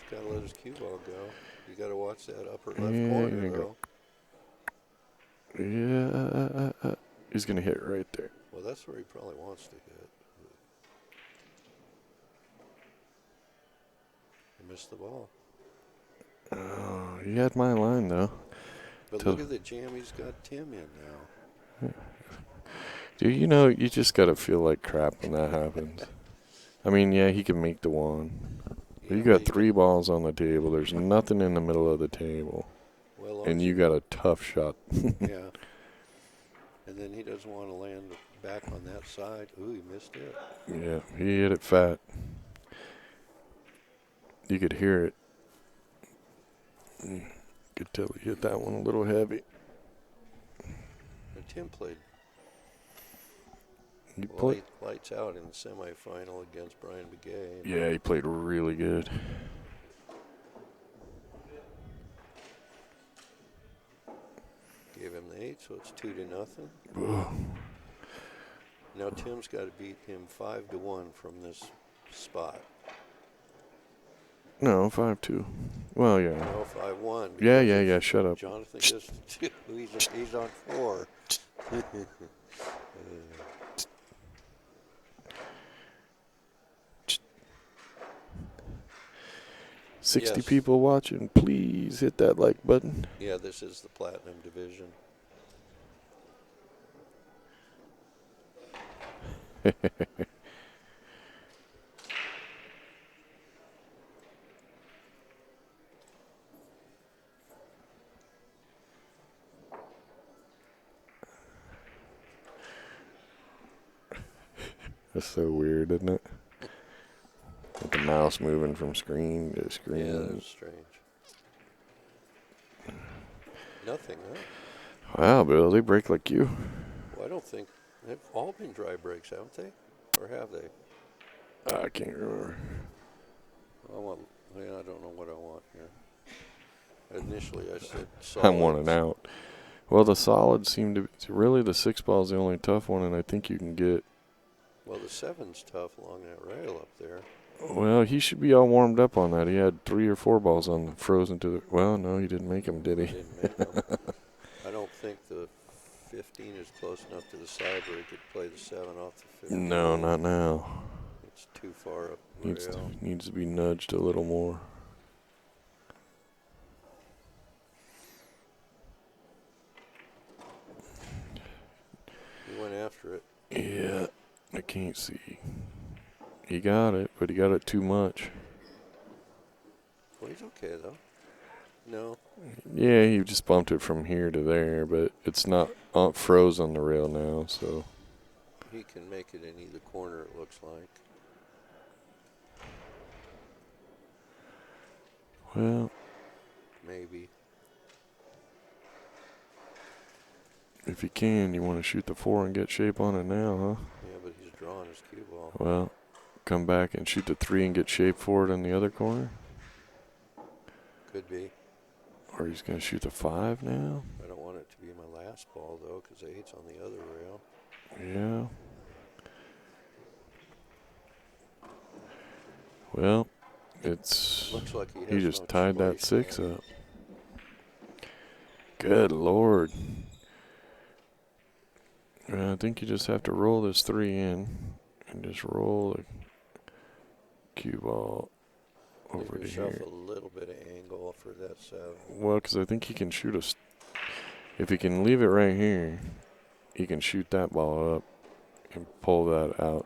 got to let his cue ball go. You got to watch that upper left Yeah, corner, you though. go. Yeah, he's gonna hit right there. Well, that's where he probably wants to hit. He missed the ball. Oh, you had my line though. But look at the jam he's got Tim in now. Dude, you just gotta feel like crap when that happens. I mean, yeah, he can make the one. But you got 3 balls on the table. There's nothing in the middle of the table. Well, And you got a tough shot. yeah. And then he doesn't want to land back on that side. Ooh, he missed it. Yeah, he hit it fat. You could hear it. You could tell he hit that one a little heavy. And Tim played He played. lights out in the semifinal against Brian Begay. Yeah, he played really good. Gave him the 8, so it's 2-0. Whoa. Now Tim's got to beat him 5-1 from this spot. No, 5-2. Well, yeah. No, 5-1. Yeah. Shut up. Jonathan gets 2. He's on 4. 60 Yes. people watching. Please hit that like button. Yeah, this is the Platinum Division. That's so weird, isn't it? With the mouse moving from screen to screen. Yeah, that's strange. Nothing, huh? Wow, Bill, they break like you. Well, I don't think they've all been dry breaks, haven't they? Or have they? I can't remember. I don't know what I want here. Initially, I said I'm solids. wanting out. Well, the solids seem to really the 6 ball's the only tough one, and I think you can get. Well, the 7's tough along that rail up there. Well, he should be all warmed up on that. He had 3 or 4 balls on the frozen to the. Well, no, he didn't make them, did he? Didn't make them. I don't think the 15 is close enough to the side where he could play the 7 off the 15. No, not now. It's too far up the Needs rail. needs to be nudged a little more. He went after it. Yeah, I can't see. He got it, but he got it too much. Well, he's okay, though. No. Yeah, he just bumped it from here to there, but it's not froze on the rail now, so. He can make it in either corner, it looks like. Well, Maybe. if you can, you want to shoot the 4 and get shape on it now, huh? Yeah, but he's drawing his cue ball. Well, come back and shoot the 3 and get shape for it in the other corner? Could be. Or he's going to shoot the 5 now? I don't want it to be my last ball, though, because the 8's on the other rail. Yeah. Well, it's. Looks like he He has just no tied that choice 6 there. up. Good Lord. I think you just have to roll this 3 in and just roll cue ball over Give to yourself here. a little bit of angle for that 7. Well, because I think he can shoot if he can leave it right here, he can shoot that ball up and pull that out.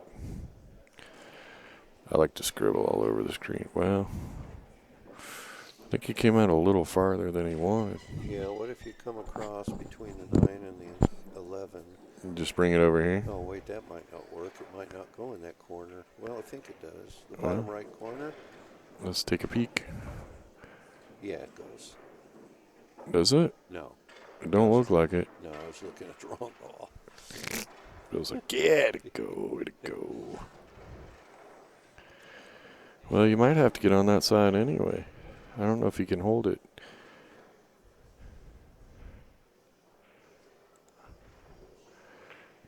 I like to scribble all over the screen. Well, I think he came out a little farther than he wanted. Yeah, what if you come across between the 9 and the 11? Just bring it over here. Oh, wait, that might not work. It might not go in that corner. Well, I think it does. The Well. bottom right corner? Let's take a peek. Yeah, it goes. Does it? No. It don't look like it. No, I was looking at the wrong ball. Feels like, yeah, it'd go, it'd go. Well, you might have to get on that side anyway. I don't know if you can hold it.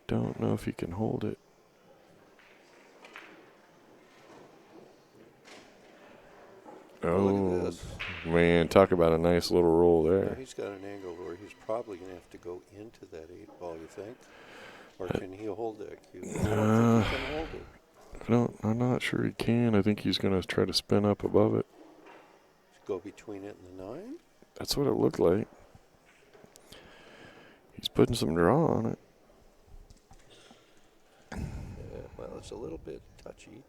Don't know if you can hold it. Oh, look at Oh, this. man, talk about a nice little roll Now, there. he's got an angle where he's probably going to have to go into that 8 ball, you think? Or can he hold that cue? I don't think he can hold it. I'm not sure he can. I think he's going to try to spin up above it. Go between it and the 9? That's what it looked like. He's putting some draw on it. Well, it's a little bit touchy.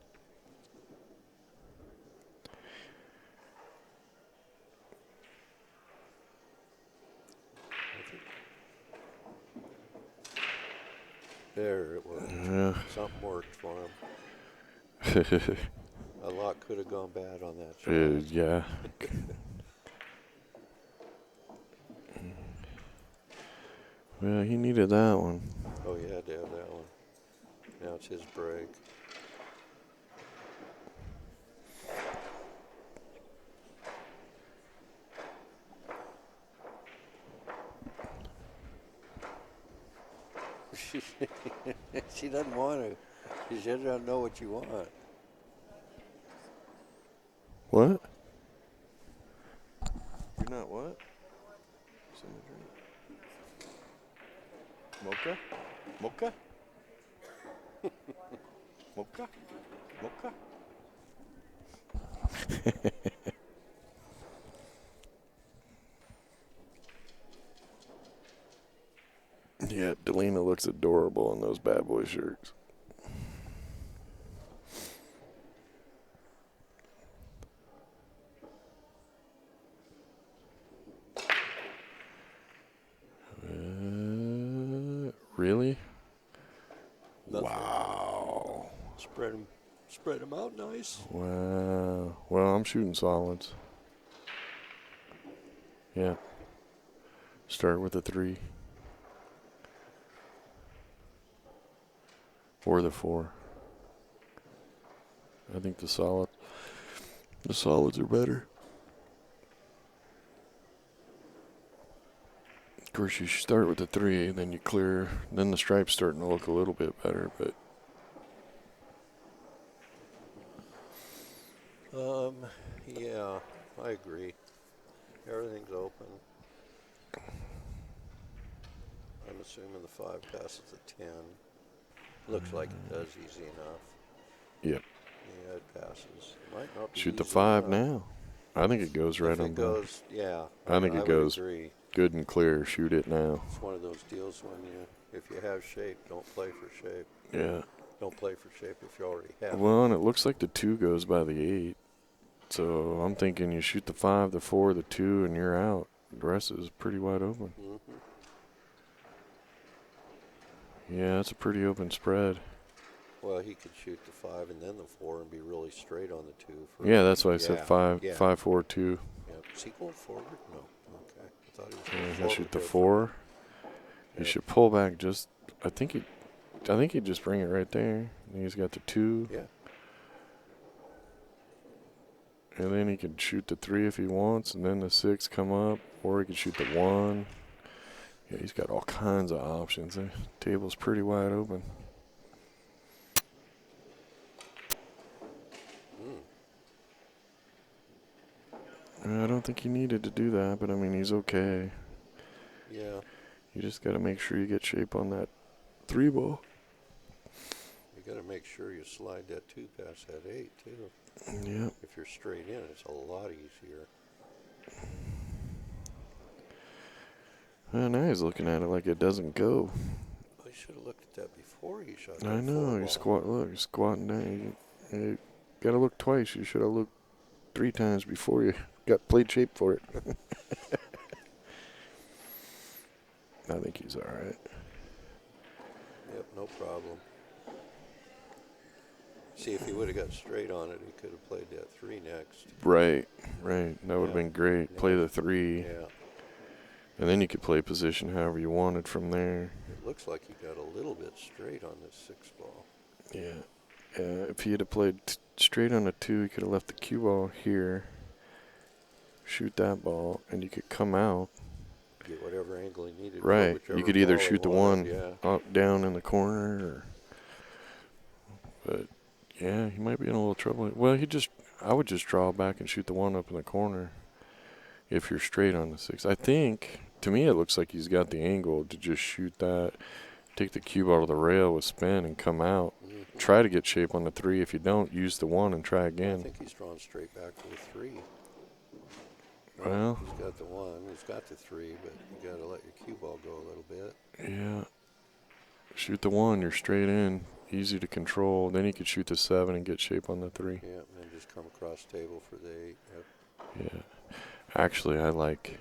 There it was. Yeah. Something worked for him. A lot could have gone bad on that shot. Yeah. Well, he needed that one. Oh, he had to have that one. Now it's his break. She doesn't want to. She just doesn't know what you want. What? You're not what? Mocha? Mocha? Mocha? Mocha? Yeah, Delina looks adorable in those Bad Boy shirts. Really? Nothing. Wow. Spread him out nice. Wow. Well, I'm shooting solids. Yeah. Start with a 3. Or the 4. I think the solids are better. Of course, you start with the 3, and then you clear. Then the stripe's starting to look a little bit better, but Yeah, I agree. Everything's open. I'm assuming the 5 passes the 10. Looks like it does easy enough. yep. Yeah, it passes. Might not be Shoot the easy 5 enough. now. I think it goes right If on it by. goes, yeah. I think it would goes. agree. Good and clear. Shoot it now. It's one of those deals when if you have shape, don't play for shape. Yeah. Don't play for shape if you already have it. Well, and it looks like the 2 goes by the 8. So I'm thinking you shoot the 5, the 4, the 2, and you're out. The rest is pretty wide open. Mm-hmm. Yeah, it's a pretty open spread. Well, he could shoot the 5 and then the 4 and be really straight on the 2. Yeah, that's why I said Yeah, 5, yeah. 5, 4, 2. Yep. Is he going forward? No. Okay. I thought he was Yeah, going he's forward. gonna shoot the there. 4. He Yeah. should pull back just. I think he'd just bring it right there. And he's got the 2. Yeah. And then he can shoot the 3 if he wants, and then the 6 come up, or he can shoot the 1. Yeah, he's got all kinds of options. The table's pretty wide open. I don't think he needed to do that, but I mean, he's okay. Yeah. You just got to make sure you get shape on that 3 ball. You got to make sure you slide that 2 past that 8 too. Yep. If you're straight in, it's a lot easier. Well, now he's looking at it like it doesn't go. Well, you should have looked at that before you shot. I that know. 4 You're ball. you're squatting down. You got to look twice. You should have looked 3 times before you got played shape for it. I think he's all right. Yep, no problem. See, if he would have got straight on it, he could have played that 3 next. Right. That would have Yeah. been great. Play the 3. Yeah. And then you could play position however you wanted from there. It looks like he got a little bit straight on this 6 ball. Yeah. If he had played straight on a 2, he could have left the cue ball here, shoot that ball, and you could come out. Get whatever angle he needed. Right. Whichever You could either ball he shoot the wanted, one Yeah. up, down in the corner, but yeah, he might be in a little trouble. Well, I would just draw back and shoot the one up in the corner if you're straight on the 6. I think, to me, it looks like he's got the angle to just shoot that, take the cube out of the rail with spin and come out. Mhm. Try to get shape on the 3. If you don't, use the 1 and try I again. think he's drawn straight back to the 3. Well, He's got the 1, he's got the 3, but you got to let your cue ball go a little bit. yeah. Shoot the 1, you're straight in, easy to control. Then you could shoot the 7 and get shape on the 3. Yeah, and then just come across table for the 8. Yep. Yeah. Actually, I like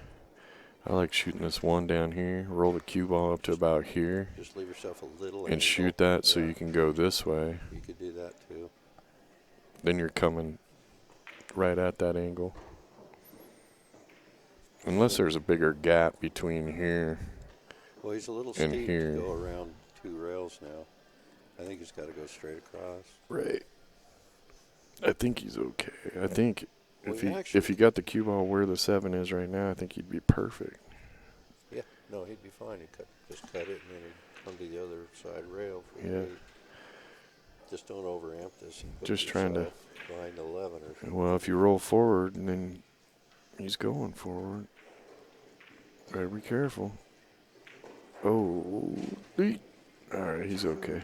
shooting this 1 down here, roll the cue ball up to about here, Just leave yourself a little and angle. shoot that so Yeah. you can go this way. You could do that too. Then you're coming right at that angle. Unless there's a bigger gap between here. Well, he's a little And steep here. to go around 2 rails now. I think he's got to go straight across. Right. I think he's okay. I think Well, if he he actually- got the cue ball where the 7 is right now, I think he'd be perfect. Yeah, no, he'd be fine. He'd just cut it and then he'd come to the other side rail for the Yeah. 8. Just don't overamp this. And put Just trying to- yourself behind 11 or something. Well, if you roll forward and then he's going forward, better be careful. Oh, all right, he's okay.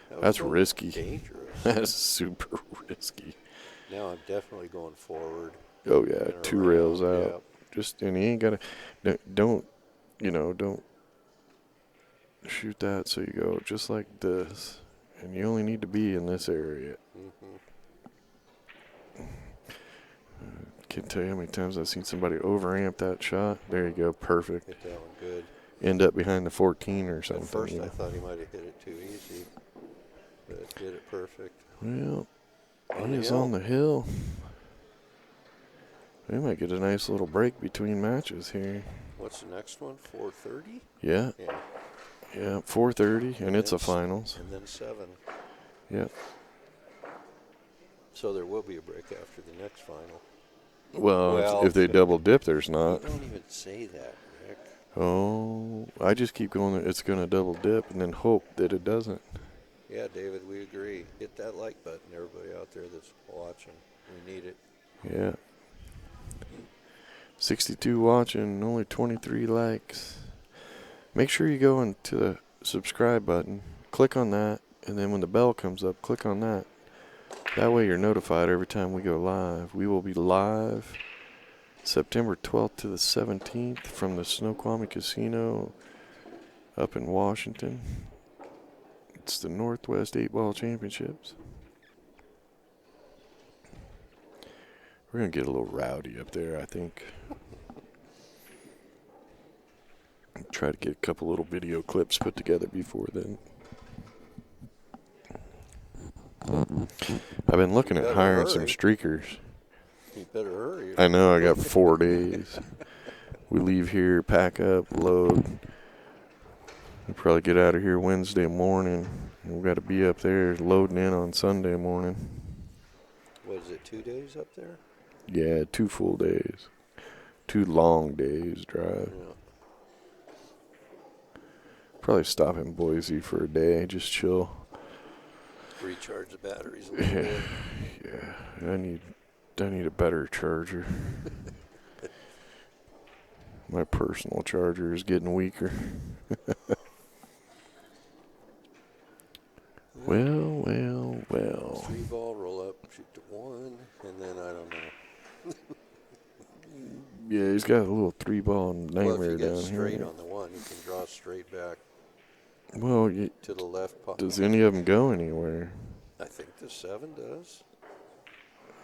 That was That's so risky. Dangerous. That's super risky. Now I'm definitely going forward. Oh yeah, and 2 around. rails out. Yeah. Just and he ain't gotta. Don't shoot that. So you go just like this, and you only need to be in this area. Mhm. Can't tell you how many times I've seen somebody overamp that shot. There you go, perfect. Hit that one good. End up behind the 14 or something. At first you I know. thought he might have hit it too easy, but it did it perfect. Well, On he the is hill. on the hill. We might get a nice little break between matches here. What's the next one? 4:30? Yeah, Yeah. 4:30, and it's a It's- finals. And then 7. Yeah. So there will be a break after the next final. Well, Well, if they double dip, there's not. Don't even say that, Rick. Oh, I just keep going. It's going to double dip and then hope that it doesn't. Yeah, David, we agree. Hit that like button, everybody out there that's watching. We need it. Yeah. 62 watching, only 23 likes. Make sure you go into the subscribe button, click on that, and then when the bell comes up, click on that. That way you're notified every time we go live. We will be live September 12th to the 17th from the Snoqualmie Casino up in Washington. It's the Northwest 8-Ball Championships. We're going to get a little rowdy up there, I think. Try to get a couple little video clips put together before then. I've been looking at better hiring some hurry. streakers. You better hurry. I know, I got 4 days. We leave here, pack up, load. We'll probably get out of here Wednesday morning. And we've got to be up there loading in on Sunday morning. What is it, 2 days up there? Yeah, 2 full days. 2 long days drive. Yeah. Probably stop in Boise for a day, just chill. Recharge the batteries a little Yeah, bit. yeah. I need a better charger. My personal charger is getting weaker. Well, And then I don't know. Yeah, he's got a little 3-ball Well, if nightmare you get down straight here. on the one, you can draw straight back Well, to the left pocket. does any of them go anywhere? I think the 7 does.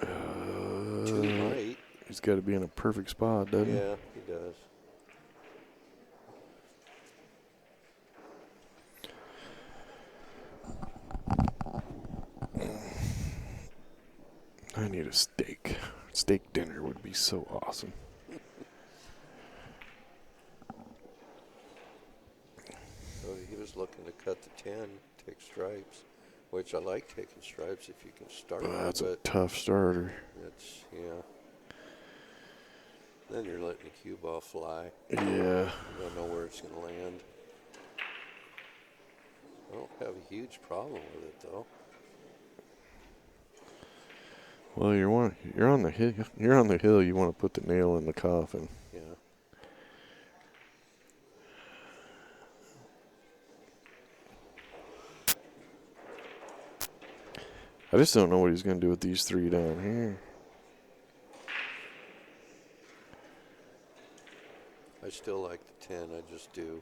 2 Uh, might. he's got to be in a perfect spot, doesn't Yeah, he does. he? I need a steak. Steak dinner would be so awesome. So he was looking to cut the 10, take stripes, which I like taking stripes if you can start. Well, that's a but tough starter. it's, yeah. Then you're letting the cue ball fly. Yeah. You don't know where it's going to land. I don't have a huge problem with it, though. Well, you're on the hill. You're on the hill. You want to put the nail in the coffin. Yeah. I just don't know what he's going to do with these 3 down here. I still like the 10. I just do.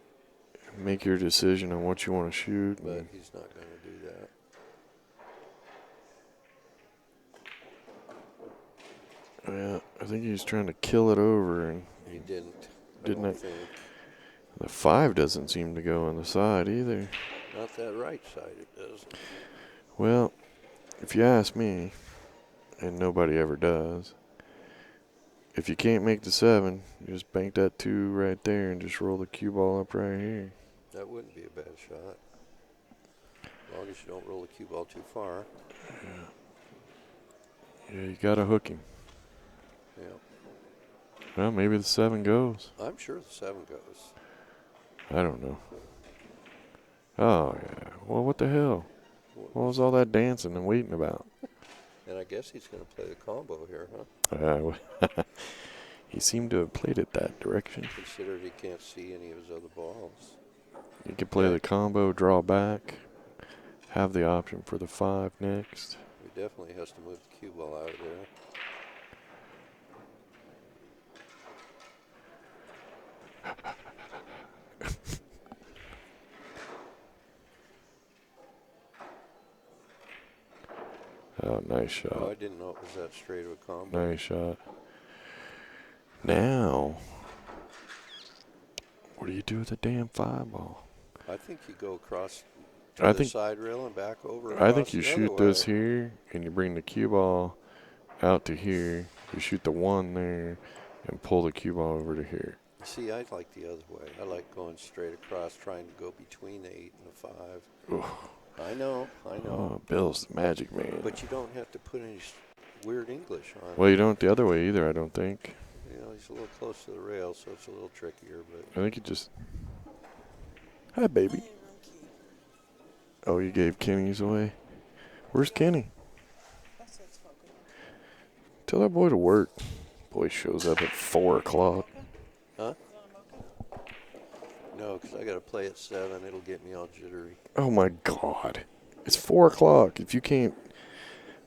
Make your decision on what you want to shoot. But and- he's not going to do that. Yeah, I think he's trying to kill it over, and He didn't. Didn't I I- don't think. the 5 doesn't seem to go on the side either. Not that right side, it does. Well, if you ask me, and nobody ever does, if you can't make the 7, you just bank that 2 right there and just roll the cue ball up right here. That wouldn't be a bad shot. As long as you don't roll the cue ball too far. Yeah, you got to hook him. Yeah. Well, maybe the 7 goes. I'm sure the 7 goes. I don't know. Oh, yeah. Well, what the hell? What was all that dancing and waiting about? And I guess he's going to play the combo here, huh? He seemed to have played it that direction. Considering he can't see any of his other balls. You could play the combo, draw back, have the option for the 5 next. He definitely has to move the cue ball out of there. Oh, nice Oh, I shot. didn't know it was that straight of a combo. Nice shot. Now, what do you do with the damn 5 ball? I think you go across to I the think side rail and back over. I think across you the shoot other this way. here, and you bring the cue ball out to here. You shoot the 1 there, and pull the cue ball over to here. See, I like the other way. I like going straight across, trying to go between the 8 and the 5. Oof. I know. Oh, Bill's the magic man. But you don't have to put any weird English on it. Well, you don't the other way either, I don't think. You know, he's a little close to the rail, so it's a little trickier. But I think you just... Hi, baby. Oh, you gave Kenny's away? Where's Kenny? Tell that boy to work. Boy shows up at 4 o'clock. huh? No, because I got to play at 7. It'll get me all jittery. Oh, my God. It's 4 o'clock. If you can't...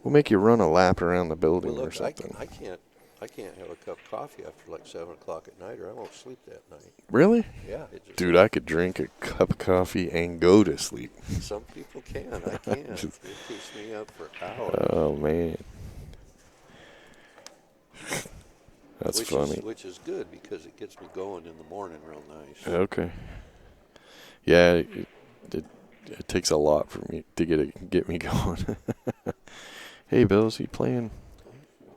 We'll make you run a lap around the building Well, or look, something. I can't have a cup of coffee after like 7 o'clock at night, or I won't sleep that night. Really? Yeah, it just, Dude, I could drink a cup of coffee and go to sleep. some people can. I can't. It keeps me up for hours. Oh, man. That's funny. Which is good because it gets me going in the morning real nice. Okay. Yeah, it takes a lot for me to get me going. Hey, Bill, is he playing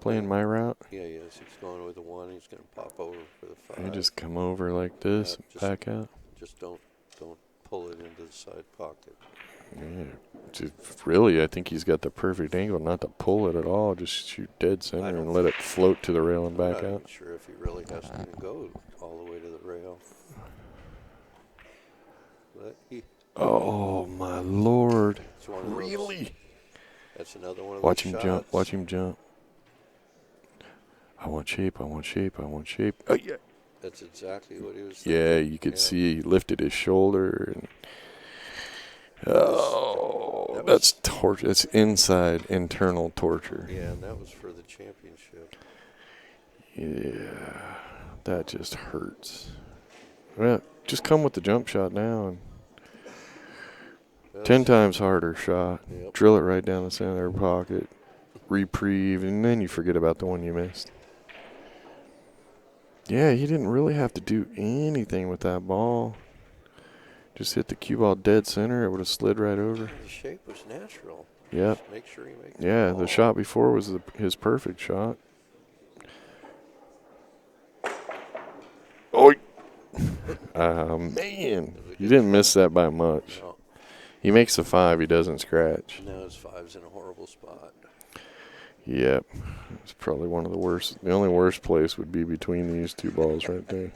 my route? Yeah, yes, he's going with the 1. He's going to pop over for the 5. You just come over like this, Yeah, and back out. Just don't pull it into the side pocket. Yeah. Really, I think he's got the perfect angle not to pull it at all. Just shoot dead center don't and let it float to the rail and I'm back not out. even sure if he really has to even go all the way to the rail. But Oh, my Lord. it's one of those- Really? That's another one of Watch those him shots. jump. Watch him jump. I want shape. I want shape. I want shape. Oh, yeah. That's exactly what he was Yeah, thinking. you could Yeah. see he lifted his shoulder. And, oh, That's torture. It's internal torture. Yeah, and that was for the championship. Yeah, that just hurts. Well, just come with the jump shot now and That's, 10 times harder shot. Yep. Drill it right down the center of the pocket. Reprieve, and then you forget about the one you missed. Yeah, he didn't really have to do anything with that ball. Just hit the cue ball dead center. It would have slid right over. The shape was natural. Yep. Just make sure you make Yeah, the the ball. shot before was his perfect shot. Oh, man. You didn't miss that by much. No, He makes a 5. He doesn't scratch. now his 5's in a horrible spot. Yep. It's probably one of the worst. The only worst place would be between these two balls right there.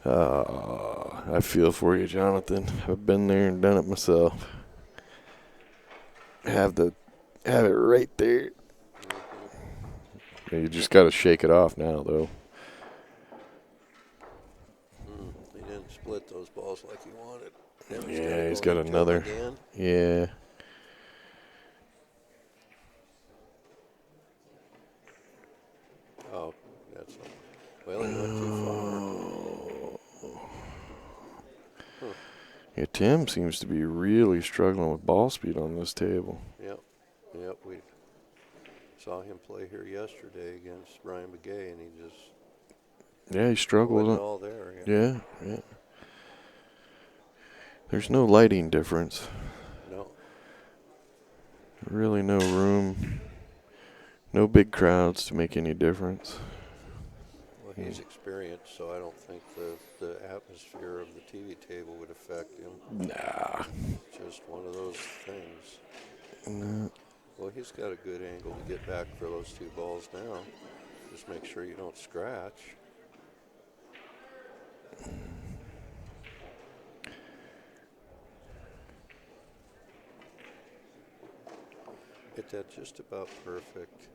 I feel for you, Jonathan. I've been there and done it myself. Have it right there. You just got to shake it off now, though. He didn't split those balls like he wanted. Now Yeah, gotta he's go got into another. them again. Yeah. Oh, that's not. Well, he went too far. Yeah, Tim seems to be really struggling with ball speed on this table. Yep. We saw him play here yesterday against Brian McGay, and he just Yeah, he struggled. wasn't all there. Yeah. There's no lighting difference. No. Really no room. No big crowds to make any difference. Well, he's experienced, so I don't think the atmosphere of the TV table would affect him. Nah. Just one of those things. No. Well, he's got a good angle to get back for those two balls now. Just make sure you don't scratch. Hit that just about perfect.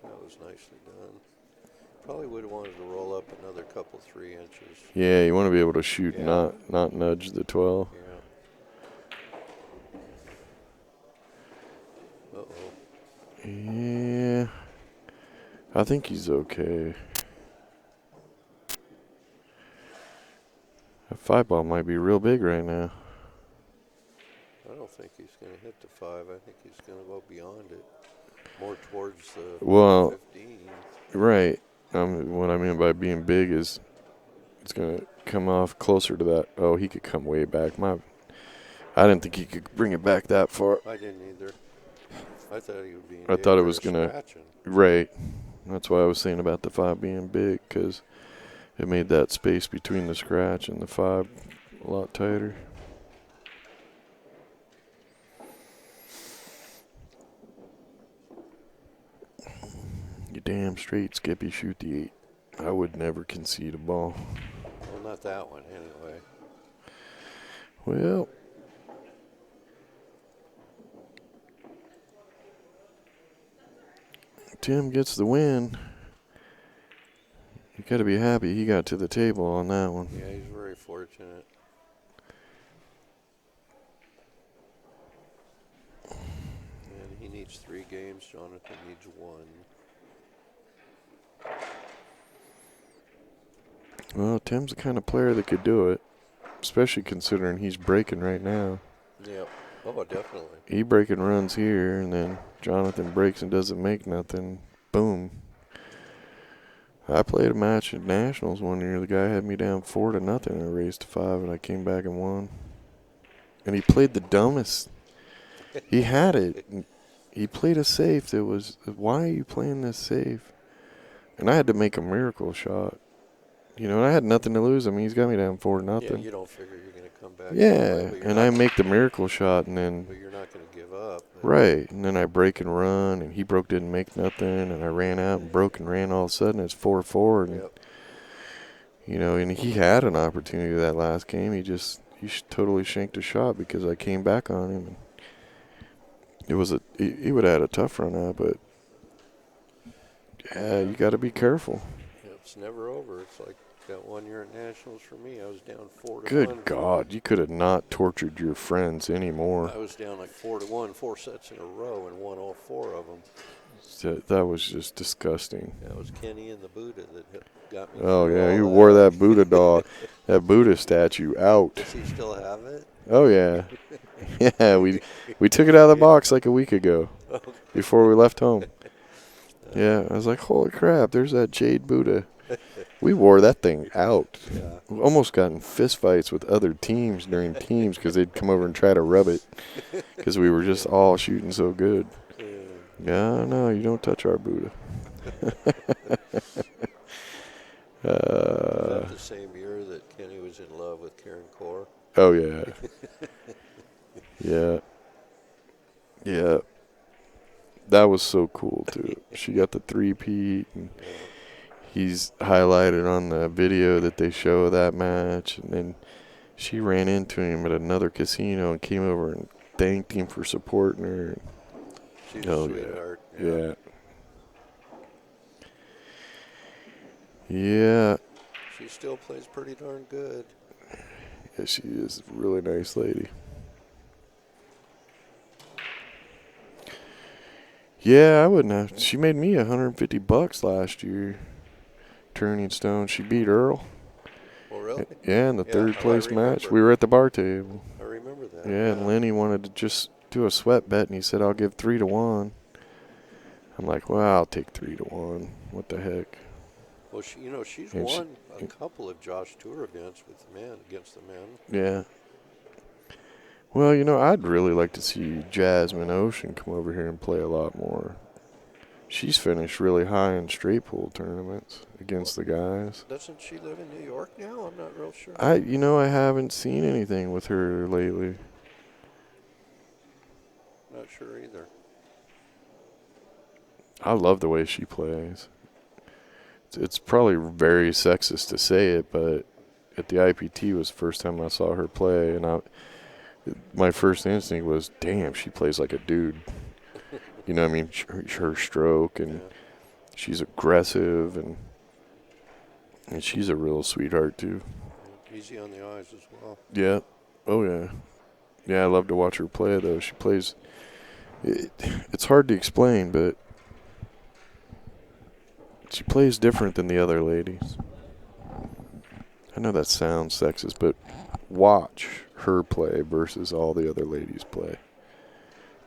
That was nicely done. Probably would have wanted to roll up another couple 3 inches. Yeah, you want to be able to shoot, Yeah. not nudge the 12. Yeah. Uh-oh. Yeah. I think he's okay. That 5 ball might be real big right now. I don't think he's going to hit the 5. I think he's going to go beyond it. More towards the Well, 15. Right. What I mean by being big is it's going to come off closer to that. Oh, he could come way back. I didn't think he could bring it back that far. I didn't either. I thought he would be in I thought it danger was of going to. scratching. Right. That's why I was saying about the 5 being big, because it made that space between the scratch and the 5 a lot tighter. You damn straight, Skippy. Shoot the 8. I would never concede a ball. Well, not that one, anyway. Well, Tim gets the win. You got to be happy he got to the table on that one. Yeah, he's very fortunate. And he needs 3 games. Jonathan needs 1. Well, Tim's the kind of player that could do it, especially considering he's breaking right now. Yep. Oh, definitely. He breaking runs here, and then Jonathan breaks and doesn't make nothing. Boom. I played a match at Nationals one year. The guy had me down 4-0, and I raised to 5, and I came back and won. And he played the dumbest. He had it. He played a safe that was, why are you playing this safe? And I had to make a miracle shot. You know, I had nothing to lose. I mean, he's got me down 4-0. Yeah, you don't figure you're going to come back. Yeah, But you're and not- I make the miracle shot, and then But you're not going to give up. right, and then I break and run, and he broke, didn't make nothing, and I ran out and broke and ran. All of a sudden, it's 4-4, and Yep. you know, and he had an opportunity that last game. He totally shanked a shot because I came back on him. And it was he would have had a tough run out, but yeah, you got to be careful. It's never over. It's like That 1 year at Nationals for me, I was down 4-1. Good God, you could have not tortured your friends anymore. I was down like 4-1, 4 sets in a row, and won all 4 of them. That was just disgusting. That was Kenny and the Buddha that got me. Oh through yeah, all you wore that. that Buddha doll, that Buddha statue out. Does he still have it? Oh yeah, yeah. We took it out of the box like a week ago, before we left home. Yeah, I was like, holy crap, there's that jade Buddha. We wore that thing out. Yeah. We almost got in fist fights with other teams during teams because they'd come over and try to rub it because we were just all shooting so good. Yeah, no, you don't touch our Buddha. Was that the same year that Kenny was in love with Karen Core? Oh yeah, yeah, yeah. That was so cool too. She got the 3-peat, and he's highlighted on the video that they show of that match. And then she ran into him at another casino and came over and thanked him for supporting her. She's Oh, a yeah. sweetheart. Yeah. Yeah. She still plays pretty darn good. Yeah, she is a really nice lady. Yeah, I wouldn't have. She made me $150 last year. Turning Stone. She beat Earl. Oh, really? Yeah, in the Yeah, third I place match. remember. We were at the bar table. I remember that. Yeah, and Lenny wanted to just do a sweat bet, and he said, I'll give 3-1. I'm like, well, I'll take 3-1. What the heck? Well, she's And won a couple of Josh Tour events with the men, against the men. Yeah. Well, I'd really like to see Jasmine Ocean come over here and play a lot more. She's finished really high in straight pool tournaments against the guys. Doesn't she live in New York now? I'm not real sure. I haven't seen anything with her lately. Not sure either. I love the way she plays. It's probably very sexist to say it, but at the IPT was the first time I saw her play, and my first instinct was, damn, she plays like a dude. You know what I mean? Her stroke, and she's aggressive, and she's a real sweetheart, too. Easy on the eyes as well. Yeah. Oh, yeah. Yeah, I love to watch her play, though. She plays... It's hard to explain, but she plays different than the other ladies. I know that sounds sexist, but watch her play versus all the other ladies play.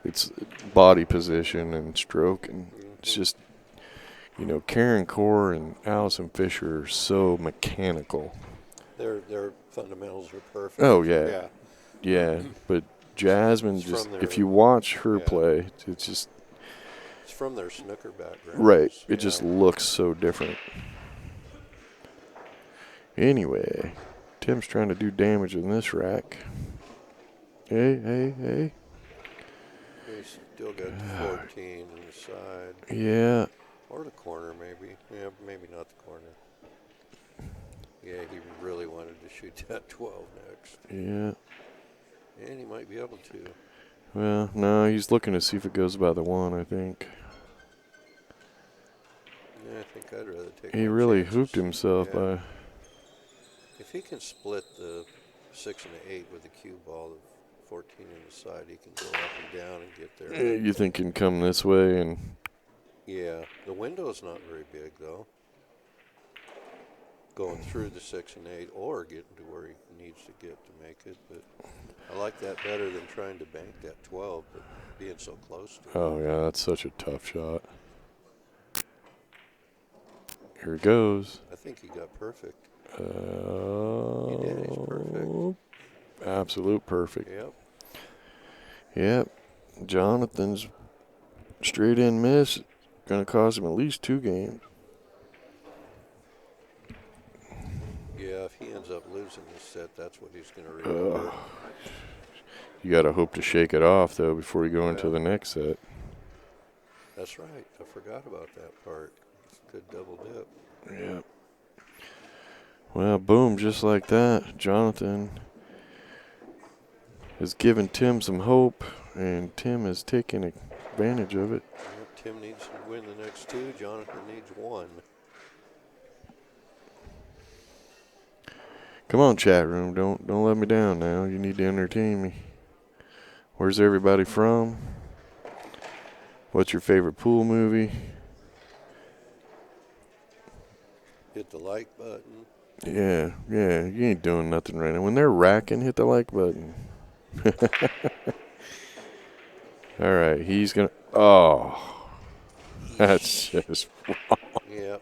It's body position and stroke, and it's just, Karen Core and Allison Fisher are so mechanical. Their fundamentals are perfect. Oh, yeah. Yeah, but Jasmine, It's just from their- if you watch her yeah. play, it's just... It's from their snooker background. Right. It just looks so different. Anyway, Tim's trying to do damage in this rack. Hey. He's still got the 14 on the side. Yeah. Or the corner, maybe. Yeah, maybe not the corner. Yeah, he really wanted to shoot that 12 next. Yeah. And he might be able to. Well, no, he's looking to see if it goes by the 1, I think. Yeah, I think I'd rather take He my really chances. hooped himself Yeah. by... If he can split the 6 and the 8 with the cue ball, the 14 on the side, he can go up and down and get there. You think he can come this way and... Yeah, the window's not very big, though. Going through the 6 and 8 or getting to where he needs to get to make it. But I like that better than trying to bank that 12, but being so close to it. Oh, yeah, that's such a tough shot. Here it goes. I think he got perfect. He did, he's perfect. Absolute perfect. Yep. Yep. Jonathan's straight in miss. Going to cost him at least 2 games. Yeah, if he ends up losing this set, that's what he's going to remember. You got to hope to shake it off, though, before you go into the next set. That's right. I forgot about that part. Good double dip. Yeah. Well, boom, just like that. Jonathan has given Tim some hope, and Tim has taken advantage of it. Yep, Tim needs to win the next 2. Jonathan needs 1. Come on, chat room. Don't let me down now. You need to entertain me. Where's everybody from? What's your favorite pool movie? Hit the like button. Yeah, you ain't doing nothing right now. When they're racking, hit the like button. All right, he's gonna. Oh, that's just. Yeah.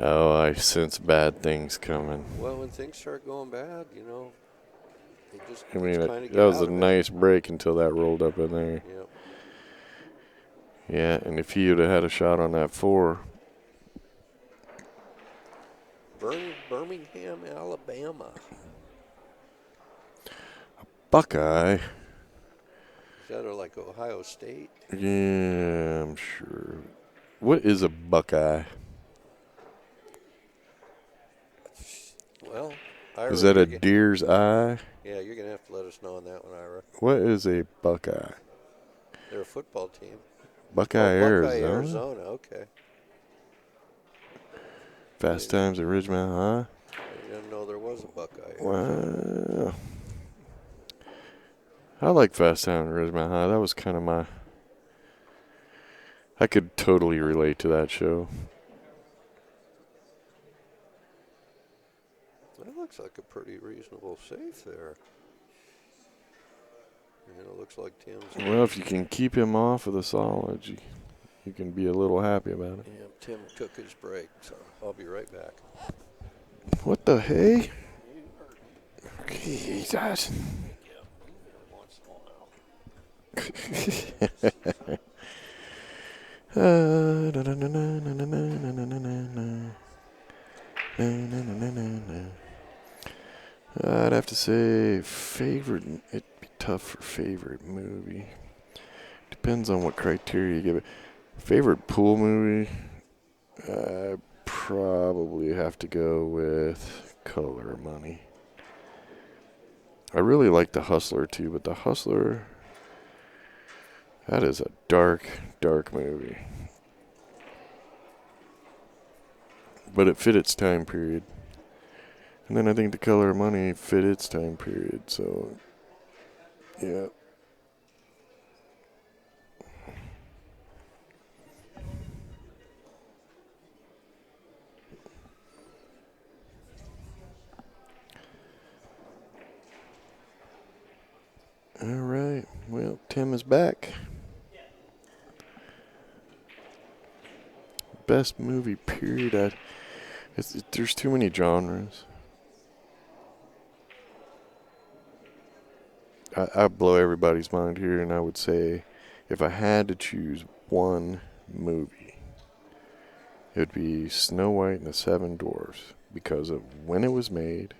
Oh, I sense bad things coming. Well, when things start going bad, you know, you just I mean, kind of that get was out a of nice break until that rolled up in there. it. Yep. Yeah, and if he would have had a shot on that 4, Birmingham, Alabama. Buckeye. Is that like Ohio State? Yeah, I'm sure. What is a Buckeye? Well, Ira, Is that a deer's eye? yeah, you're gonna have to let us know on that one, Ira. What is a Buckeye? They're a football team. Buckeye, Buckeye, Arizona? Arizona. Okay. Fast Times at Ridgemont High? I didn't know there was a Buckeye, Arizona. Wow. I like Fast Times at Ridgemont High. That was kind of my... I could totally relate to that show. That looks like a pretty reasonable safe there. And it looks like Tim's. Well, if you can keep him off of the solids, you can be a little happy about it. Yeah, Tim took his break, so I'll be right back. What the hey? Jesus. I'd have to say favorite. It'd be tough for favorite movie. Depends on what criteria you give it. Favorite pool movie? I probably have to go with Color of Money. I really like The Hustler too, but The Hustler, that is a dark, dark movie. But it fit its time period. And then I think The Color of Money fit its time period, so yeah. All right. Well, Tim is back. Best movie period. There's too many genres. I blow everybody's mind here, and I would say if I had to choose one movie, it would be Snow White and the Seven Dwarfs because of when it was made,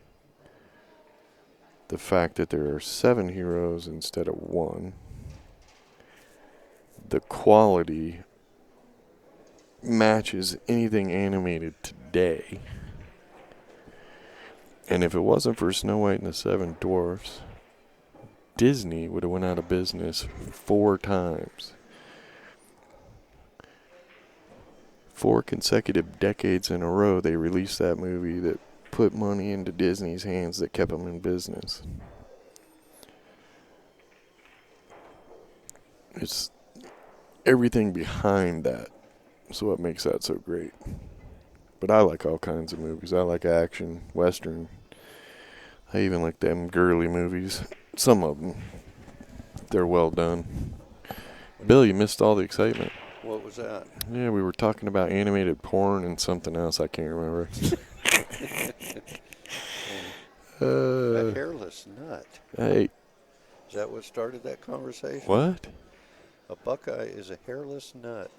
the fact that there are 7 heroes instead of 1, the quality matches anything animated today, and if it wasn't for Snow White and the Seven Dwarfs, Disney would have went out of business 4 times. 4 consecutive decades in a row, they released that movie that put money into Disney's hands that kept them in business. It's everything behind that. So what makes that so great? But I like all kinds of movies. I like action, western. I even like them girly movies. Some of them. They're well done. Bill, you missed all the excitement. What was that? Yeah, we were talking about animated porn and something else I can't remember. A hairless nut. Hey, Is that what started that conversation? what? A Buckeye is a hairless nut.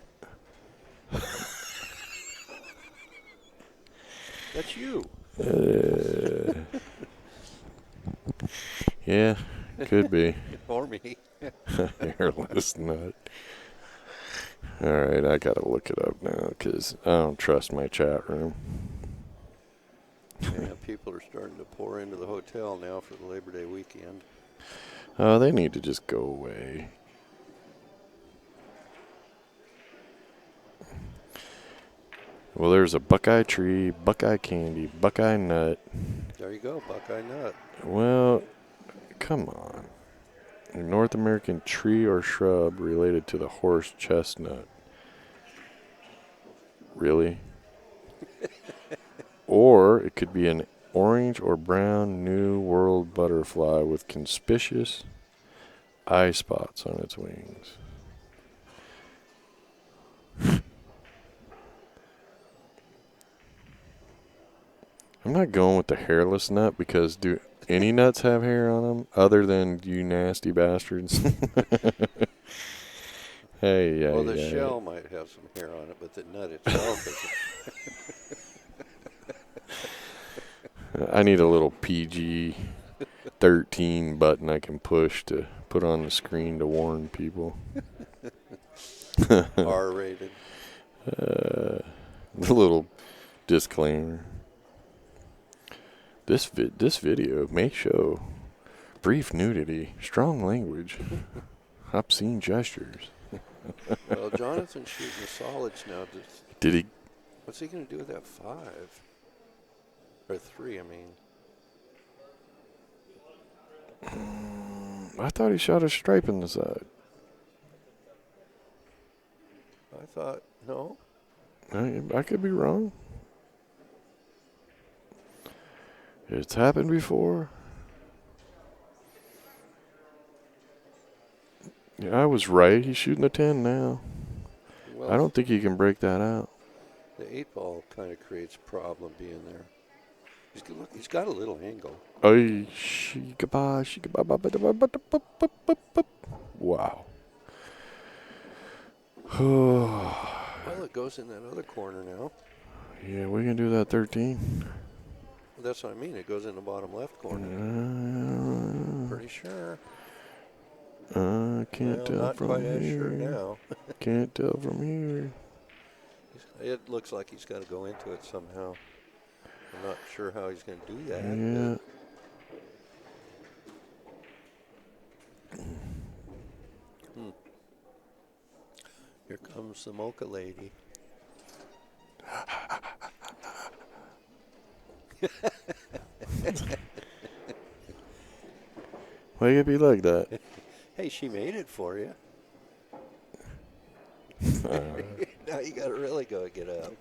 That's you. Yeah, could be. Or me. Hairless nut. All right, I gotta look it up now because I don't trust my chat room. Yeah, people are starting to pour into the hotel now for the Labor Day weekend. Oh, they need to just go away. Well, there's a Buckeye tree, Buckeye candy, Buckeye nut. Are There you go, Buckeye nut. Well, come on. A North American tree or shrub related to the horse chestnut. Really? Or it could be an orange or brown New World butterfly with conspicuous eye spots on its wings. I'm not going with the hairless nut because do any nuts have hair on them other than you nasty bastards? Hey, Well, the shell might have some hair on it, but the nut itself isn't. I need a little PG-13 button I can push to put on the screen to warn people. R-rated. A little disclaimer. This video may show brief nudity, strong language, obscene gestures. Well, Jonathan's shooting the solids now. Did he? What's he going to do with that 5? Or 3, I mean. I thought he shot a stripe in the side. I thought, no. I could be wrong. It's happened before. Yeah, I was right. He's shooting a 10 now. Well, I don't think he can break that out. the 8-ball kind of creates a problem being there. He's got a little angle. Wow. Well, it goes in that other corner now. Yeah, we can do that 13. Well, that's what I mean. It goes in the bottom left corner. Pretty sure. Can't tell not from quite here. as sure now. Can't tell from here. It looks like he's got to go into it somehow. I'm not sure how he's going to do that. Yeah. Here comes the mocha lady. Why you gotta be like that? Hey, she made it for you. Now you got to really go get up.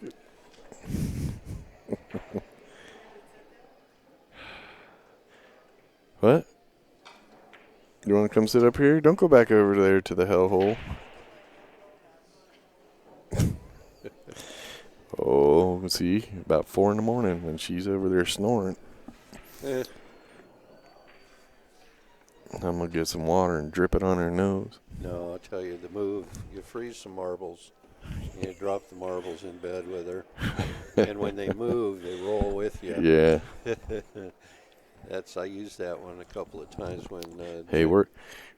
What? You want to come sit up here? Don't go back over there to the hellhole. Oh, see, about 4 in the morning when she's over there snoring. I'm going to get some water and drip it on her nose. No, I'll tell you, the move, you freeze some marbles, and you drop the marbles in bed with her, and when they move, they roll with you. Yeah. I used that one a couple of times when... Hey, we're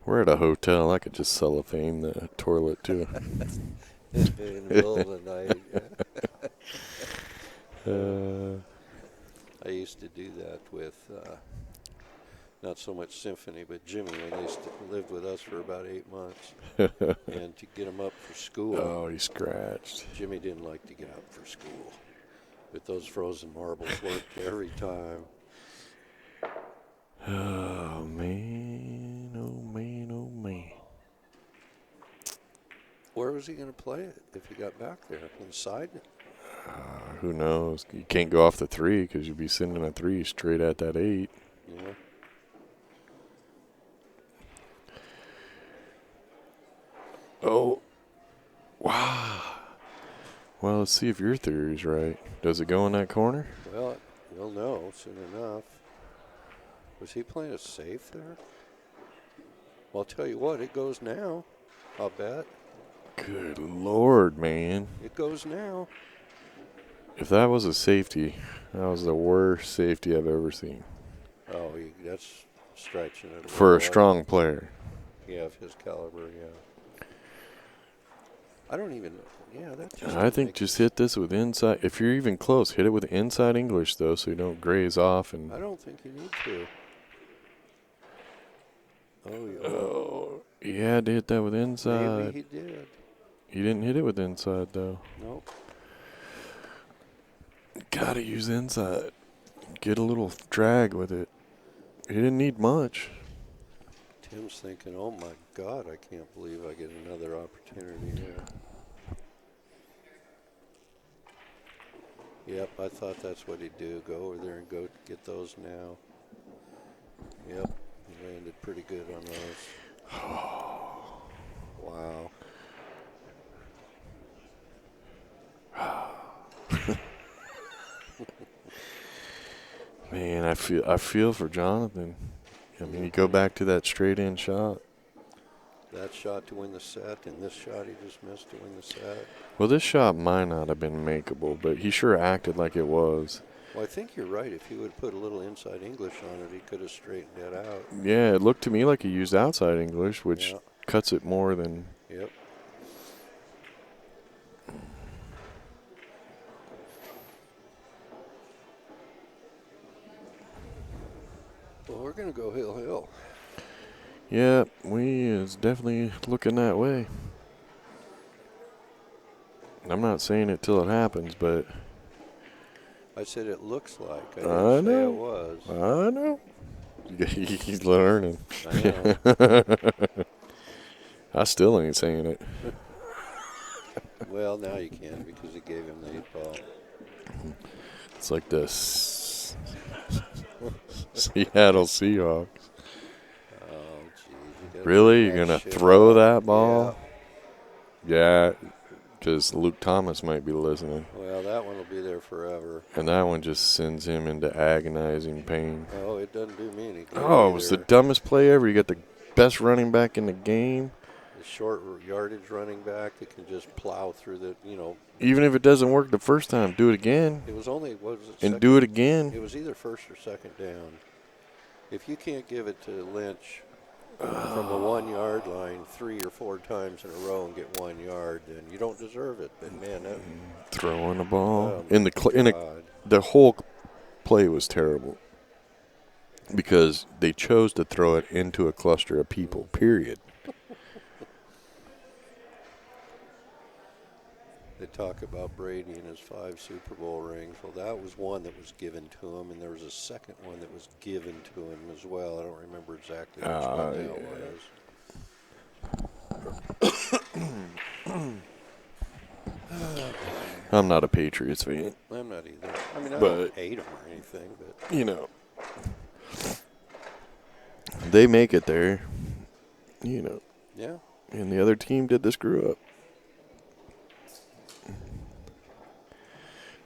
at a hotel. I could just cellophane the toilet, too. in the middle of the night. I used to do that with... not so much Symphony, but Jimmy, when they lived with us for about 8 months. And to get him up for school. Oh, he scratched. Jimmy didn't like to get up for school. But those frozen marbles worked every time. Oh, man. Oh, man. Oh, man. Where was he going to play it if he got back there? Inside? Who knows? You can't go off the 3 because you'll be sending a 3 straight at that 8. Yeah. Oh, wow. Well, let's see if your theory's right. Does it go in that corner? Well, you'll know soon enough. Was he playing a safe there? Well, I'll tell you what, it goes now. I'll bet. Good Lord, man. It goes now. If that was a safety, that was the worst safety I've ever seen. Oh, that's stretching it. For a strong player. Yeah, of his caliber, yeah. I don't even, that just... I think just hit this with inside. If you're even close, hit it with inside English, though, so you don't graze off. And I don't think you need to. Oh, he had to hit that with inside. Maybe he did. He didn't hit it with inside, though. Nope. Gotta use inside. get a little drag with it. He didn't need much. Tim's thinking, oh my God, I can't believe I get another opportunity here. Yep, I thought that's what he'd do. Go over there and go get those now. Yep, he landed pretty good on those. Wow. Man, I feel for Jonathan. I mean, you go back to that straight in shot. That shot to win the set, and this shot he just missed to win the set. Well, this shot might not have been makeable, but he sure acted like it was. Well, I think you're right. If he would put a little inside English on it, he could have straightened it out. Yeah, it looked to me like he used outside English, which cuts it more than. Yep. Well, we're going to go hill. Yeah, we is definitely looking that way. I'm not saying it till it happens, but I said it looks like. I I didn't say know. it was. I know. He's learning. I know. I still ain't saying it. Well, now you can because he gave him the 8 ball. It's like this Seattle Seahawks. Oh, geez. Really? You're going to throw that ball? Yeah, because Luke Thomas might be listening. Well, that one will be there forever. And that one just sends him into agonizing pain. Oh, it doesn't do me any good. Oh, it was the dumbest play ever. You got the best running back in the game. The short yardage running back that can just plow through the, Even if it doesn't work the first time, do it again. It was only, what was it? And do it again. It was either first or second down. If you can't give it to Lynch from the 1 yard line 3 or 4 times in a row and get 1 yard, then you don't deserve it. But man, that throwing the ball God. The whole play was terrible because they chose to throw it into a cluster of people. Period. They talk about Brady and his 5 Super Bowl rings. Well, that was one that was given to him, and there was a second one that was given to him as well. I don't remember exactly which one that was. I'm not a Patriots fan. I'm not either. I mean, I don't hate them or anything, but they make it there. Yeah. And the other team did the screw up.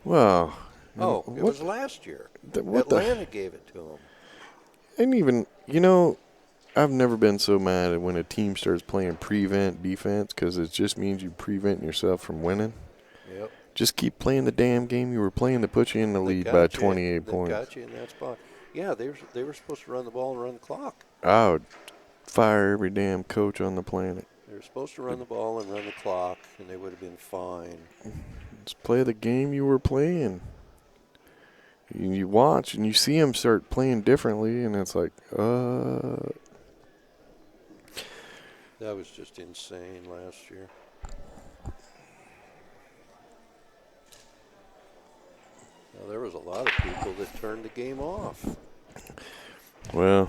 Well. Oh, it was last year. Atlanta gave it to him. And even, I've never been so mad at when a team starts playing prevent defense because it just means you prevent yourself from winning. Yep. Just keep playing the damn game you were playing to put you in the lead by 28 points. They got you in that spot. Yeah, they were supposed to run the ball and run the clock. I would fire every damn coach on the planet. They were supposed to run the ball and run the clock, and they would have been fine. Just play the game you were playing. You watch and you see them start playing differently, and it's like, That was just insane last year. Now, there was a lot of people that turned the game off. Well,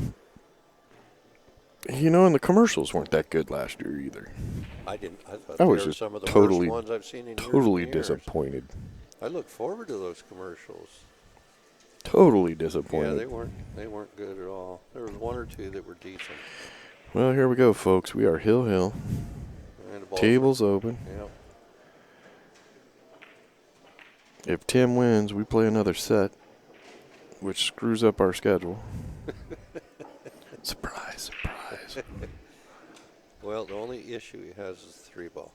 and the commercials weren't that good last year either. I thought I they was were just some of the totally, worst ones I've seen in totally years and years. disappointed. I look forward to those commercials. Totally disappointed. Yeah, they weren't good at all. There was 1 or 2 that were decent. Well, here we go, folks. We are Hill. Tables open. Yep. If Tim wins, we play another set, which screws up our schedule. Surprise. Well, the only issue he has is the 3 ball.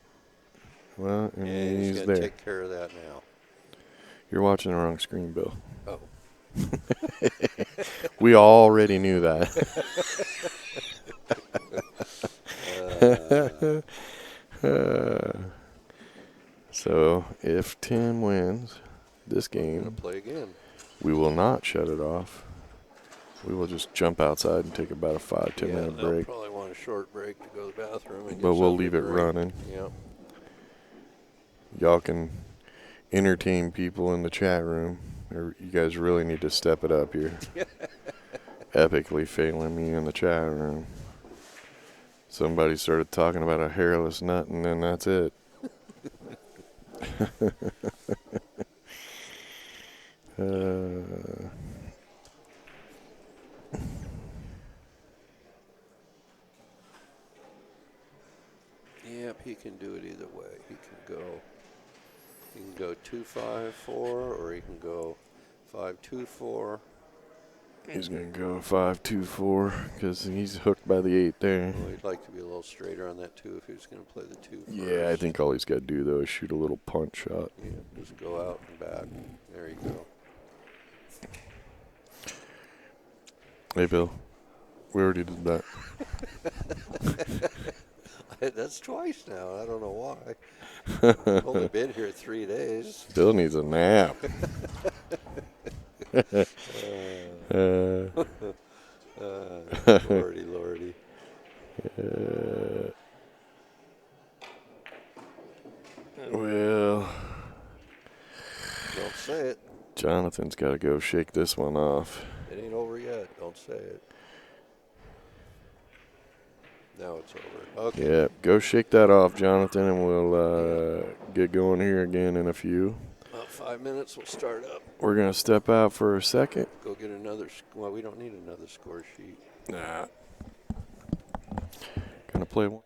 Well, and he's going there. to take care of that now. You're watching the wrong screen, Bill. Oh. We already knew that. So, if Tim wins this game, Play again. we will not shut it off. We will just jump outside and take about a 5-10 minute break. Probably want a short break to go to the bathroom. And But we'll leave it running. Yep. Y'all can entertain people in the chat room You guys really need to step it up here. Epically failing me in the chat room. Somebody started talking about a hairless nut, and then that's it. Yep, he can do it either way. He can go 2-5-4, or he can go 5-2-4. He's going to go 5-2-4 because he's hooked by the 8 there. Well, he'd like to be a little straighter on that 2 if he was going to play the 2 first. Yeah, I think all he's got to do, though, is shoot a little punch shot. Yeah, just go out and back. There you go. Hey, Bill. We already did that. That's twice now. I don't know why. I've only been here 3 days. Bill needs a nap. Lordy, lordy. Well, Don't say it. Jonathan's got to go shake this one off. It ain't over yet. Don't say it. Now it's over. Okay. Yeah, go shake that off, Jonathan, and we'll get going here again in a few. About 5 minutes, we'll start up. We're going to step out for a second. Go get another. Well, we don't need another score sheet. Nah. Gonna play one.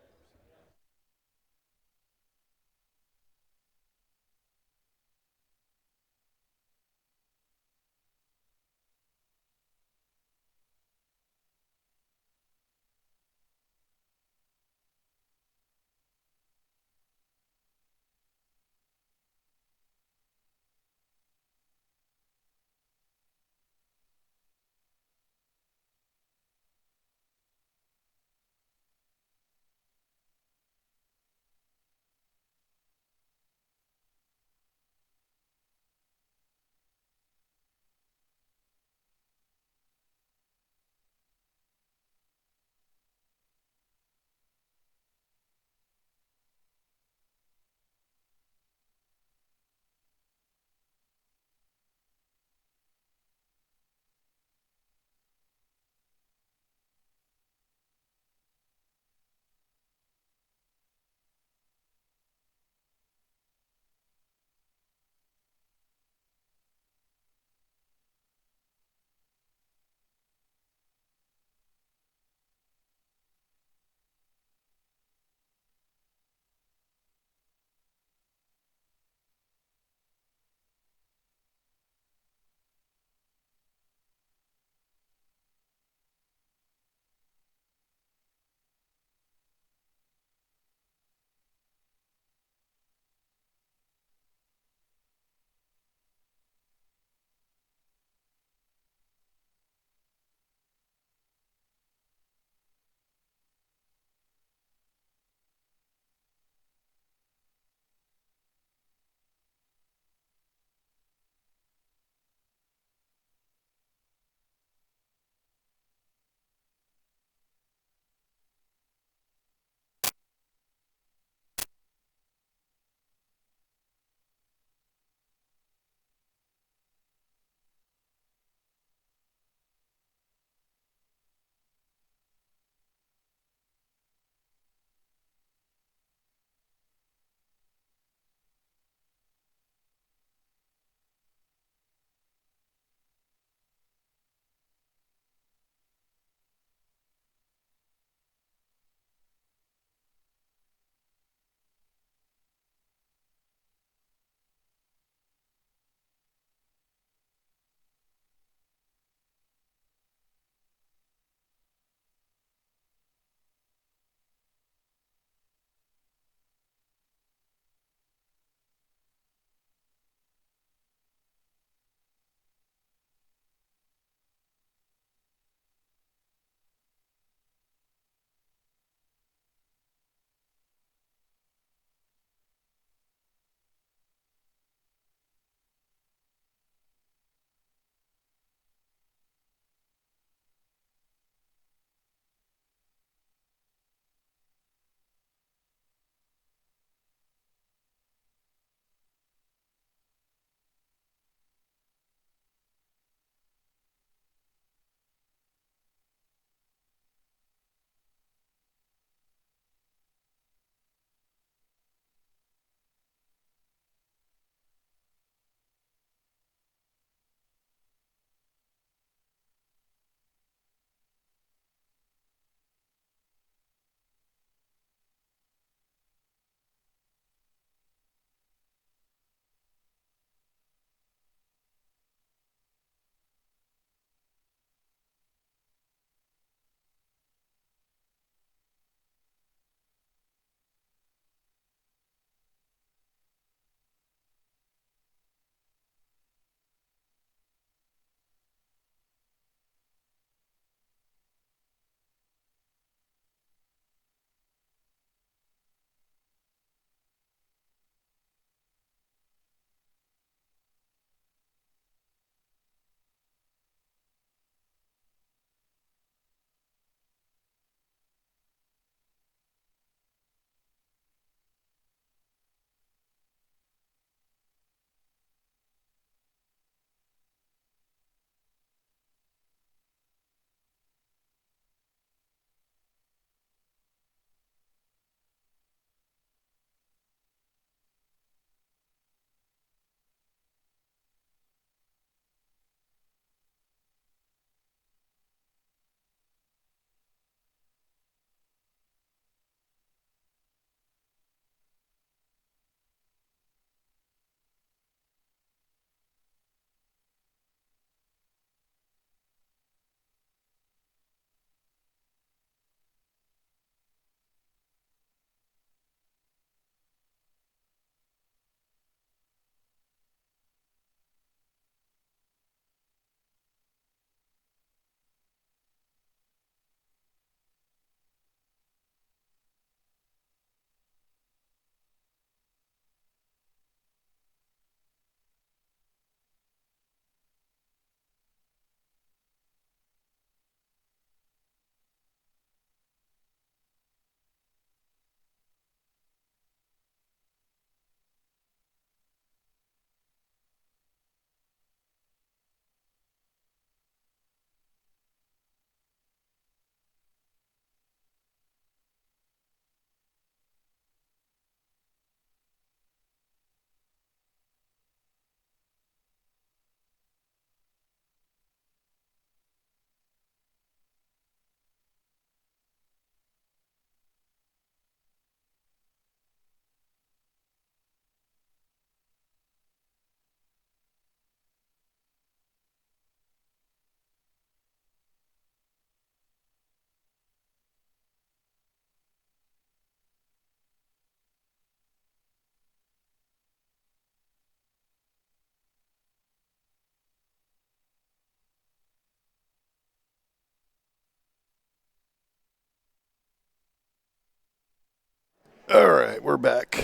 All right, we're back.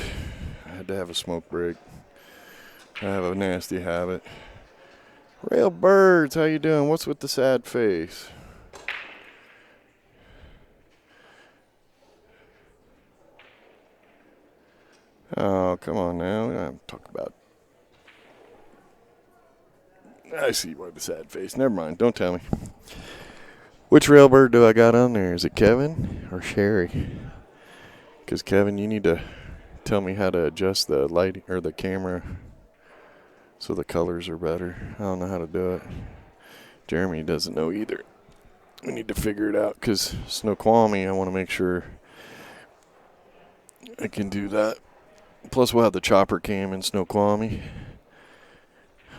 I had to have a smoke break. I have a nasty habit. Rail Birds, how you doing? What's with the sad face? Oh, come on now. We don't have to talk about. I see why the sad face. Never mind. Don't tell me. Which Railbird do I got on there? Is it Kevin or Sherry? Because Kevin, you need to tell me how to adjust the light or the camera so the colors are better. I don't know how to do it. Jeremy doesn't know either. We need to figure it out because Snoqualmie, I want to make sure I can do that. Plus, we'll have the chopper cam in Snoqualmie.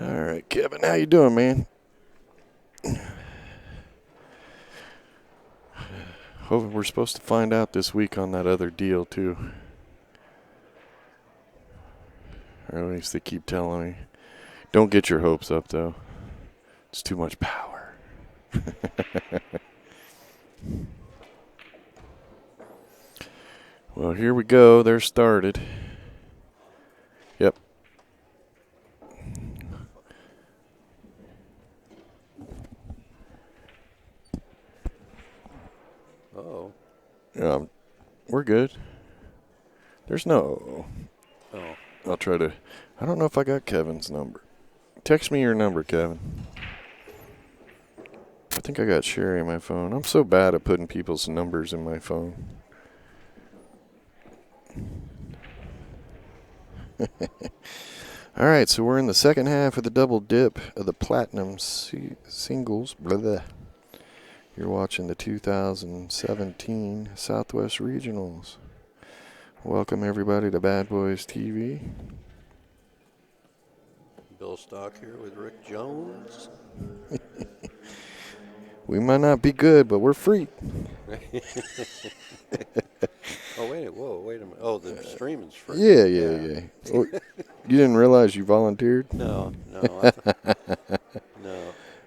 All right, Kevin, how you doing, man? Hope we're supposed to find out this week on that other deal too, or at least they keep telling me. Don't get your hopes up though. It's too much power. Well, here we go. They're started. Yep. Oh. We're good. There's no. Oh. I'll try to. I don't know if I got Kevin's number. Text me your number, Kevin. I think I got Sherry on my phone. I'm so bad at putting people's numbers in my phone. All right, so we're in the second half of the double dip of the Platinum singles. Blah, blah. You're watching the 2017 Southwest Regionals. Welcome, everybody, to Bad Boys TV. Bill Stock here with Rick Jones. We might not be good, but we're free. Oh, wait a minute. Oh, the streaming's free. Yeah. Oh, you didn't realize you volunteered? No.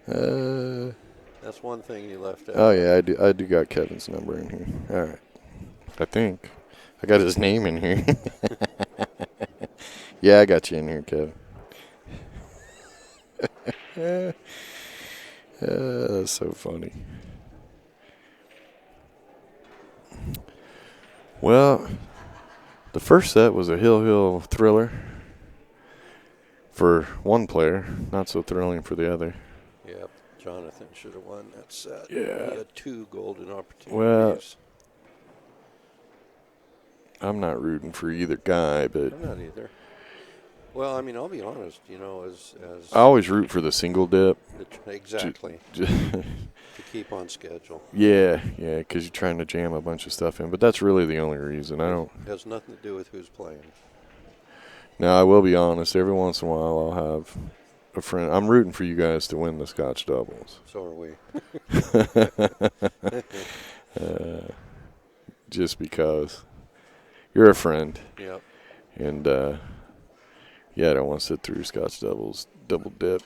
No. That's one thing you left out. Oh, yeah, I do got Kevin's number in here. All right. I think. I got his name in here. Yeah, I got you in here, Kevin. That's so funny. Well, the first set was a Hill thriller for one player, not so thrilling for the other. Yep. Jonathan should have won that set. Yeah. He had 2 golden opportunities. Well, I'm not rooting for either guy, but I'm not either. Well, I mean, I'll be honest. As I always root for the single dip. Exactly. To keep on schedule. Yeah, because you're trying to jam a bunch of stuff in. But that's really the only reason. I don't. It has nothing to do with who's playing. Now, I will be honest. Every once in a while, I'll have a friend. I'm rooting for you guys to win the Scotch doubles. So are we. Just because you're a friend. Yep. And, I don't want to sit through Scotch double dip.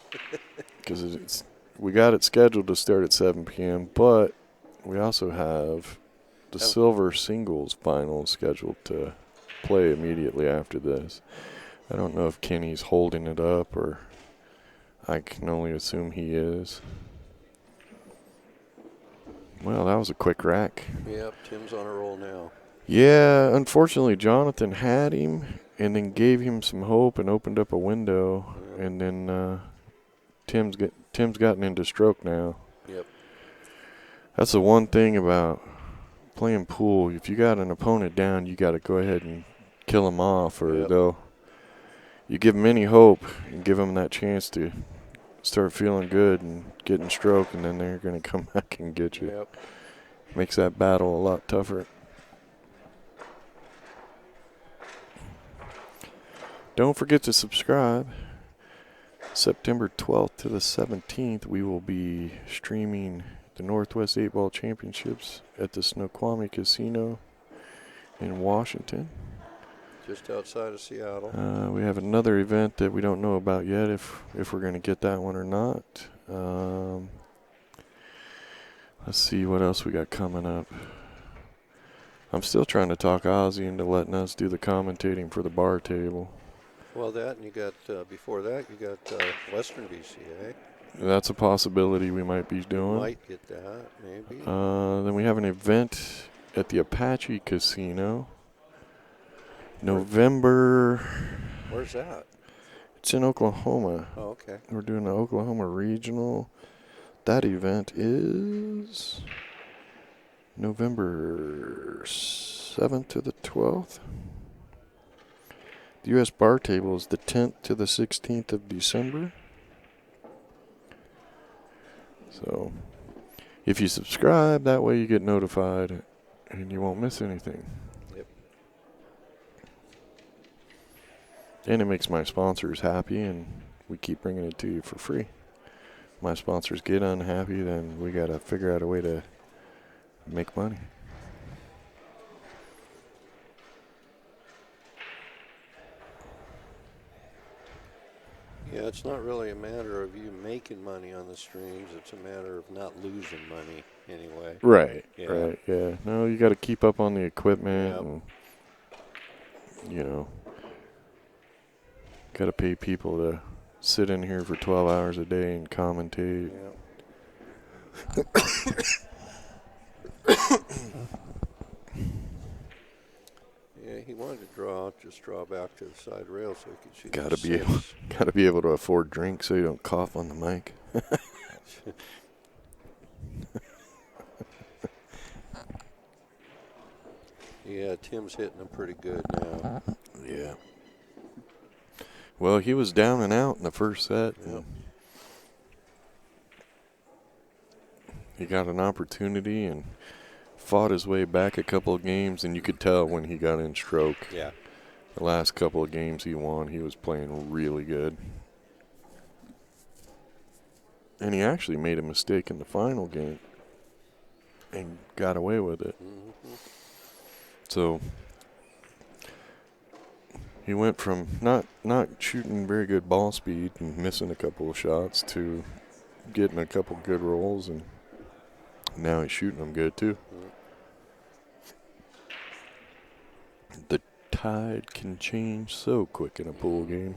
Because we got it scheduled to start at 7 p.m., but we also have the silver singles final scheduled to play immediately after this. I don't know if Kenny's holding it up, or I can only assume he is. Well, that was a quick rack. Yep, Tim's on a roll now. Yeah, unfortunately, Jonathan had him and then gave him some hope and opened up a window, and then Tim's gotten into stroke now. Yep. That's the one thing about playing pool. If you got an opponent down, you got to go ahead and kill them off, or you give them any hope and give them that chance to start feeling good and get in stroke, and then they're going to come back and get you. Yep. Makes that battle a lot tougher. Don't forget to subscribe. September 12th to the 17th, we will be streaming the Northwest 8-Ball Championships at the Snoqualmie Casino in Washington. Just outside of Seattle. We have another event that we don't know about yet, if we're going to get that one or not. Let's see what else we got coming up. I'm still trying to talk Ozzy into letting us do the commentating for the bar table. Well, that, and you got, before that, you got Western BCA. That's a possibility we might be You doing. might get that, maybe. Then we have an event at the Apache Casino. November. Where's that? It's in Oklahoma. Oh, okay. We're doing the Oklahoma Regional. That event is November 7th to the 12th. The U.S. Bar Table is the 10th to the 16th of December. So, if you subscribe, that way you get notified and you won't miss anything. Yep. And it makes my sponsors happy, and we keep bringing it to you for free. My sponsors get unhappy, then we got to figure out a way to make money. Yeah, it's not really a matter of you making money on the streams. It's a matter of not losing money anyway. Right, Yeah. right, yeah. No, you got to keep up on the equipment, Yep. and, you know, got to pay people to sit in here for 12 hours a day and commentate. Yeah. Yeah, he wanted to just draw back to the side rail so he could shoot. Got to the be able, six. got to be able to afford drinks so you don't cough on the mic. Yeah, Tim's hitting them pretty good now. Yeah. Well, he was down and out in the first set. Yep. He got an opportunity and fought his way back a couple of games, and you could tell when he got in stroke. Yeah. The last couple of games he won, he was playing really good. And he actually made a mistake in the final game and got away with it. Mm-hmm. So he went from not shooting very good ball speed and missing a couple of shots to getting a couple good rolls, and now he's shooting them good too. The tide can change so quick in a pool game.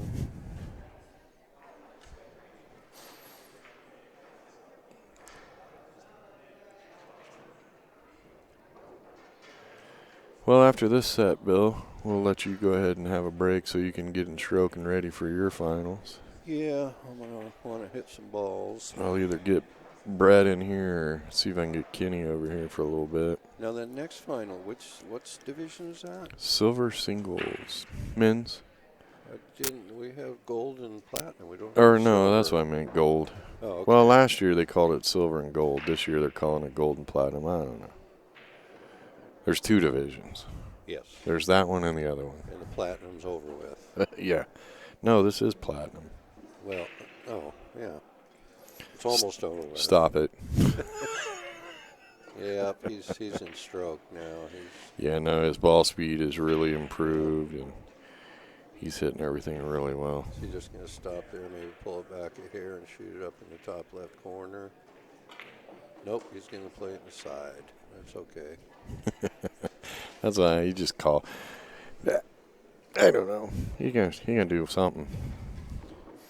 Well, after this set, Bill, we'll let you go ahead and have a break so you can get in stroke and ready for your finals. Yeah, I'm gonna want to hit some balls. I'll either get Brad in here or see if I can get Kenny over here for a little bit. Now that next final, what's division is that? Silver singles. Men's? We have gold and platinum. We don't. Or have no, silver. that's what I meant, gold. Oh, okay. Well, last year they called it silver and gold. This year they're calling it gold and platinum. I don't know. There's two divisions. Yes. There's that one and the other one. And the platinum's over with. Yeah. No, this is platinum. Well, oh, yeah. It's almost over with. Stop it. Yeah, he's in stroke now. Yeah, no, his ball speed is really improved, and he's hitting everything really well. He's just going to stop there, maybe pull it back a hair and shoot it up in the top left corner. Nope, he's going to play it in the side. That's okay. That's why you just call. I don't know. He gonna do something.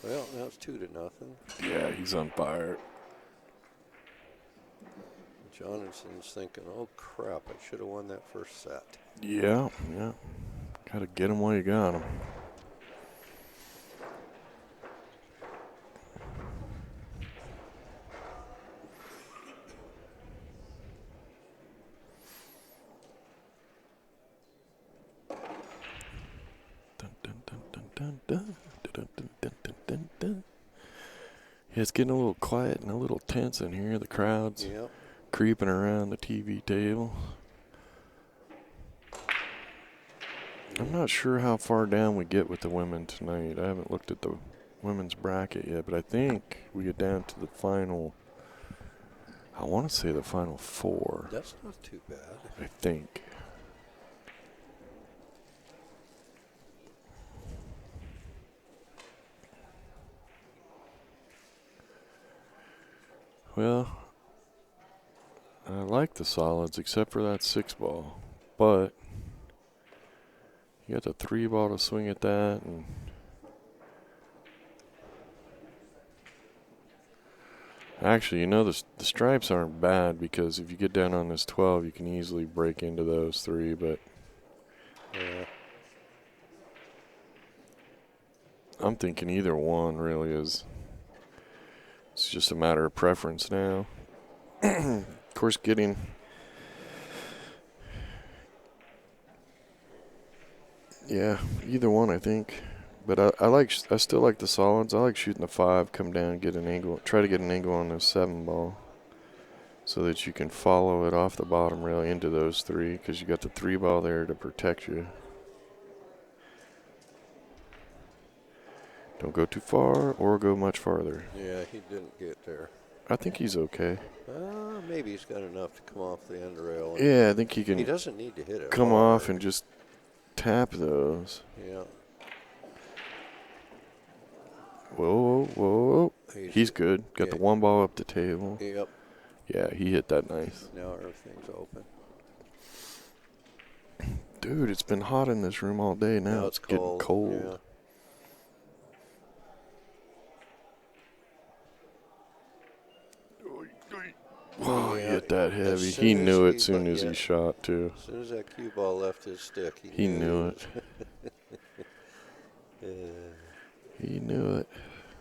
Well, now it's 2-0. Yeah, he's on fire. Jonathan's thinking, oh, crap, I should have won that first set. Yeah. Got to get him while you got him. Yeah, it's getting a little quiet and a little tense in here. The crowd's Yep. creeping around the TV table. I'm not sure how far down we get with the women tonight. I haven't looked at the women's bracket yet, but I think we get down to the final. I want to say the final four. That's not too bad. I think. Well, I like the solids except for that 6 ball. but you got the 3 ball to swing at that, and actually, you know, the stripes aren't bad because if you get down on this 12, you can easily break into those 3, but Yeah. I'm thinking either one really is. It's just a matter of preference now. Of course, yeah, either one I think. But I still like the solids. I like shooting the 5, come down, get an angle, try to get an angle on this 7 ball, so that you can follow it off the bottom rail into those 3, because you got the 3 ball there to protect you. Don't go too far or go much farther. Yeah, he didn't get there. I think he's okay. Maybe he's got enough to come off the end rail. Yeah, I think he can He doesn't need to hit it come hard. off and just tap those. Yeah. Whoa, whoa. He's good. Got the 1 ball up the table. Yep. Yeah, he hit that nice. Now everything's open. Dude, it's been hot in this room all day. Now it's getting cold. Yeah. Oh, he hit that heavy. As He soon knew as it soon as he shot, too. As soon as that cue ball left his stick, He knew it. Yeah. He knew it.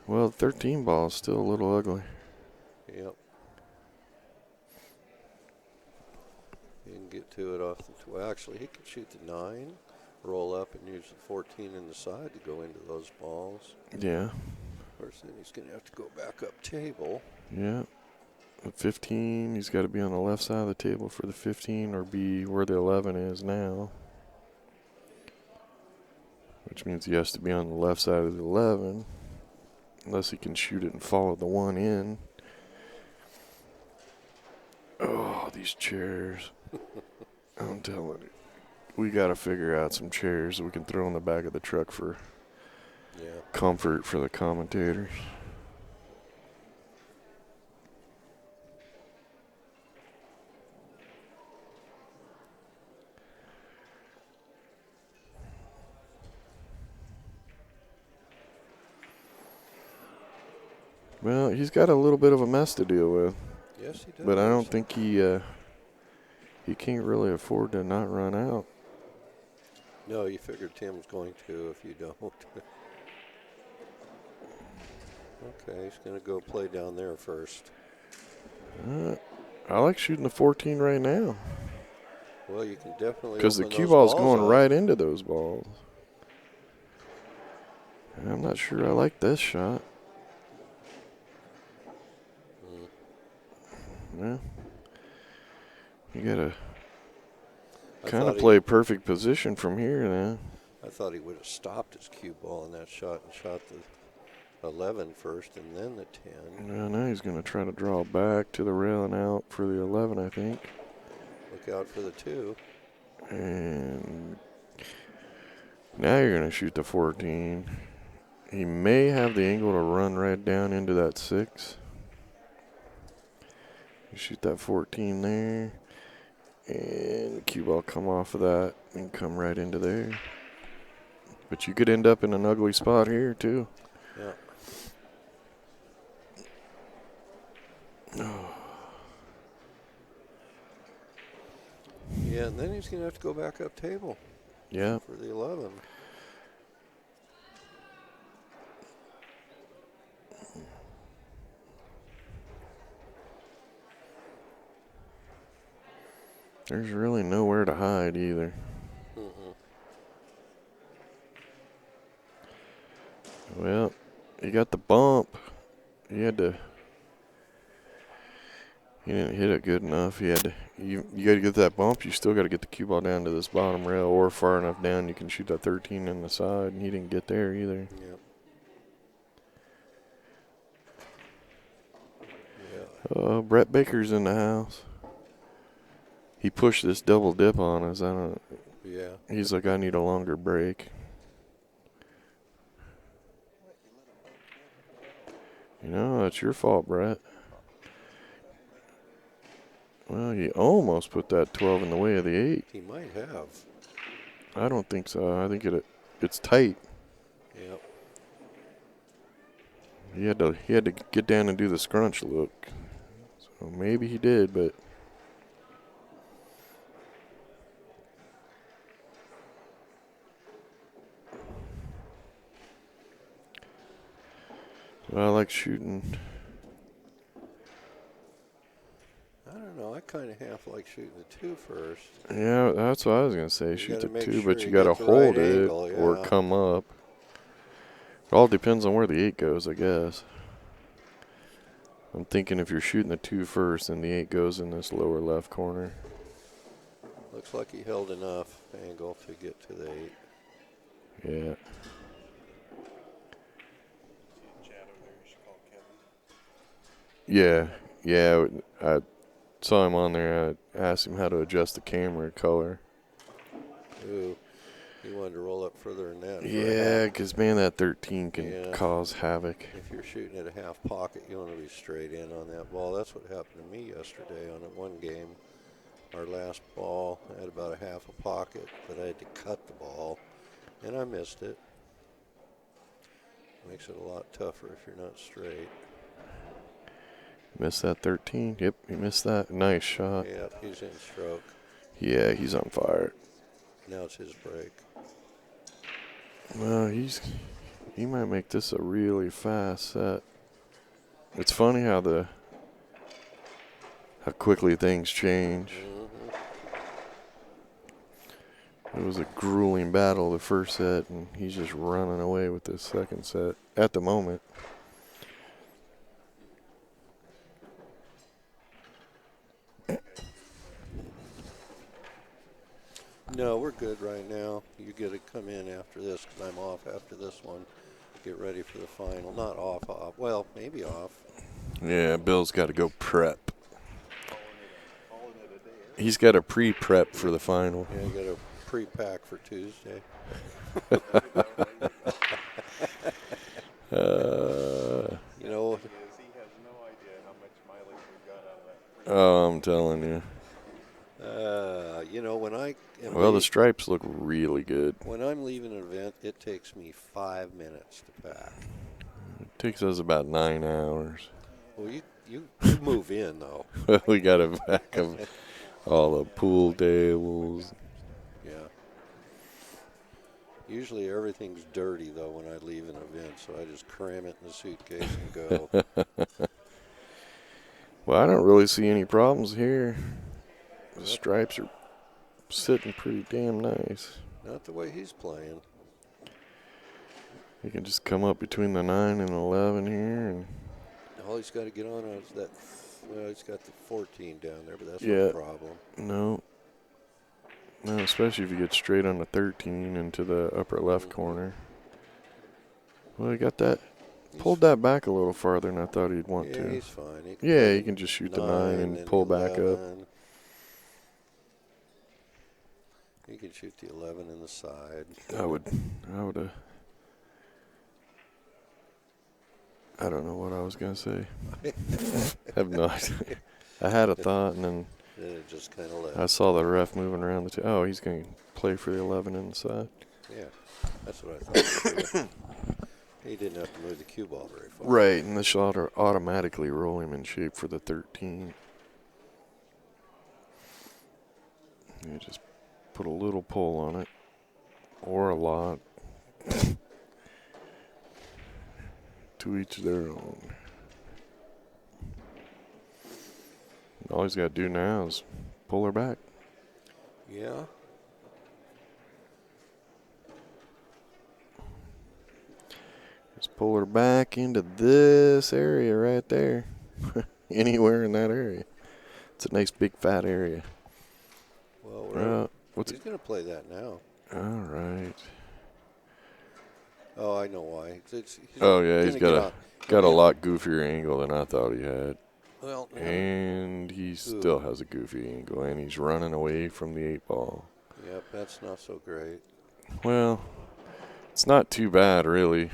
Well, 13 ball is still a little ugly. Yep. He can get to it off the. Well, actually, he could shoot the 9, roll up, and use the 14 in the side to go into those balls. Yeah. Of course, then he's going to have to go back up table. Yeah. The 15, he's got to be on the left side of the table for the 15 or be where the 11 is now. Which means he has to be on the left side of the 11. Unless he can shoot it and follow the 1 in. Oh, these chairs. I'm telling you. We got to figure out some chairs that we can throw in the back of the truck for comfort for the commentators. Well, he's got a little bit of a mess to deal with. Yes, he does. But I don't think he can't really afford to not run out. No, you figured Tim's going to if you don't. Okay, he's going to go play down there first. I like shooting the 14 right now. Well, you can definitely because the open cue those ball's balls going up. right into those balls. And I'm not sure I like this shot. Yeah. You gotta kind of play perfect position from here now. I thought he would have stopped his cue ball in that shot and shot the 11 first and then the 10. Yeah, now he's going to try to draw back to the rail and out for the 11, I think. Look out for the 2. And now you're going to shoot the 14. He may have the angle to run right down into that 6. You shoot that 14 there. And the cue ball come off of that and come right into there. But you could end up in an ugly spot here, too. Yeah. Yeah, and then he's going to have to go back up table. Yeah. For the 11. There's really nowhere to hide either. Well, he got the bump. He didn't hit it good enough. You got to get that bump. You still got to get the cue ball down to this bottom rail or far enough down you can shoot that 13 in the side, and he didn't get there either. Yep. Yeah. Brett Baker's in the house. He pushed this double dip on us. Yeah. He's like, I need a longer break. You know, that's your fault, Brett. Well, he almost put that 12 in the way of the 8. He might have. I don't think so. I think it's tight. Yep. He had to get down and do the scrunch look. So maybe he did, but well, I like shooting. I don't know. I kind of half like shooting the 2 first. Yeah, that's what I was gonna say. You Shoot gotta the make 2, sure but you you gotta get the hold right it angle, or yeah. come up. It all depends on where the 8 goes, I guess. I'm thinking if you're shooting the 2 first, then the 8 goes in this lower left corner. Looks like he held enough angle to get to the 8. Yeah. Yeah, yeah. I saw him on there. I asked him how to adjust the camera color. Ooh, he wanted to roll up further than that. Yeah, because, man, that 13 can Yeah. cause havoc. If you're shooting at a half pocket, you want to be straight in on that ball. That's what happened to me yesterday on that one game. Our last ball had about a half a pocket, but I had to cut the ball, and I missed it. Makes it a lot tougher if you're not straight. Missed that 13. Yep, he missed that. Nice shot. Yeah, he's in stroke. Yeah, he's on fire. Now it's his break. Well, he might make this a really fast set. It's funny how quickly things change. It was a grueling battle the first set, and he's just running away with this second set at the moment. No, we're good right now. You get to come in after this because I'm off after this one. Get ready for the final. Not off. Well, maybe off. Yeah, Bill's got to go prep. He's got a pre-prep for the final. Yeah, got a pre-pack for Tuesday. You know, Oh, I'm telling you. you know, when I am Well, the stripes look really good. when I'm leaving an event, it takes me 5 minutes to pack. It takes us about 9 hours. Well, you move in though. We got a back of all the pool tables. Yeah. Usually everything's dirty though when I leave an event, so I just cram it in the suitcase and go. Well, I don't really see any problems here. The stripes are sitting pretty damn nice. Not the way he's playing. You can just come up between the 9 and 11 here, and All he's got to get on is that. Well, he's got the 14 down there, but that's Yeah. no problem. no, especially if you get straight on the 13 into the upper left corner. Well, he got that. Pulled that back a little farther than I thought he'd want Yeah, to. he's fine. He Yeah, play you can just shoot the 9 and pull the back up. 11. You can shoot the 11 in the side. I would I don't know what I was going to say. I have no idea. I had a thought, and then Then it just kind of left. I saw the ref moving around the oh, he's going to play for the 11 in the side. Yeah, that's what I thought. He didn't have to move the cue ball very far. Right, and this shot will automatically roll him in shape for the 13. You just put a little pull on it, or a lot. To each their own. All he's got to do now is pull her back. Yeah. Just pull her back into this area right there. Anywhere in that area. It's a nice big fat area. Well, What's he's going to play that now. All right. Oh, I know why. He's Oh yeah, he's gonna got a lot goofier angle than I thought he had. Well, And he still has a goofy angle, and he's running away from the 8 ball. Yep, that's not so great. Well, it's not too bad, really.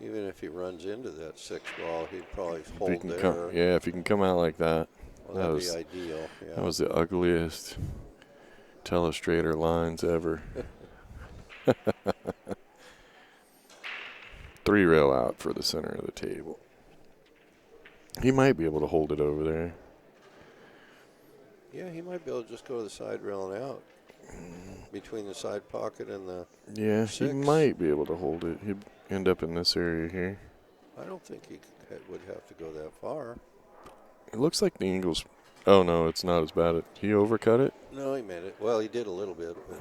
Even if he runs into that 6 ball, he'd probably If he hold can there. come, yeah, if he can come out like that, Well, that that'd was be ideal. Yeah. that was the ugliest telestrator lines ever. 3 rail out for the center of the table. He might be able to hold it over there. Yeah, he might be able to just go to the side rail and out between the side pocket and the. Yeah, he 6. might be able to hold it. He'd end up in this area here. I don't think he would have to go that far. It looks like the Eagles. Oh no, it's not as bad. He overcut it. No, he made it. Well, he did a little bit, but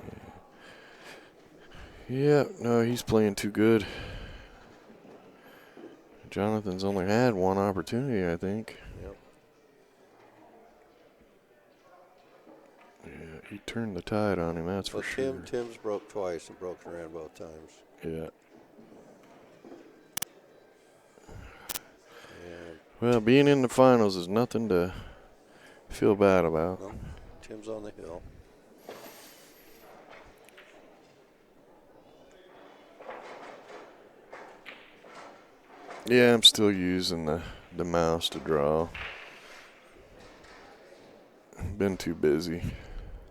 Yeah, no, he's playing too good. Jonathan's only had one opportunity, I think. yep. Yeah, he turned the tide on him, that's Well, for sure. Tim's broke twice and broke around both times. Yeah. And Well, being in the finals is nothing to feel bad about. no, Tim's on the hill. Yeah, I'm still using the mouse to draw. Been too busy.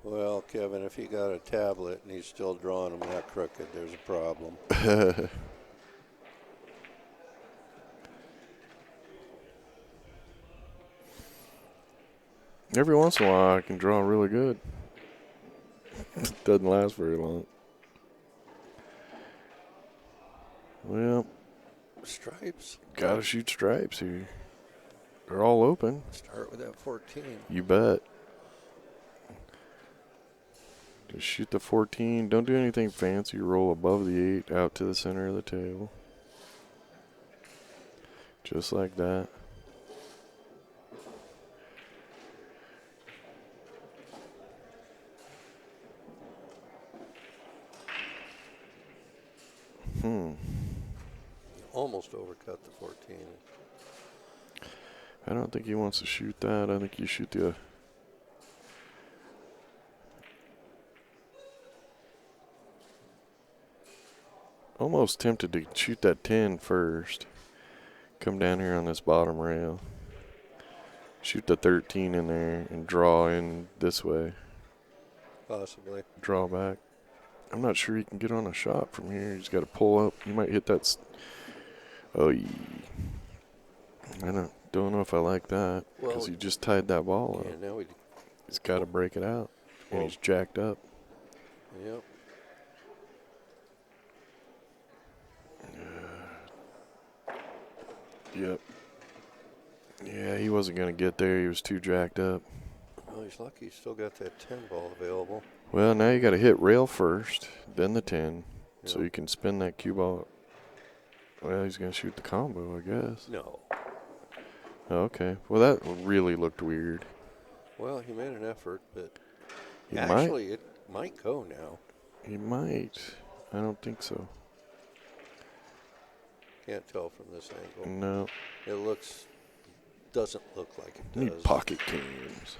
Well, Kevin, if he got a tablet and he's still drawing them that crooked, there's a problem. Every once in a while, I can draw really good. Doesn't last very long. Well, Stripes. gotta shoot stripes here. They're all open. Start with that 14. You bet. Just shoot the 14. Don't do anything fancy. Roll above the 8 out to the center of the table. Just like that. Almost overcut the 14. I don't think he wants to shoot that. I think you shoot the. Almost tempted to shoot that 10 first. Come down here on this bottom rail. Shoot the 13 in there and draw in this way. Possibly. Draw back. I'm not sure he can get on a shot from here. He's got to pull up. He might hit that. Oh, I don't know if I like that because Well, he just tied that ball up. Yeah, now we. He's got to break it out. And Well, he's jacked up. Yep. Yep. Yeah, he wasn't going to get there. He was too jacked up. Well, he's lucky he's still got that 10 ball available. Well, now you got to hit rail first, then the 10, so Yep. you can spin that cue ball. Well, he's going to shoot the combo, I guess. No. Okay. Well, that really looked weird. Well, he made an effort, but He actually it might go now. He might. I don't think so. Can't tell from this angle. No. It doesn't look like it does. Need pocket cams.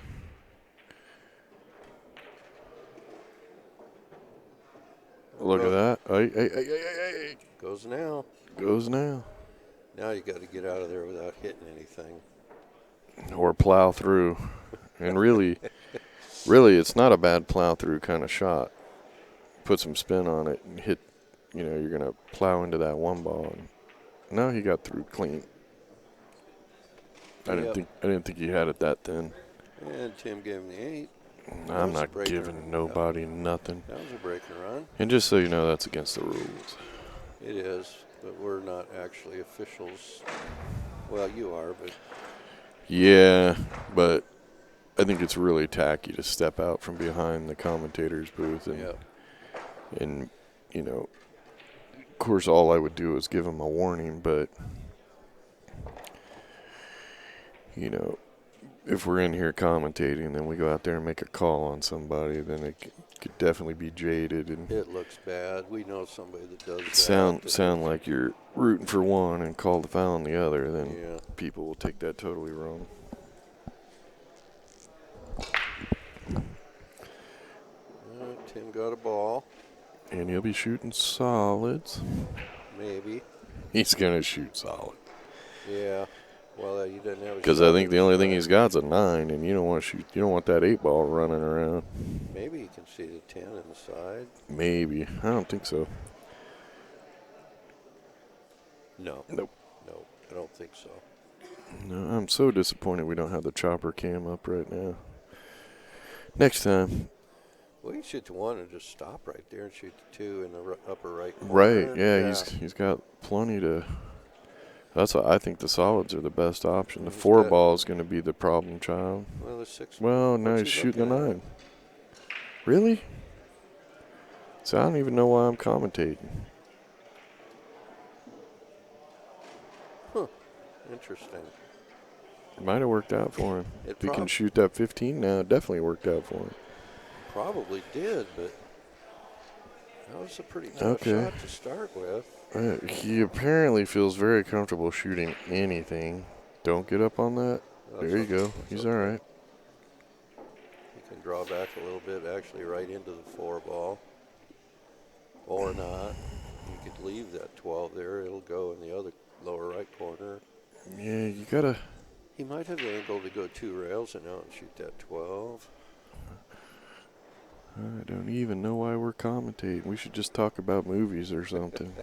Look at that. Hey. Goes now. Goes now. Now you got to get out of there without hitting anything. Or plow through. And really, it's not a bad plow through kind of shot. Put some spin on it and hit, you're going to plow into that one ball. And no, he got through clean. I didn't think he had it that thin. And Tim gave him the 8. I'm was a not breaker. giving nobody nothing. That was a breaking run. And just so you know, that's against the rules. It is, but we're not actually officials. Well, you are, but Yeah, but I think it's really tacky to step out from behind the commentator's booth and of course all I would do is give him a warning, but if we're in here commentating then we go out there and make a call on somebody, then it could definitely be jaded and it looks bad. We know somebody that does that. sound like you're rooting for one and call the foul on the other, then Yeah. people will take that totally wrong. Tim got a ball. And he'll be shooting solids. Maybe. he's going to shoot solid. Yeah. Well, he doesn't have a Because shot I think the only thing inside. he's got's a 9, and you don't want to shoot. You don't want that 8 ball running around. Maybe he can see the 10 inside. Maybe. I don't think so. No. Nope. No, I don't think so. No, I'm so disappointed we don't have the chopper cam up right now. Next time. Well, you shoot the 1 and just stop right there and shoot the 2 in the upper right corner. Right, yeah, he's got plenty to. That's why I think the solids are the best option. The He's 4 got- ball is going to be the problem child. Well, the 6. Well, now what's he's he shooting the looking 9. Really? So I don't even know why I'm commentating. Huh. Interesting. It might have worked out for him. It If he can shoot that 15 now, it definitely worked out for him. probably did, but that was a pretty tough shot to start with. He apparently feels very comfortable shooting anything. Don't get up on that. That's There you go. that's He's okay. all right. He can draw back a little bit, actually right into the 4 ball. Or not. You could leave that 12 there. It'll go in the other lower right corner. Yeah, you got to. He might have the angle to go 2 rails and out and shoot that 12. I don't even know why we're commentating. We should just talk about movies or something.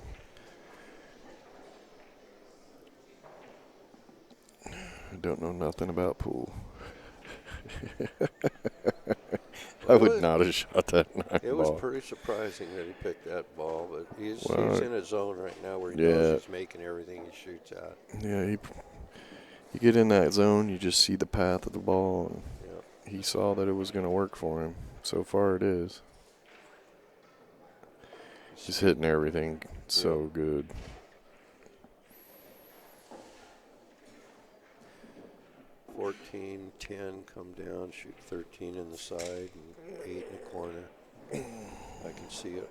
I don't know nothing about pool. I would not have shot that 9 It ball. was pretty surprising that he picked that ball, but he's in a zone right now where he Yeah. knows he's making everything he shoots at. Yeah, you get in that zone, you just see the path of the ball. And Yep. he saw that it was going to work for him. So far, it is. He's hitting everything so good. Yeah. 14, 10, come down, shoot 13 in the side, and 8 in the corner. I can see it.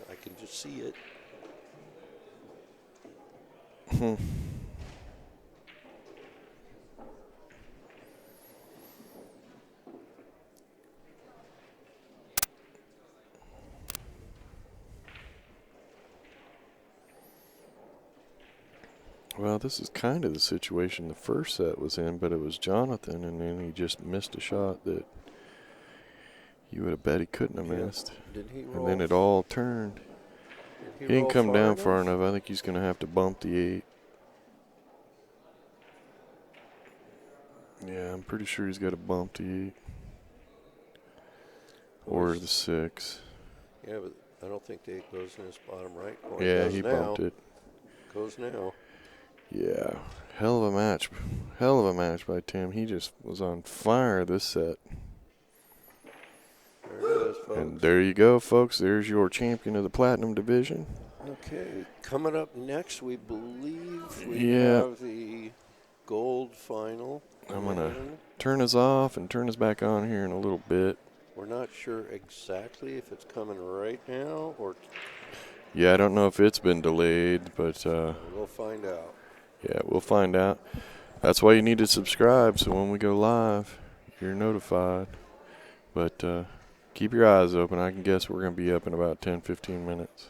I can just see it. Well, this is kind of the situation the first set was in, but it was Jonathan, and then he just missed a shot that you would have bet he couldn't have missed. Did he roll? And then it all turned. He didn't roll come down enough? far enough. I think he's going to have to bump the 8. Yeah, I'm pretty sure he's got to bump the 8. Or the 6. Yeah, but I don't think the 8 goes in his bottom right corner. Yeah, Goes he now. bumped it. Goes now. Yeah, hell of a match. Hell of a match by Tim. He just was on fire this set. There it is, folks. And there you go, folks. There's your champion of the Platinum Division. Okay, coming up next, we believe we Yeah. have the gold final. I'm going to turn us off and turn us back on here in a little bit. We're not sure exactly if it's coming right now or Yeah, I don't know if it's been delayed, but we'll find out. yeah, we'll find out. That's why you need to subscribe, so when we go live, you're notified. But keep your eyes open. I can guess we're going to be up in about 10, 15 minutes.